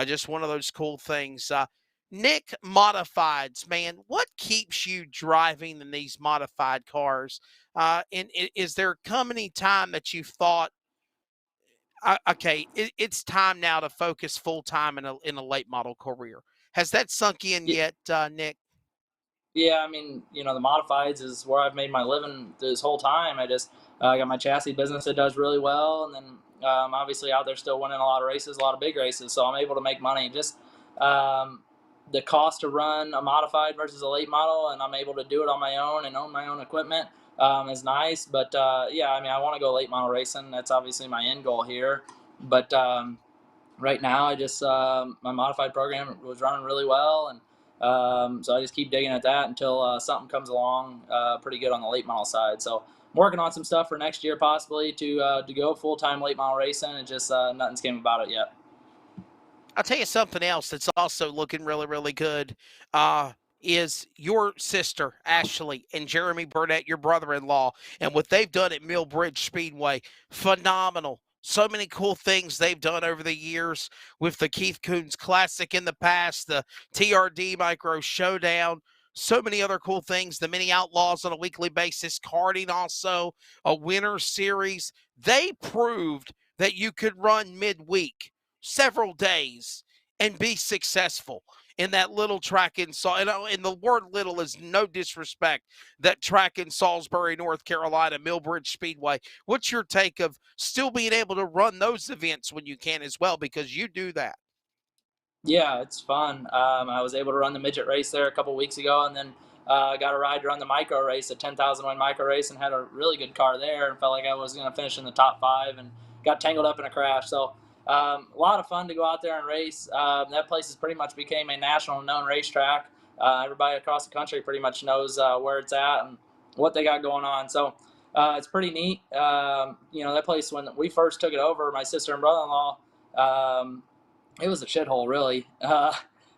Just one of those cool things. Nick, modifieds, man, what keeps you driving in these modified cars? And is there come any time that you've thought, okay, it's time now to focus full time in a late model career? Has that sunk in yet, Nick? Yeah, I mean, the modifieds is where I've made my living this whole time. I just got my chassis business that does really well, and then obviously out there still winning a lot of races, a lot of big races, so I'm able to make money. Just the cost to run a modified versus a late model, and I'm able to do it on my own and own my own equipment is nice. But yeah, I mean, I want to go late model racing. That's obviously my end goal here. But right now, I just my modified program was running really well, and so I just keep digging at that until something comes along pretty good on the late model side. So I'm working on some stuff for next year possibly to go full-time late model racing, and just nothing's came about it yet. I'll tell you something else that's also looking really, really good is your sister, Ashley, and Jeremy Burnett, your brother-in-law, and what they've done at Millbridge Speedway. Phenomenal. So many cool things they've done over the years with the Keith Coons Classic in the past, the TRD Micro Showdown, so many other cool things, the Mini Outlaws on a weekly basis, karting also, a winter series. They proved that you could run midweek several days and be successful in that little track in and the word little is no disrespect, that track in Salisbury, North Carolina, Millbridge Speedway. What's your take of still being able to run those events when you can as well, because you do that? Yeah, it's fun. I was able to run the midget race there a couple weeks ago, and then got a ride to run the micro race, a 10,000 win micro race, and had a really good car there, and felt like I was going to finish in the top 5, and got tangled up in a crash. So a lot of fun to go out there and race. That place has pretty much became a national known racetrack. Everybody across the country pretty much knows where it's at and what they got going on. So it's pretty neat. That place, when we first took it over, my sister and brother-in-law, it was a shithole, really.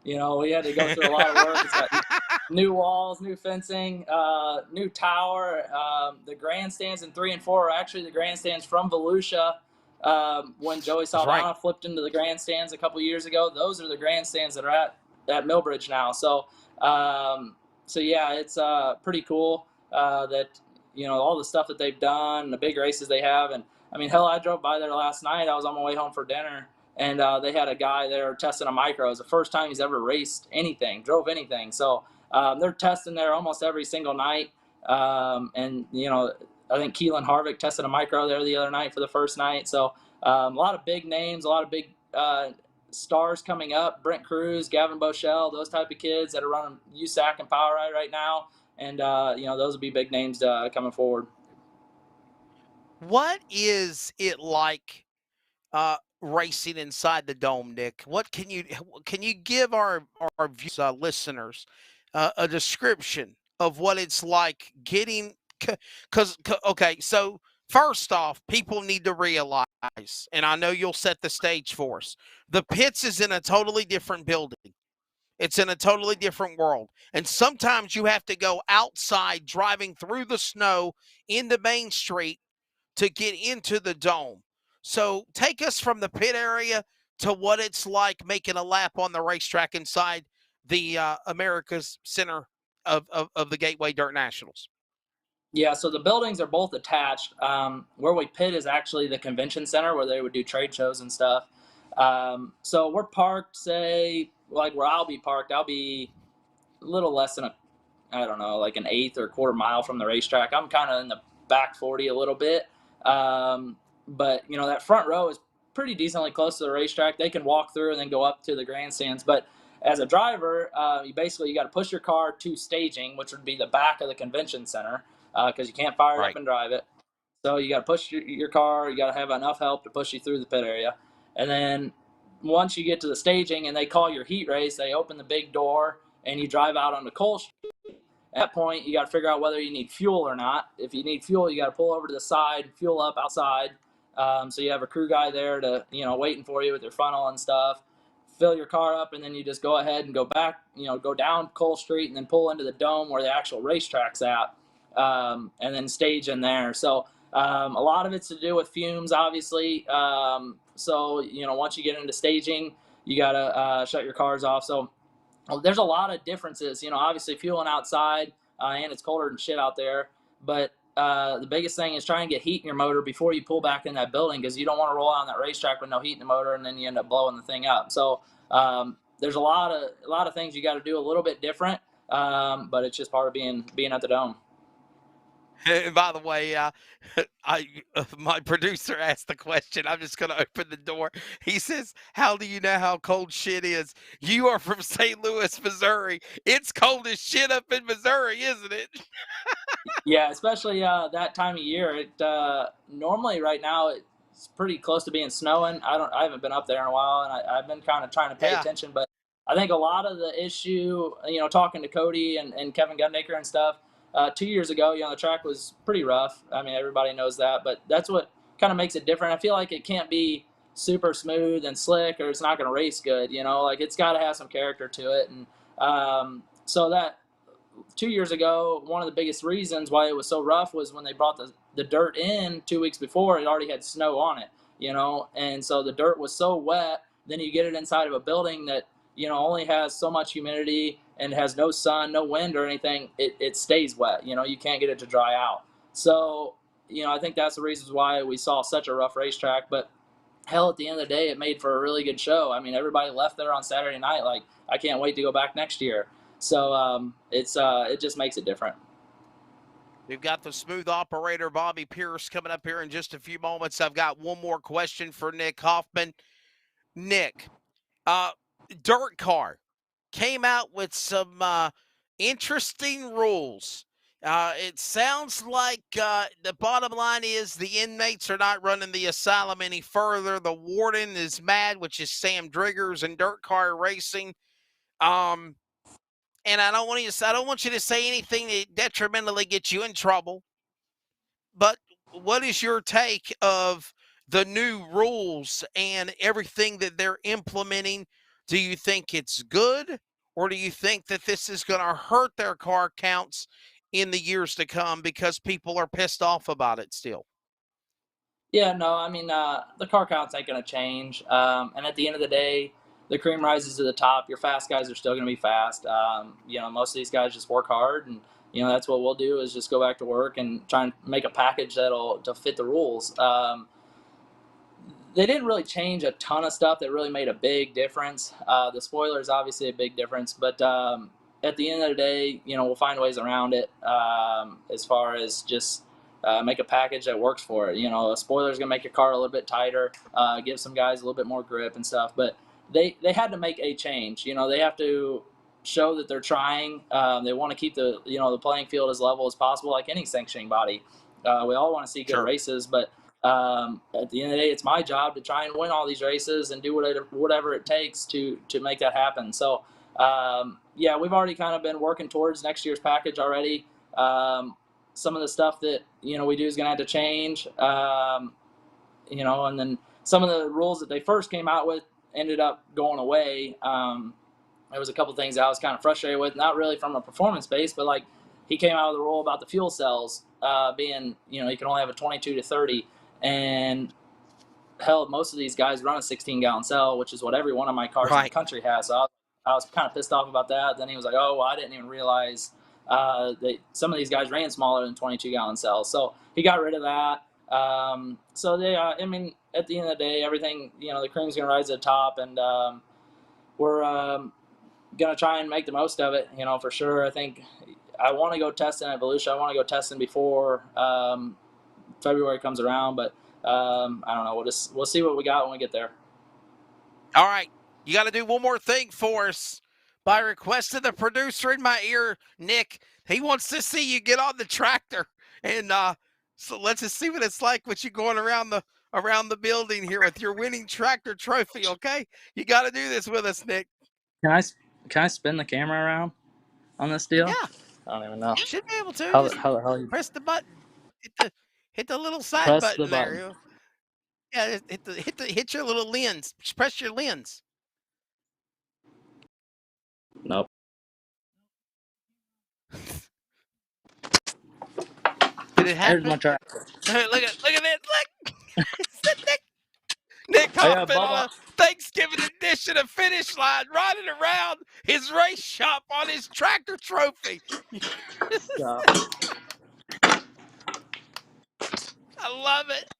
We had to go through a lot of work. It's got new walls, new fencing, new tower. The grandstands in 3 and 4 are actually the grandstands from Volusia. When Joey Saldana flipped into the grandstands a couple years ago, those are the grandstands that are at Millbridge now. So yeah, it's pretty cool that all the stuff that they've done, the big races they have, and I mean, hell, I drove by there last night. I was on my way home for dinner, and they had a guy there testing a micro. It was the first time he's ever raced anything, drove anything. So they're testing there almost every single night, and I think Keelan Harvick tested a micro there the other night for the first night. So a lot of big names, a lot of big stars coming up. Brent Cruz, Gavin Bochelle, those type of kids that are running USAC and Power Ride right now. And, those will be big names coming forward. What is it like racing inside the dome, Nick? What can you give our viewers, listeners a description of what it's like getting okay, so first off, people need to realize, and I know you'll set the stage for us, the pits is in a totally different building. It's in a totally different world. And sometimes you have to go outside driving through the snow into Main Street to get into the dome. So take us from the pit area to what it's like making a lap on the racetrack inside the America's Center of the Gateway Dirt Nationals. Yeah, so the buildings are both attached. Where we pit is actually the convention center where they would do trade shows and stuff. So we're parked, say, like where I'll be parked, I'll be a little less than like an eighth or quarter mile from the racetrack. I'm kind of in the back 40 a little bit. But, that front row is pretty decently close to the racetrack. They can walk through and then go up to the grandstands. But as a driver, you got to push your car to staging, which would be the back of the convention center, because you can't fire it up and drive it. So you got to push your car. You got to have enough help to push you through the pit area. And then once you get to the staging and they call your heat race, they open the big door and you drive out onto Cole Street. At that point, you got to figure out whether you need fuel or not. If you need fuel, you got to pull over to the side, fuel up outside. So you have a crew guy there to, waiting for you with your funnel and stuff. Fill your car up, and then you just go ahead and go back, go down Cole Street and then pull into the dome where the actual racetrack's at, and then stage in there. So a lot of it's to do with fumes, obviously. So, once you get into staging, you got to shut your cars off. So there's a lot of differences, obviously fueling outside, and it's colder than shit out there. But the biggest thing is trying to get heat in your motor before you pull back in that building, because you don't want to roll out on that racetrack with no heat in the motor and then you end up blowing the thing up. So there's a lot of things you got to do a little bit different, but it's just part of being at the dome. And by the way, my producer asked the question. I'm just going to open the door. He says, how do you know how cold shit is? You are from St. Louis, Missouri. It's cold as shit up in Missouri, isn't it? Yeah, especially that time of year. It normally right now it's pretty close to being snowing. I haven't been up there in a while, and I've been kind of trying to pay attention. But I think a lot of the issue, talking to Cody and Kevin Gundaker and stuff, 2 years ago, the track was pretty rough. I mean, everybody knows that, but that's what kind of makes it different. I feel like it can't be super smooth and slick, or it's not going to race good. Like it's got to have some character to it. And so that 2 years ago, one of the biggest reasons why it was so rough was when they brought the dirt in 2 weeks before, it already had snow on it, and so the dirt was so wet. Then you get it inside of a building that, only has so much humidity and has no sun, no wind or anything. It stays wet. You can't get it to dry out. So, I think that's the reasons why we saw such a rough racetrack. But hell, at the end of the day, it made for a really good show. I mean, everybody left there on Saturday night like, I can't wait to go back next year. So it just makes it different. We've got the smooth operator, Bobby Pierce, coming up here in just a few moments. I've got one more question for Nick Hoffman. Nick, Dirt Car came out with some interesting rules. It sounds like the bottom line is the inmates are not running the asylum any further. The warden is mad, which is Sam Driggers and Dirt Car Racing. And I don't want you to say anything that detrimentally gets you in trouble. But what is your take of the new rules and everything that they're implementing? Do you think it's good, or do you think that this is going to hurt their car counts in the years to come because people are pissed off about it still? Yeah, no, I mean, the car counts ain't going to change. And at the end of the day, the cream rises to the top. Your fast guys are still going to be fast. Most of these guys just work hard, and that's what we'll do is just go back to work and try and make a package to fit the rules. They didn't really change a ton of stuff that really made a big difference. The spoiler is obviously a big difference, but at the end of the day, we'll find ways around it as far as just make a package that works for it. A spoiler is going to make your car a little bit tighter, give some guys a little bit more grip and stuff, but they had to make a change. They have to show that they're trying. They want to keep the playing field as level as possible, like any sanctioning body. We all want to see good races, but at the end of the day, it's my job to try and win all these races and do whatever it takes to make that happen. So we've already kind of been working towards next year's package already. Some of the stuff that we do is going to have to change. And then some of the rules that they first came out with ended up going away there was a couple things I was kind of frustrated with, not really from a performance base, but like he came out with a rule about the fuel cells being, you can only have a 22 to 30. And hell, most of these guys run a 16-gallon cell, which is what every one of my cars in the country has. So I was kind of pissed off about that. Then he was like, oh, well, I didn't even realize that some of these guys ran smaller than 22-gallon cells. So he got rid of that. So they, I mean, at the end of the day, everything, the cream's going to rise to the top, and we're going to try and make the most of it, for sure. I think I want to go testing at Volusia. I want to go testing before February comes around, but I don't know. We'll see what we got when we get there. All right. You got to do one more thing for us. By request of the producer in my ear, Nick, he wants to see you get on the tractor. And so let's just see what it's like with you going around the building here with your winning tractor trophy, okay? You got to do this with us, Nick. Can I spin the camera around on this deal? Yeah. I don't even know. You should be able to. How the hell you press the button. Hit the little side press button the button. there. Yeah, hit your little lens. Just press your lens. Nope. Did it happen? There's my tractor. Look at this. Look. Nick Hoffman on a Thanksgiving edition of Finish Line, riding around his race shop on his tractor trophy. I love it.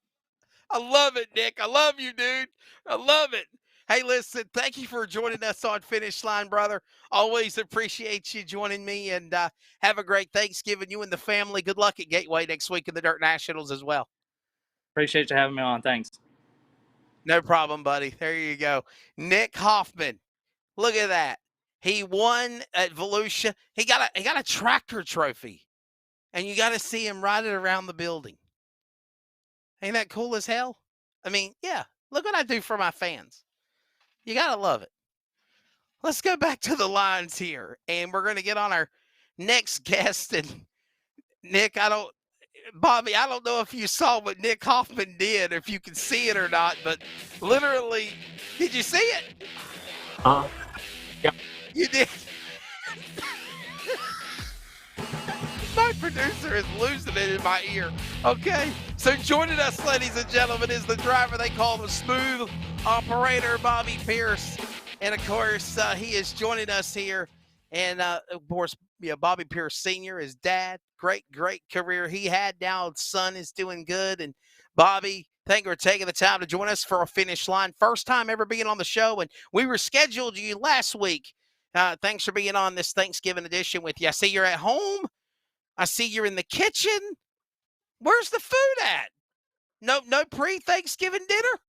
I love it, Nick. I love you, dude. I love it. Hey, listen, thank you for joining us on Finish Line, brother. Always appreciate you joining me, and have a great Thanksgiving, you and the family. Good luck at Gateway next week in the Dirt Nationals as well. Appreciate you having me on. Thanks. No problem, buddy. There you go. Nick Hoffman. Look at that. He won at Volusia. He got a tractor trophy, and you got to see him ride it around the building. Ain't that cool as hell? I mean, yeah, look what I do for my fans. You got to love it. Let's go back to the lines here, and we're going to get on our next guest. And Nick, Bobby, I don't know if you saw what Nick Hoffman did, or if you can see it or not, but literally, did you see it? Yeah. You did. My producer is losing it in my ear. Okay, so joining us, ladies and gentlemen, is the driver they call the smooth operator, Bobby Pierce. And, of course, he is joining us here. And, of course, Bobby Pierce Sr., his dad, great career he had. Now his son is doing good. And, Bobby, thank you for taking the time to join us for a Finish Line. First time ever being on the show, and we rescheduled you last week. Thanks for being on this Thanksgiving edition with you. I see you're at home. I see you're in the kitchen. Where's the food at? No pre-Thanksgiving dinner?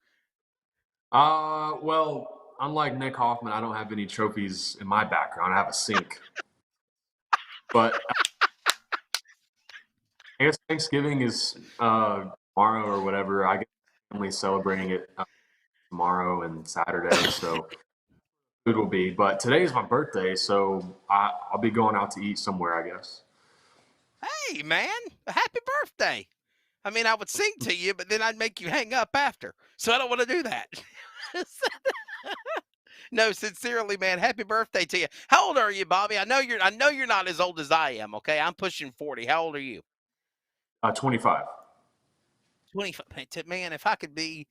Well, unlike Nick Hoffman, I don't have any trophies in my background. I have a sink. But I guess Thanksgiving is tomorrow or whatever. I guess family celebrating it tomorrow and Saturday, so food will be. But today is my birthday, so I'll be going out to eat somewhere, I guess. Hey, man, happy birthday. I mean, I would sing to you, but then I'd make you hang up after. So I don't want to do that. No, sincerely, man, happy birthday to you. How old are you, Bobby? I know you're not as old as I am, okay? I'm pushing 40. How old are you? 25. 25. Man, if I could be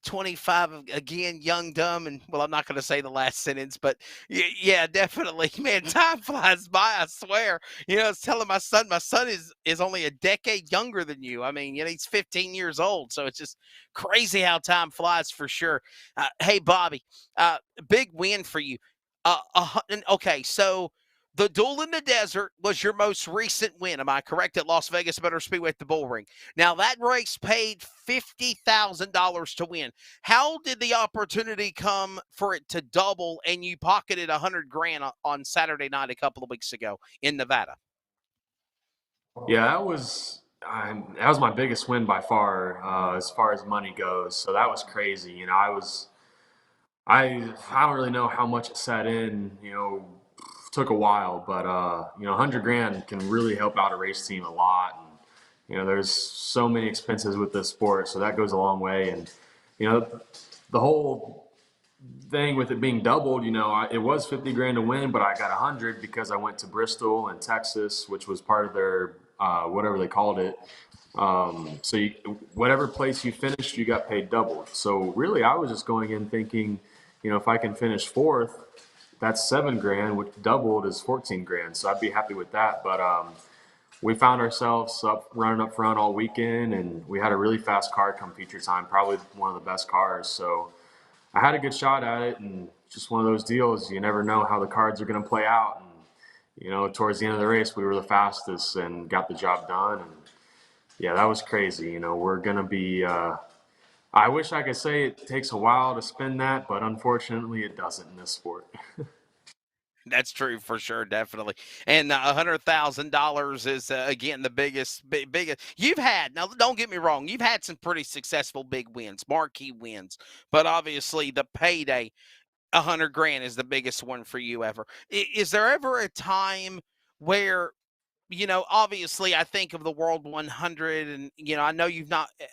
25 again, young, dumb, and well, I'm not going to say the last sentence, but yeah, definitely, man, time flies by. I swear. I was telling my son is only a decade younger than you. I mean, he's 15 years old, so it's just crazy how time flies for sure. Hey, Bobby, big win for you. Okay, so the Duel in the Desert was your most recent win. Am I correct? At Las Vegas Motor Speedway at the Bull Ring. Now, that race paid $50,000 to win. How did the opportunity come for it to double and you pocketed $100,000 on Saturday night a couple of weeks ago in Nevada? Yeah, that was my biggest win by far as money goes. So that was crazy. I don't really know how much it sat in, took a while, but $100,000 can really help out a race team a lot. And there's so many expenses with this sport, so that goes a long way. And the whole thing with it being doubled, it was 50 grand to win, but I got 100 because I went to Bristol and Texas, which was part of their whatever they called it. So whatever place you finished, you got paid double. So really, I was just going in thinking, if I can finish fourth, that's 7 grand, which doubled is 14 grand. So I'd be happy with that. But we found ourselves running up front all weekend, and we had a really fast car come feature time, probably one of the best cars. So I had a good shot at it, and just one of those deals. You never know how the cards are going to play out. And, towards the end of the race, we were the fastest and got the job done. And yeah, that was crazy. We're going to be, I wish I could say it takes a while to spin that, but unfortunately it doesn't in this sport. That's true for sure, definitely. And $100,000 is again the biggest. You've had, now don't get me wrong, you've had some pretty successful big wins, marquee wins, but obviously the payday, 100 grand is the biggest one for you ever. Is there ever a time where, obviously I think of the World 100, and I know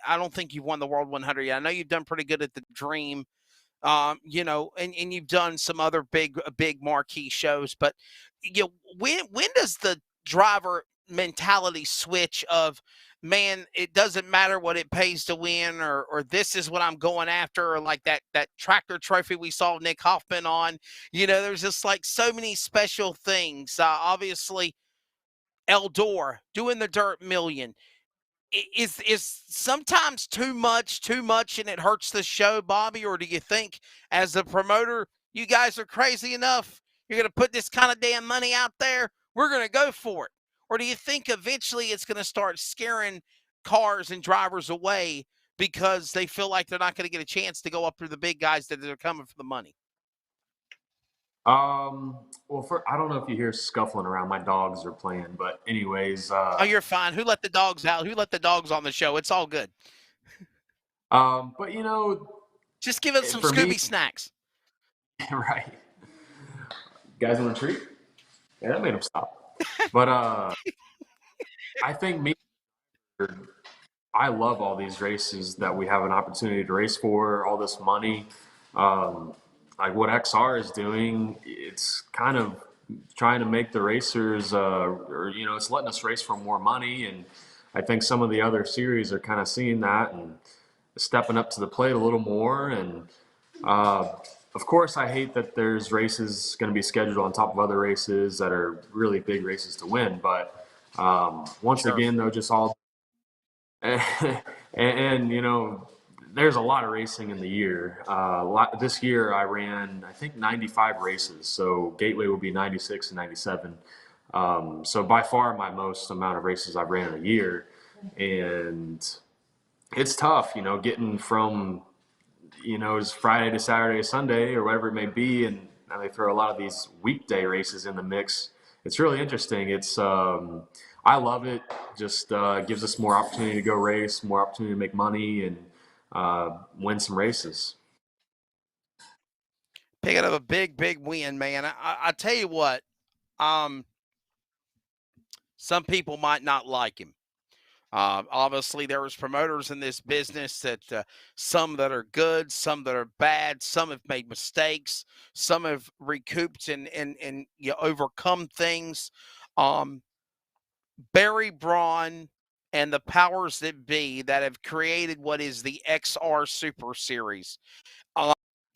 I don't think you've won the World 100 yet. I know you've done pretty good at the Dream. And you've done some other big marquee shows, but when does the driver mentality switch of, man, it doesn't matter what it pays to win, or this is what I'm going after, or like that tractor trophy we saw Nick Hoffman on, there's just like so many special things. Obviously Eldor doing the Dirt Million, is sometimes too much and it hurts the show, Bobby? Or do you think as a promoter, you guys are crazy enough, you're going to put this kind of damn money out there, we're going to go for it? Or do you think eventually it's going to start scaring cars and drivers away because they feel like they're not going to get a chance to go up through the big guys that are coming for the money? Well, I don't know if you hear scuffling around. My dogs are playing, but anyways. Oh, you're fine. Who let the dogs out? Who let the dogs on the show? It's all good. But just give us some Scooby snacks. Right. You guys want a treat? Yeah, that made him stop. But I think I love all these races that we have an opportunity to race for, all this money. Like what XR is doing, it's kind of trying to make the racers, it's letting us race for more money. And I think some of the other series are kind of seeing that and stepping up to the plate a little more. And of course, I hate that there's races going to be scheduled on top of other races that are really big races to win. But once again, though, just all and there's a lot of racing in the year. This year I ran, I think, 95 races. So Gateway will be 96 and 97. So by far my most amount of races I've ran in a year. And it's tough, getting from, it's Friday to Saturday to Sunday or whatever it may be. And now they throw a lot of these weekday races in the mix. It's really interesting. I love it. Just gives us more opportunity to go race, more opportunity to make money, and win some races. Picking up a big win, man. I tell you what, some people might not like him. Obviously, there was promoters in this business that some that are good, some that are bad, some have made mistakes, some have recouped and overcome things. Barry Braun and the powers that be that have created what is the XR Super Series.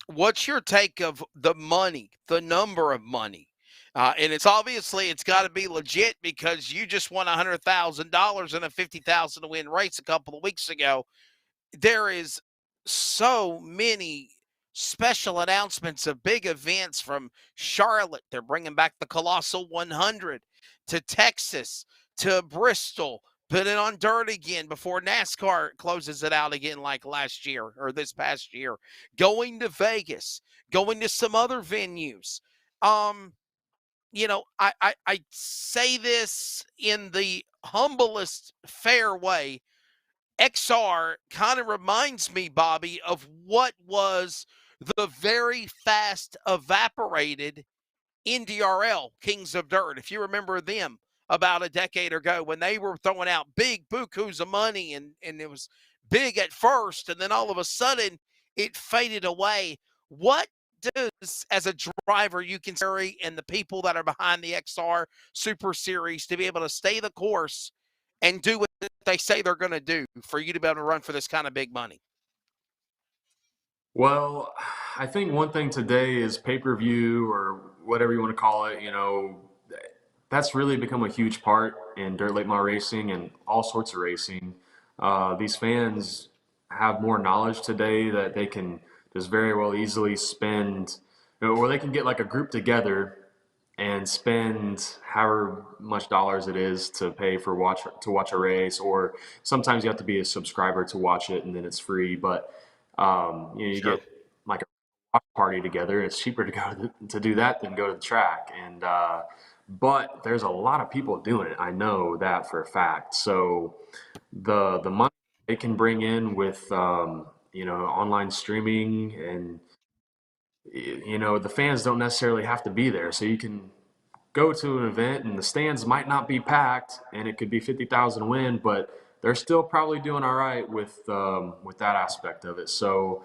What's your take of the money, the number of money? And it's got to be legit because you just won $100,000 in a $50,000 to win race a couple of weeks ago. There is so many special announcements of big events from Charlotte. They're bringing back the Colossal 100 to Texas, to Bristol, put it on dirt again before NASCAR closes it out again like last year or this past year. Going to Vegas, going to some other venues. I say this in the humblest fair way. XR kind of reminds me, Bobby, of what was the very fast evaporated NDRL, Kings of Dirt. If you remember them about a decade ago when they were throwing out big bukus of money and it was big at first and then all of a sudden it faded away. What does, as a driver, you can carry and the people that are behind the XR Super Series to be able to stay the course and do what they say they're going to do for you to be able to run for this kind of big money? Well, I think one thing today is pay-per-view or whatever you want to call it, that's really become a huge part in dirt late model racing and all sorts of racing. These fans have more knowledge today that they can just very well easily spend, or they can get like a group together and spend however much dollars it is to pay for watch a race, or sometimes you have to be a subscriber to watch it and then it's free. But you Sure. get like a watch party together. It's cheaper to go to do that than go to the track. And but there's a lot of people doing it. I know that for a fact. So the money they can bring in with online streaming, and the fans don't necessarily have to be there, so you can go to an event and the stands might not be packed and it could be 50,000 win, but they're still probably doing all right with that aspect of it. So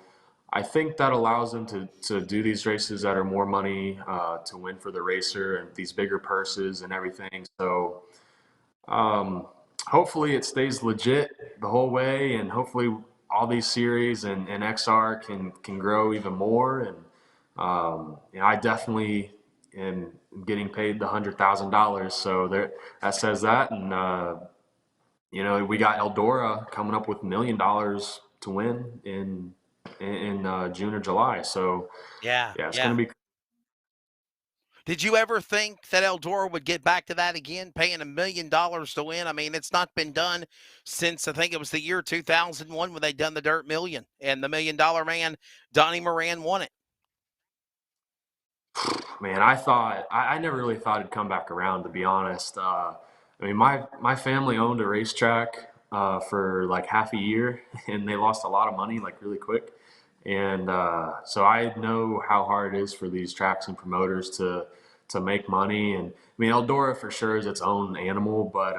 I think that allows them to do these races that are more money to win for the racer and these bigger purses and everything. So hopefully it stays legit the whole way, and hopefully all these series and XR can grow even more. And I definitely am getting paid the $100,000, so that says that. And we got Eldora coming up with $1 million to win in June or July. So Yeah. it's going to be. Did you ever think that Eldora would get back to that again, paying $1 million to win? I mean, it's not been done since I think it was the year 2001 when they done the Dirt Million, and the $1 Million Man, Donnie Moran, won it. Man, I never really thought it'd come back around, to be honest. I mean, my family owned a racetrack for like half a year, and they lost a lot of money like really quick. And so I know how hard it is for these tracks and promoters to make money. And I mean, Eldora for sure is its own animal, but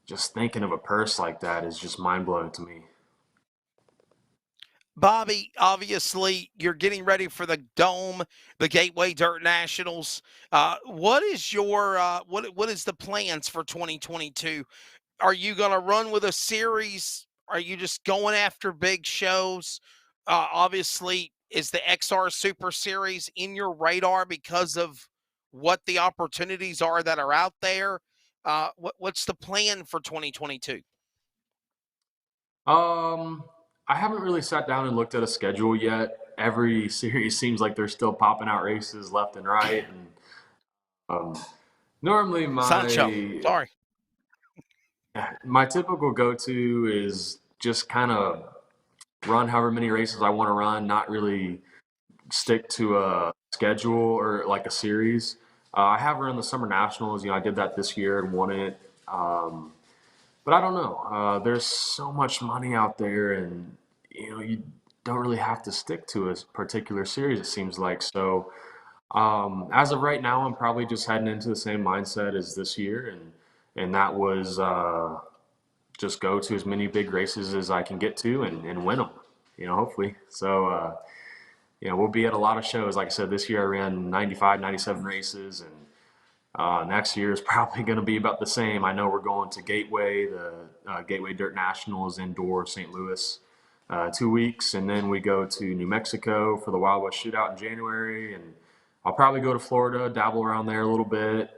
just thinking of a purse like that is just mind blowing to me. Bobby, obviously, you're getting ready for the Dome, the Gateway Dirt Nationals. What is your what is the plans for 2022? Are you going to run with a series? Are you just going after big shows? Obviously, is the XR Super Series in your radar because of what the opportunities are that are out there? What's the plan for 2022? I haven't really sat down and looked at a schedule yet. Every series seems like they're still popping out races left and right, and normally Sancho, sorry. my typical go-to is just kind of run however many races I want to run, not really stick to a schedule or like a series. I have run the Summer Nationals. I did that this year and won it. But I don't know. There's so much money out there, and you don't really have to stick to a particular series, it seems like. So as of right now, I'm probably just heading into the same mindset as this year, and that was just go to as many big races as I can get to and win them. Hopefully. So we'll be at a lot of shows. Like I said, this year I ran 95, 97 races, and next year is probably going to be about the same. I know we're going to Gateway, the Gateway Dirt Nationals indoor, St. Louis, 2 weeks, and then we go to New Mexico for the Wild West Shootout in January, and I'll probably go to Florida, dabble around there a little bit,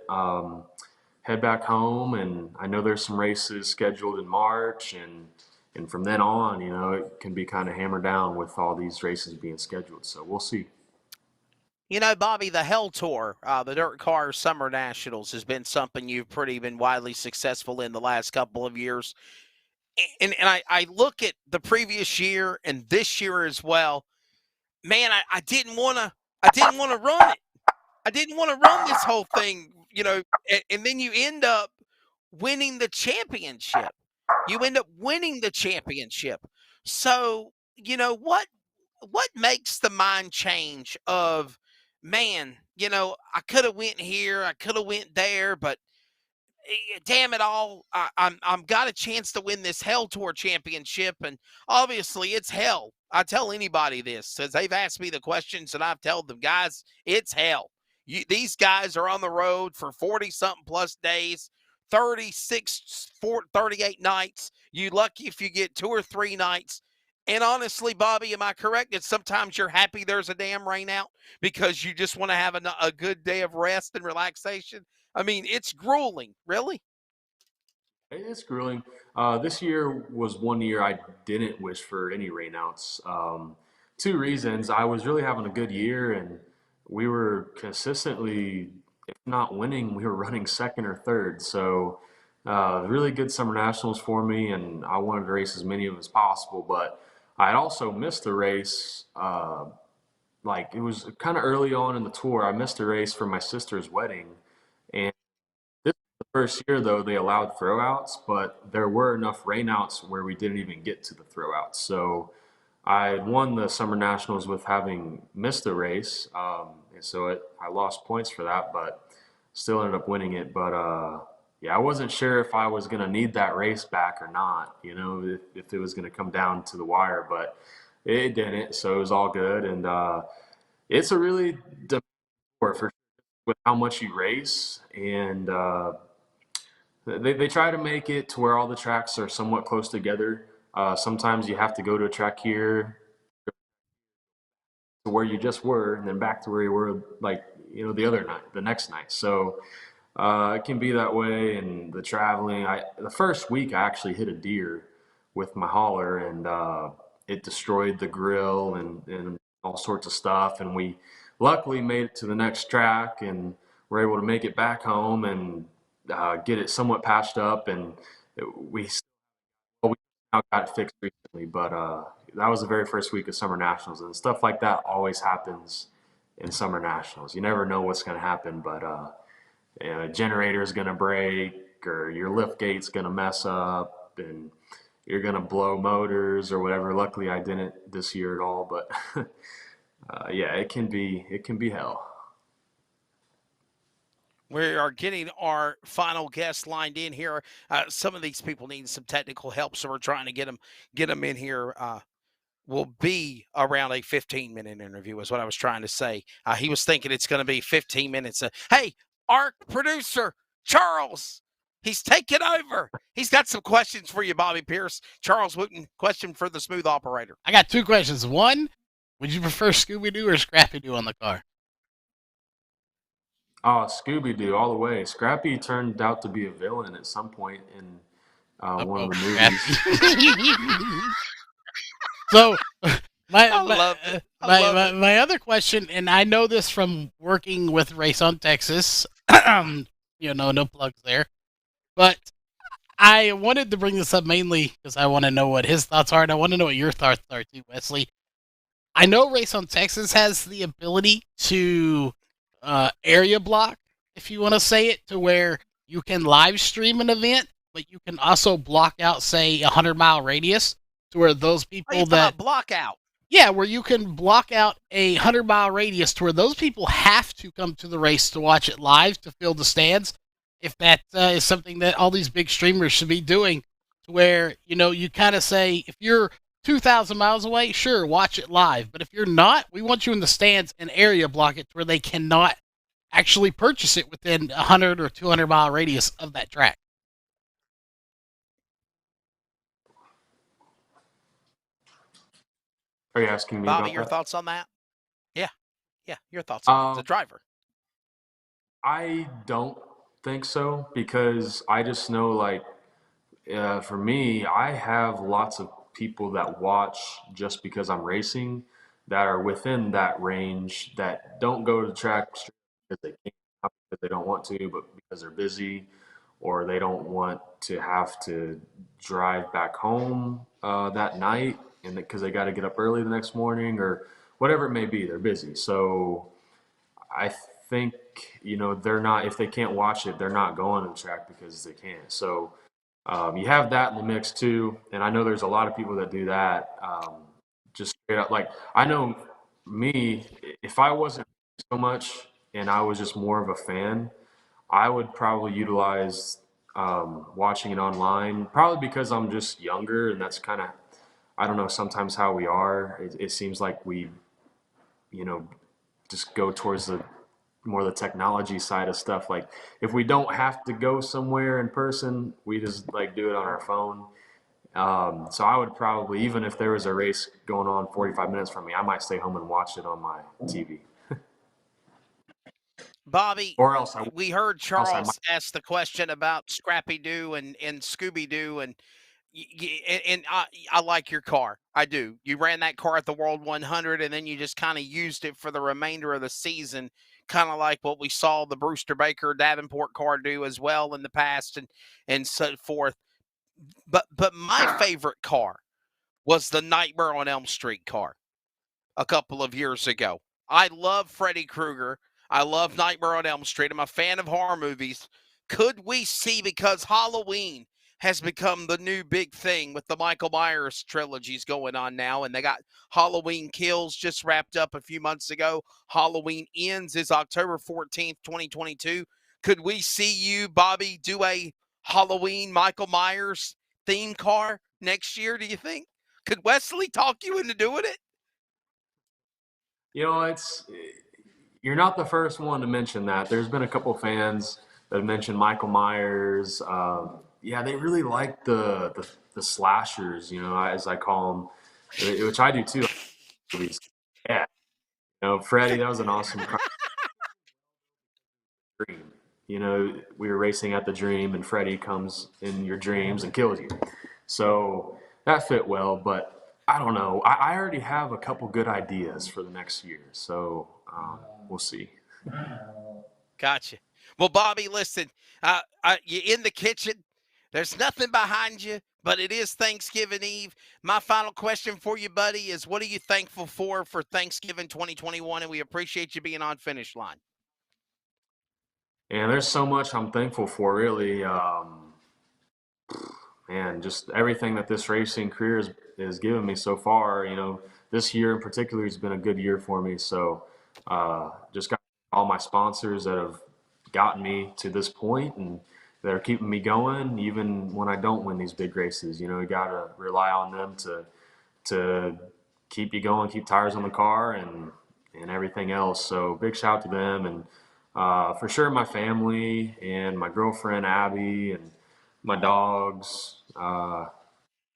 head back home, and I know there's some races scheduled in March, and from then on, it can be kind of hammered down with all these races being scheduled. So we'll see. Bobby, the Hell Tour, the Dirt Car Summer Nationals has been something you've been widely successful in the last couple of years. And I look at the previous year and this year as well. Man, I didn't want to run it. I didn't want to run this whole thing, and then you end up winning the championship. You end up winning the championship. So, what makes the mind change of, man, I could have went here, I could have went there, but damn it all, I'm got a chance to win this Hell Tour championship, and obviously it's hell I tell anybody this because they've asked me the questions and I've told them, guys, it's hell. These guys are on the road for 40-something plus days, 38 nights. You lucky if you get 2 or 3 nights. And honestly, Bobby, am I correct that sometimes you're happy there's a damn rain out because you just want to have a good day of rest and relaxation? I mean, it's grueling, really. It's grueling. This year was one year I didn't wish for any rainouts. Two reasons. I was really having a good year, and we were consistently, if not winning, we were running second or third. So, really good summer nationals for me, and I wanted to race as many of them as possible. But I had also missed a race. Like it was kind of early on in the tour. I missed a race for my sister's wedding, and this was the first year, though, they allowed throwouts, but there were enough rainouts where we didn't even get to the throwouts. So I won the Summer Nationals with having missed a race. And so I lost points for that, but still ended up winning it. But yeah, I wasn't sure if I was going to need that race back or not, you know, if it was going to come down to the wire, but it didn't. So it was all good. And it's a really difficult sport for with how much you race. And they try to make it to where all the tracks are somewhat close together. Sometimes you have to go to a track here to where you just were, and then back to where you were, like, you know, the other night, the next night. So it can be that way. And the traveling, the first week I actually hit a deer with my hauler, and it destroyed the grill and all sorts of stuff. And we luckily made it to the next track and were able to make it back home and get it somewhat patched up. And we now got it fixed recently, but that was the very first week of Summer Nationals, and stuff like that always happens in Summer Nationals. You never know what's going to happen, but you know, a generator is going to break, or your lift gate's going to mess up, and you're going to blow motors or whatever. Luckily, I didn't this year at all, but yeah, it can be hell. We are getting our final guest lined in here. Some of these people need some technical help, so we're trying to get them in here. Will be around a 15-minute interview, is what I was trying to say. He was thinking it's going to be 15 minutes. Hey, our producer Charles, he's taking over. He's got some questions for you, Bobby Pierce. Charles Wooten, question for the smooth operator. I got 2 questions. One, would you prefer Scooby-Doo or Scrappy-Doo on the car? Oh, Scooby-Doo all the way. Scrappy turned out to be a villain at some point in one of the movies. So my other question, and I know this from working with Race on Texas, you know, no plugs there, but I wanted to bring this up mainly because I want to know what his thoughts are, and I want to know what your thoughts are too, Wesley. I know Race on Texas has the ability to area block, if you want to say it, to where you can live stream an event, but you can also block out, say, 100-mile radius to where those people block out. Yeah, where you can block out a 100-mile radius to where those people have to come to the race to watch it live to fill the stands. If that is something that all these big streamers should be doing, to where, you know, you kind of say, if you're 2,000 miles away, sure, watch it live. But if you're not, we want you in the stands and area block it to where they cannot actually purchase it within 100 or 200-mile radius of that track. Are you asking me Bobby, about your that? thoughts on that? Yeah, your thoughts on the driver. I don't think so, because I just know, like, for me, I have lots of people that watch just because I'm racing that are within that range that don't go to the track because they can't, not because they don't want to, but because they're busy, or they don't want to have to drive back home that night, and because they got to get up early the next morning, or whatever it may be, they're busy. So I think, you know, they're not, if they can't watch it, they're not going to the track because they can't. So you have that in the mix too, and I know there's a lot of people that do that. Just straight up, like, I know me, if I wasn't so much and I was just more of a fan, I would probably utilize watching it online, probably because I'm just younger, and that's kind of I don't know, sometimes how we are. It seems like we, just go towards the more the technology side of stuff. Like if we don't have to go somewhere in person, we just like do it on our phone. So I would probably, even if there was a race going on 45 minutes from me, I might stay home and watch it on my TV. Bobby, Or else we heard I might. Charles ask the question about Scrappy Doo and Scooby Doo, and I like your car. I do. You ran that car at the World 100, and then you just kind of used it for the remainder of the season, kind of like what we saw the Brewster Baker Davenport car do as well in the past, and so forth. But my favorite car was the Nightmare on Elm Street car a couple of years ago. I love Freddy Krueger. I love Nightmare on Elm Street. I'm a fan of horror movies. Could we see, because Halloween has become the new big thing with the Michael Myers trilogies going on now, and they got Halloween Kills just wrapped up a few months ago. Halloween Ends is October 14th, 2022. Could we see you, Bobby, do a Halloween Michael Myers theme car next year, do you think? Could Wesley talk you into doing it? You're not the first one to mention that. There's been a couple fans that have mentioned Michael Myers. Yeah, they really like the slashers, as I call them, which I do too. Yeah, Freddie, that was an awesome dream. We were racing at the Dream, and Freddie comes in your dreams and kills you. So that fit well, but I don't know. I already have a couple good ideas for the next year, so we'll see. Gotcha. Well, Bobby, listen, you're in the kitchen. There's nothing behind you, but it is Thanksgiving Eve. My final question for you, buddy, is what are you thankful for Thanksgiving 2021? And we appreciate you being on Finish Line. And there's so much I'm thankful for, really. Man, just everything that this racing career has given me so far. This year in particular has been a good year for me. So just got all my sponsors that have gotten me to this point and that are keeping me going, even when I don't win these big races. You got to rely on them to keep you going, keep tires on the car, and everything else. So big shout out to them, and for sure my family and my girlfriend Abby and my dogs. I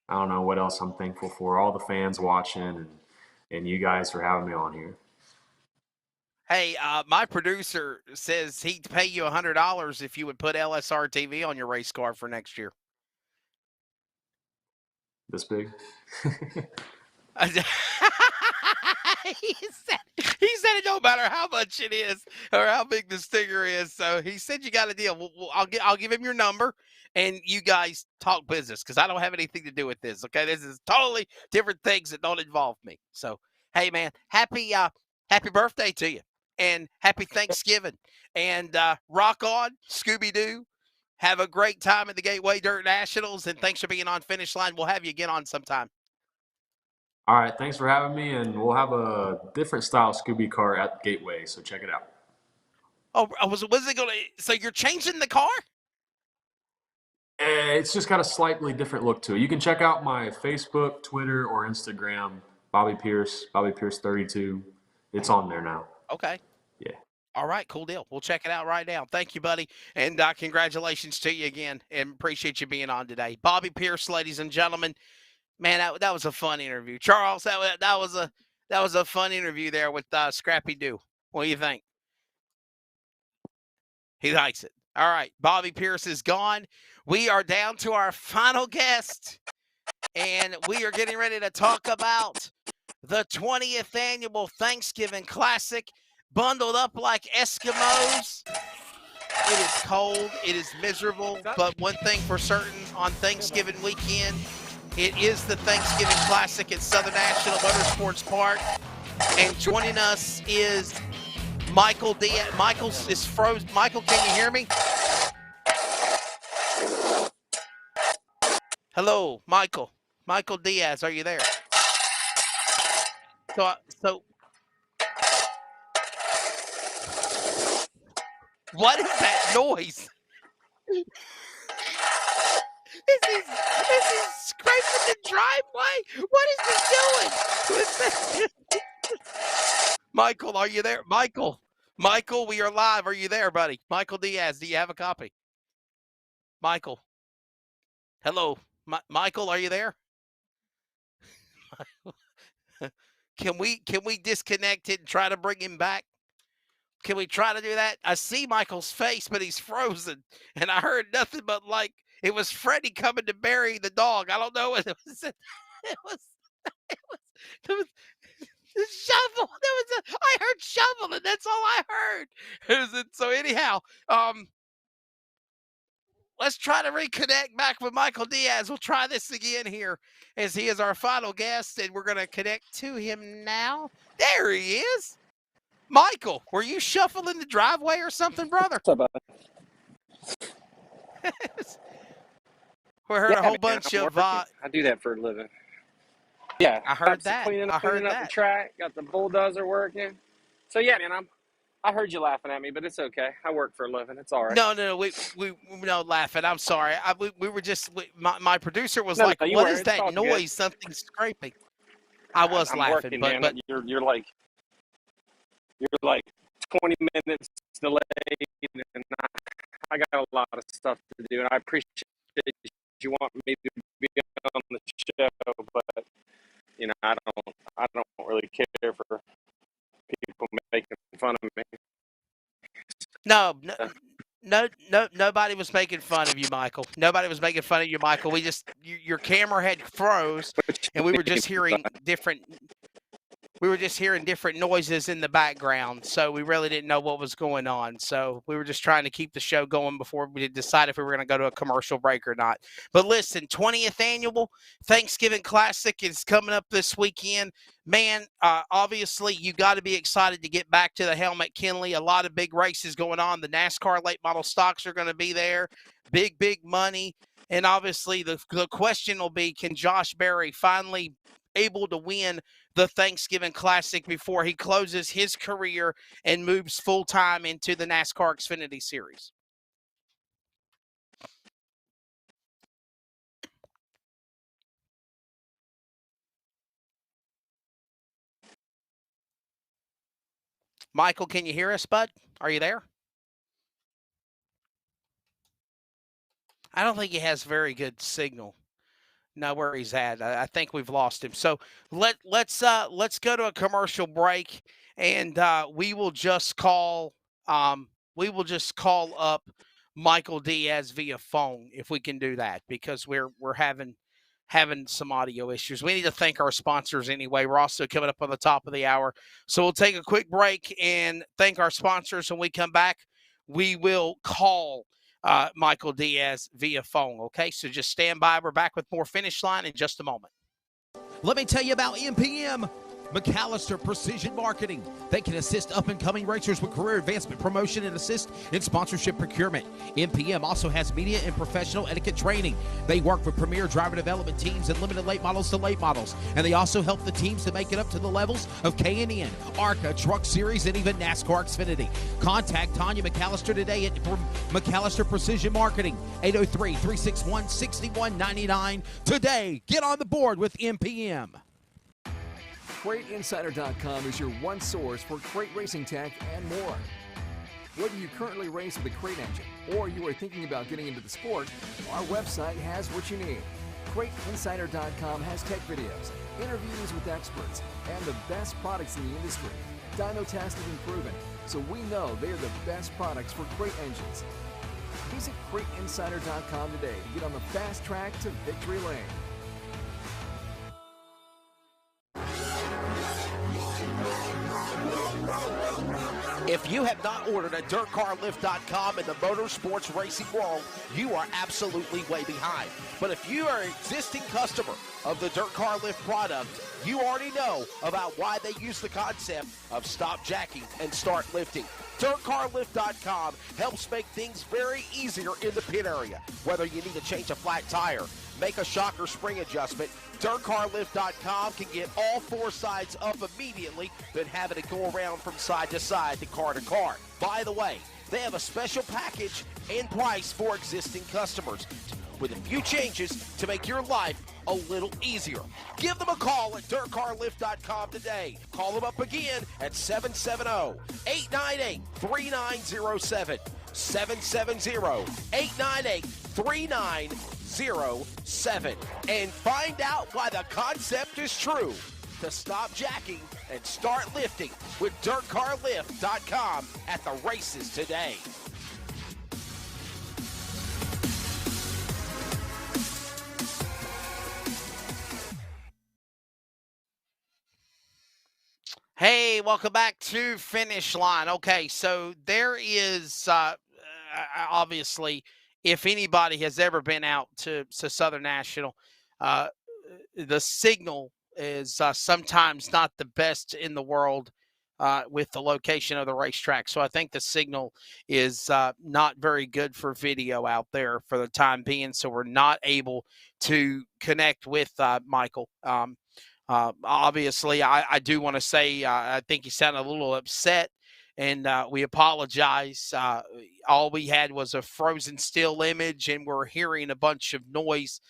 don't know what else I'm thankful for. All the fans watching and you guys for having me on here. Hey, my producer says he'd pay you $100 if you would put LSRTV on your race car for next year. This big? He said it don't matter how much it is or how big the sticker is. So he said you got a deal. I'll give him your number, and you guys talk business, because I don't have anything to do with this. Okay, this is totally different things that don't involve me. So hey, man, happy birthday to you, and happy Thanksgiving, and rock on, Scooby Doo. Have a great time at the Gateway Dirt Nationals, and thanks for being on Finish Line. We'll have you again on sometime. All right, thanks for having me, and we'll have a different style Scooby car at Gateway, so check it out. Oh, was it going to? So you're changing the car? It's just got a slightly different look to it. You can check out my Facebook, Twitter, or Instagram, Bobby Pierce 32. It's on there now. Okay. Yeah. All right, cool deal. We'll check it out right now. Thank you, buddy, and congratulations to you again, and appreciate you being on today. Bobby Pierce, ladies and gentlemen. Man, that was a fun interview. Charles, that was a fun interview there with Scrappy Doo. What do you think? He likes it. All right, Bobby Pierce is gone. We are down to our final guest, and we are getting ready to talk about the 20th annual Thanksgiving Classic, bundled up like Eskimos. It is cold. It is miserable. But one thing for certain, on Thanksgiving weekend, it is the Thanksgiving Classic at Southern National Motorsports Park. And joining us is Michael Diaz. Michael is frozen. Michael, can you hear me? Hello, Michael. Michael Diaz, are you there? So what is that noise? Is he scraping the driveway? What is he doing? Michael, are you there? Michael, we are live. Are you there, buddy? Michael Diaz, do you have a copy? Michael. Hello. Michael, are you there? Can we disconnect it and try to bring him back? Can we try to do that? I see Michael's face, but he's frozen. And I heard nothing but like it was Freddie coming to bury the dog. I don't know what it was. It was the shovel. I heard shovel, and that's all I heard. So anyhow, let's try to reconnect back with Michael Diaz. We'll try this again here as he is our final guest, and we're going to connect to him now. There he is. Michael, were you shuffling the driveway or something, brother? What's up, bud? We heard a whole bunch of. I do that for a living. Yeah, I heard that. Cleaning up the track. Got the bulldozer working. So yeah, man, I heard you laughing at me, but it's okay. I work for a living. It's all right. No, we no laughing. I'm sorry. We were just my producer was like, "What is that noise? Good. Something scraping." I'm laughing, working, but you're like 20 minutes delayed, and I got a lot of stuff to do, and I appreciate you want me to be on the show, but you know I don't really care for people making fun of me. No, nobody was making fun of you, Michael. Nobody was making fun of you, Michael. We just your camera had froze, and we were just hearing different. We were just hearing different noises in the background, so we really didn't know what was going on. So we were just trying to keep the show going before we decide if we were going to go to a commercial break or not. But listen, 20th annual Thanksgiving Classic is coming up this weekend. Man, obviously you got to be excited to get back to the Helmut Kinley. A lot of big races going on. The NASCAR late model stocks are going to be there. Big money. And obviously the question will be, can Josh Berry finally able to win the Thanksgiving Classic before he closes his career and moves full-time into the NASCAR Xfinity Series? Michael, can you hear us, bud? Are you there? I don't think he has very good signal. Know where he's at. I think we've lost him. So let's go to a commercial break, and we will just call up Michael Diaz via phone if we can do that, because we're having some audio issues. We need to thank our sponsors anyway. We're also coming up on the top of the hour, so we'll take a quick break and thank our sponsors. When we come back, we will call Michael Diaz via phone. Okay, so just stand by. We're back with more Finish Line in just a moment. Let me tell you about MPM McAllister Precision Marketing. They can assist up-and-coming racers with career advancement, promotion, and assist in sponsorship procurement. MPM also has media and professional etiquette training. They work with premier driver development teams and limited late models to late models. And they also help the teams to make it up to the levels of K&N, ARCA, Truck Series, and even NASCAR Xfinity. Contact Tanya McAllister today at McAllister Precision Marketing, 803-361-6199. Today, get on the board with MPM. CrateInsider.com is your one source for crate racing tech and more. Whether you currently race with a crate engine or you are thinking about getting into the sport, our website has what you need. CrateInsider.com has tech videos, interviews with experts, and the best products in the industry. Dyno tested and proven, so we know they are the best products for crate engines. Visit CrateInsider.com today to get on the fast track to victory lane. If you have not ordered at DirtCarLift.com in the motorsports racing world, you are absolutely way behind. But if you are an existing customer of the Dirt Car Lift product, you already know about why they use the concept of stop jacking and start lifting. DirtCarLift.com helps make things very easier in the pit area. Whether you need to change a flat tire, make a shock or spring adjustment, DirtCarLift.com can get all four sides up immediately, then having it go around from side to side to car to car. By the way, they have a special package and price for existing customers. with a few changes to make your life a little easier. Give them a call at dirtcarlift.com today. Call them up again at 770-898-3907. 770-898-3907. And find out why the concept is true. To stop jacking and start lifting with dirtcarlift.com at the races today. Hey, welcome back to Finish Line. Okay, so there is obviously, if anybody has ever been out to Southern National, the signal is sometimes not the best in the world with the location of the racetrack. So I think the signal is not very good for video out there for the time being. So we're not able to connect with Michael. Obviously, I do want to say I think he sounded a little upset, and we apologize. All we had was a frozen still image, and we're hearing a bunch of noise.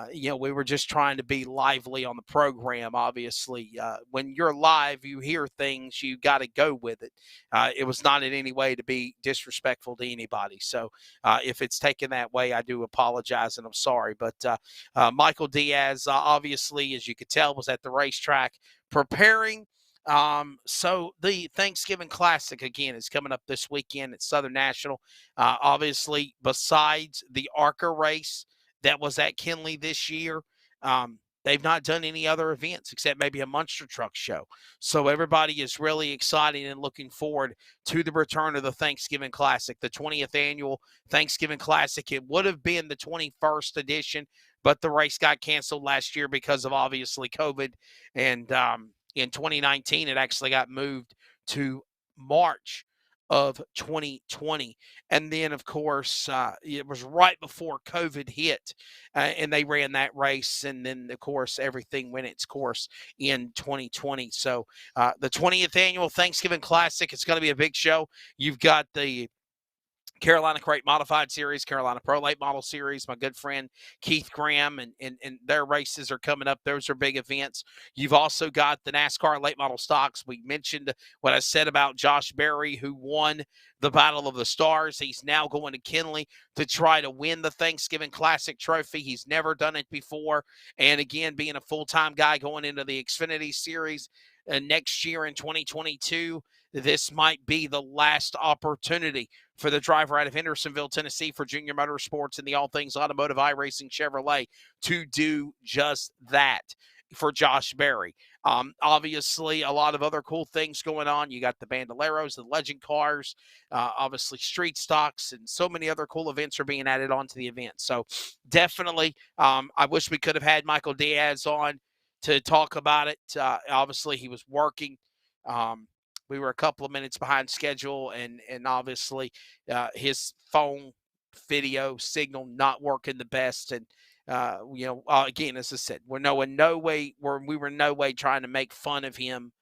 We were just trying to be lively on the program, obviously. When you're live, you hear things, you got to go with it. It was not in any way to be disrespectful to anybody. So if it's taken that way, I do apologize, and I'm sorry. But Michael Diaz, obviously, as you could tell, was at the racetrack preparing. So the Thanksgiving Classic, again, is coming up this weekend at Southern National. Obviously, besides the ARCA race that was at Kinley this year, they've not done any other events except maybe a monster truck show. So everybody is really excited and looking forward to the return of the Thanksgiving Classic, the 20th annual Thanksgiving Classic. It would have been the 21st edition, but the race got canceled last year because of obviously COVID. And in 2019, it actually got moved to March of 2020. And then, of course, it was right before COVID hit, and they ran that race. And then, of course, everything went its course in 2020. So the 20th annual Thanksgiving Classic, it's going to be a big show. You've got the Carolina Crate Modified Series, Carolina Pro Late Model Series, my good friend Keith Graham, and their races are coming up. Those are big events. You've also got the NASCAR Late Model Stocks. We mentioned what I said about Josh Berry, who won the Battle of the Stars. He's now going to Kinley to try to win the Thanksgiving Classic trophy. He's never done it before. And again, being a full-time guy going into the Xfinity Series next year in 2022, this might be the last opportunity for the driver out of Hendersonville, Tennessee, for Junior Motorsports and the All Things Automotive iRacing Chevrolet to do just that for Josh Berry. Obviously, a lot of other cool things going on. You got the Bandoleros, the Legend Cars, obviously Street Stocks, and so many other cool events are being added onto the event. So definitely, I wish we could have had Michael Diaz on to talk about it. Obviously, he was working. We were a couple of minutes behind schedule, and obviously his phone video signal not working the best. And again, as I said, we were in no way trying to make fun of him.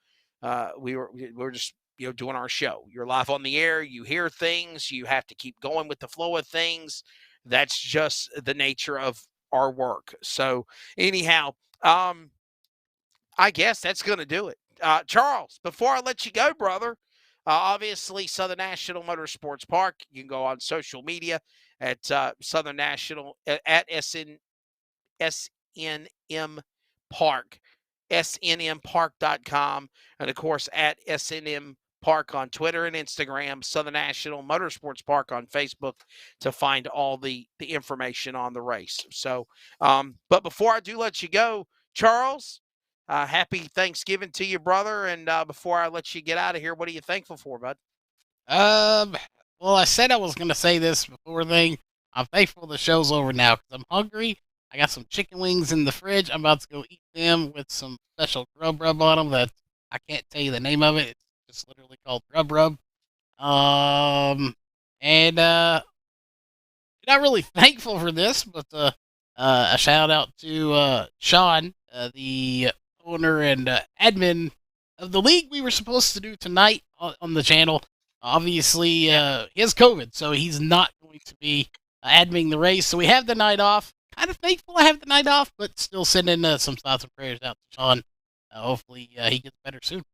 We were just doing our show. You're live on the air. You hear things. You have to keep going with the flow of things. That's just the nature of our work. So anyhow, I guess that's going to do it. Charles, before I let you go, brother, obviously Southern National Motorsports Park. You can go on social media at Southern National at SNM Park, snmpark.com, and of course at SNM Park on Twitter and Instagram, Southern National Motorsports Park on Facebook to find all the information on the race. So, but before I do let you go, Charles, happy Thanksgiving to you, brother. And before I let you get out of here, what are you thankful for, bud? Well, I said I was going to say this before thing. I'm thankful the show's over now because I'm hungry. I got some chicken wings in the fridge. I'm about to go eat them with some special grub rub on them that I can't tell you the name of it. It's just literally called grub rub. And not really thankful for this, but a shout out to Sean, the owner and admin of the league we were supposed to do tonight on the channel. Obviously, he has COVID, so he's not going to be adminning the race. So we have the night off. Kind of thankful I have the night off, but still sending some thoughts and prayers out to Sean. Hopefully he gets better soon.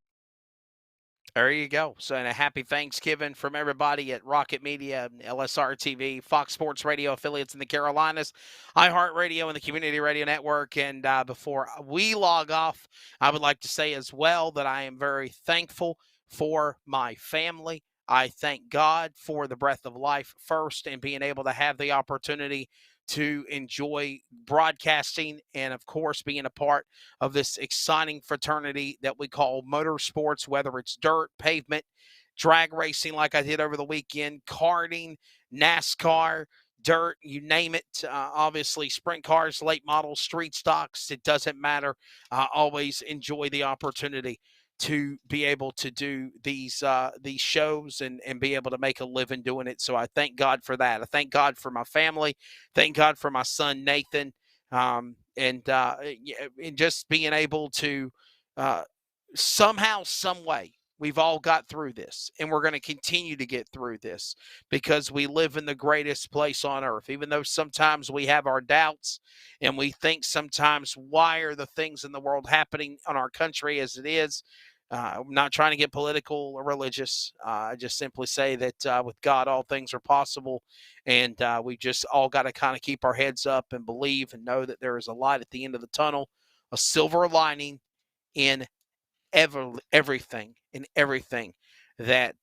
There you go. So, and a happy Thanksgiving from everybody at Rocket Media, LSRTV, Fox Sports Radio affiliates in the Carolinas, iHeartRadio, and the Community Radio Network. And before we log off, I would like to say as well that I am very thankful for my family. I thank God for the breath of life first and being able to have the opportunity to enjoy broadcasting and, of course, being a part of this exciting fraternity that we call motorsports, whether it's dirt, pavement, drag racing like I did over the weekend, karting, NASCAR, dirt, you name it. Obviously, sprint cars, late models, street stocks, it doesn't matter. Always enjoy the opportunity to be able to do these shows and be able to make a living doing it. So I thank God for that. I thank God for my family. Thank God for my son, Nathan. And just being able to somehow, some way, we've all got through this, and we're going to continue to get through this because we live in the greatest place on earth. Even though sometimes we have our doubts and we think sometimes, why are the things in the world happening on our country as it is? I'm not trying to get political or religious. I just simply say that with God, all things are possible. And we just all got to kind of keep our heads up and believe and know that there is a light at the end of the tunnel, a silver lining in everything that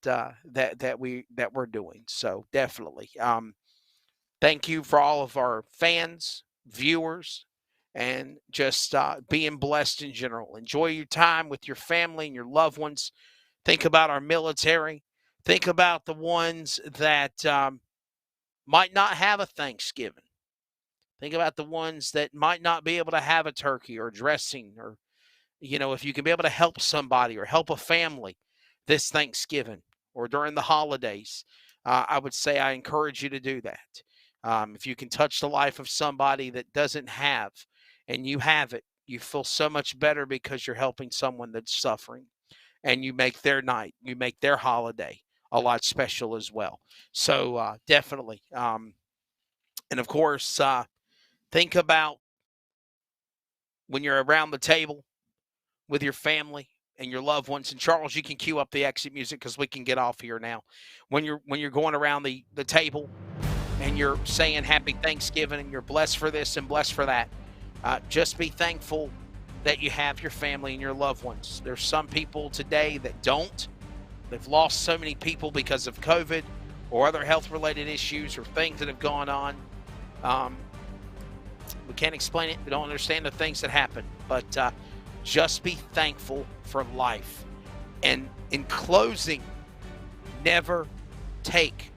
we're doing. So definitely, thank you for all of our fans, viewers, and just being blessed in general. Enjoy your time with your family and your loved ones. Think about our military. Think about the ones that might not have a Thanksgiving. Think about the ones that might not be able to have a turkey or dressing, or, if you can be able to help somebody or help a family this Thanksgiving or during the holidays, I would say I encourage you to do that. If you can touch the life of somebody that doesn't have, and you have it, you feel so much better because you're helping someone that's suffering, and you make their night, you make their holiday a lot special as well. So definitely. And of course, think about when you're around the table with your family and your loved ones. And Charles, you can cue up the exit music because we can get off here now. When you're going around the table and you're saying happy Thanksgiving and you're blessed for this and blessed for that, just be thankful that you have your family and your loved ones. There's some people today that don't. They've lost so many people because of COVID or other health-related issues or things that have gone on. We can't explain it. We don't understand the things that happen. But just be thankful for life. And in closing, never take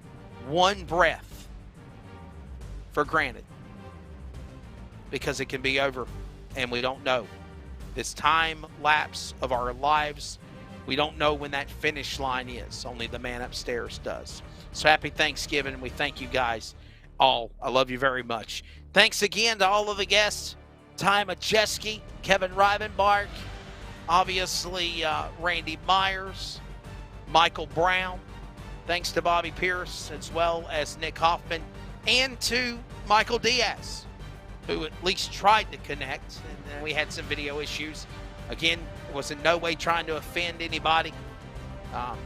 one breath for granted, because it can be over and we don't know. This time lapse of our lives, we don't know when that finish line is. Only the man upstairs does. So happy Thanksgiving. We thank you guys all. I love you very much. Thanks again to all of the guests. Ty Majeski, Kevin Rivenbark, obviously Randy Myers, Michael Brown. Thanks to Bobby Pierce as well as Nick Hoffman, and to Michael Diaz, who at least tried to connect. And then we had some video issues. Again, it was in no way trying to offend anybody. Hope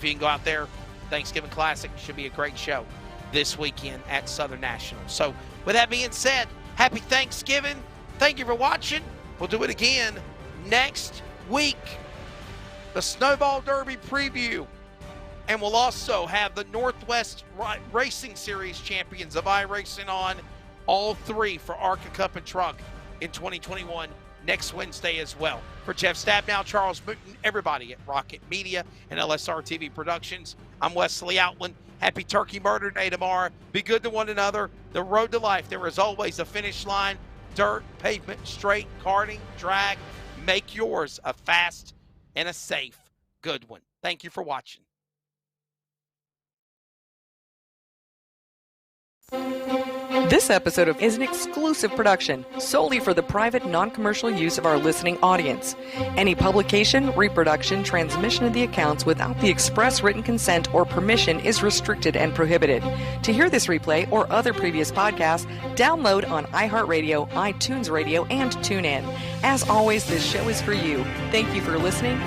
you can go out there. Thanksgiving Classic should be a great show this weekend at Southern National. So with that being said, happy Thanksgiving. Thank you for watching. We'll do it again next week. The Snowball Derby preview. And we'll also have the Northwest Racing Series champions of iRacing on, all three for ARCA Cup and Truck in 2021 next Wednesday as well. For Jeff Stabnow, Charles Mooten, everybody at Rocket Media and LSRTV Productions, I'm Wesley Outland. Happy Turkey Murder Day tomorrow. Be good to one another. The road to life, there is always a finish line. Dirt, pavement, straight, karting, drag. Make yours a fast and a safe good one. Thank you for watching. This episode is an exclusive production solely for the private, non-commercial use of our listening audience. Any publication, reproduction, transmission of the accounts without the express written consent or permission is restricted and prohibited. To hear this replay or other previous podcasts, download on iHeartRadio, iTunes Radio, and TuneIn. As always, this show is for you. Thank you for listening.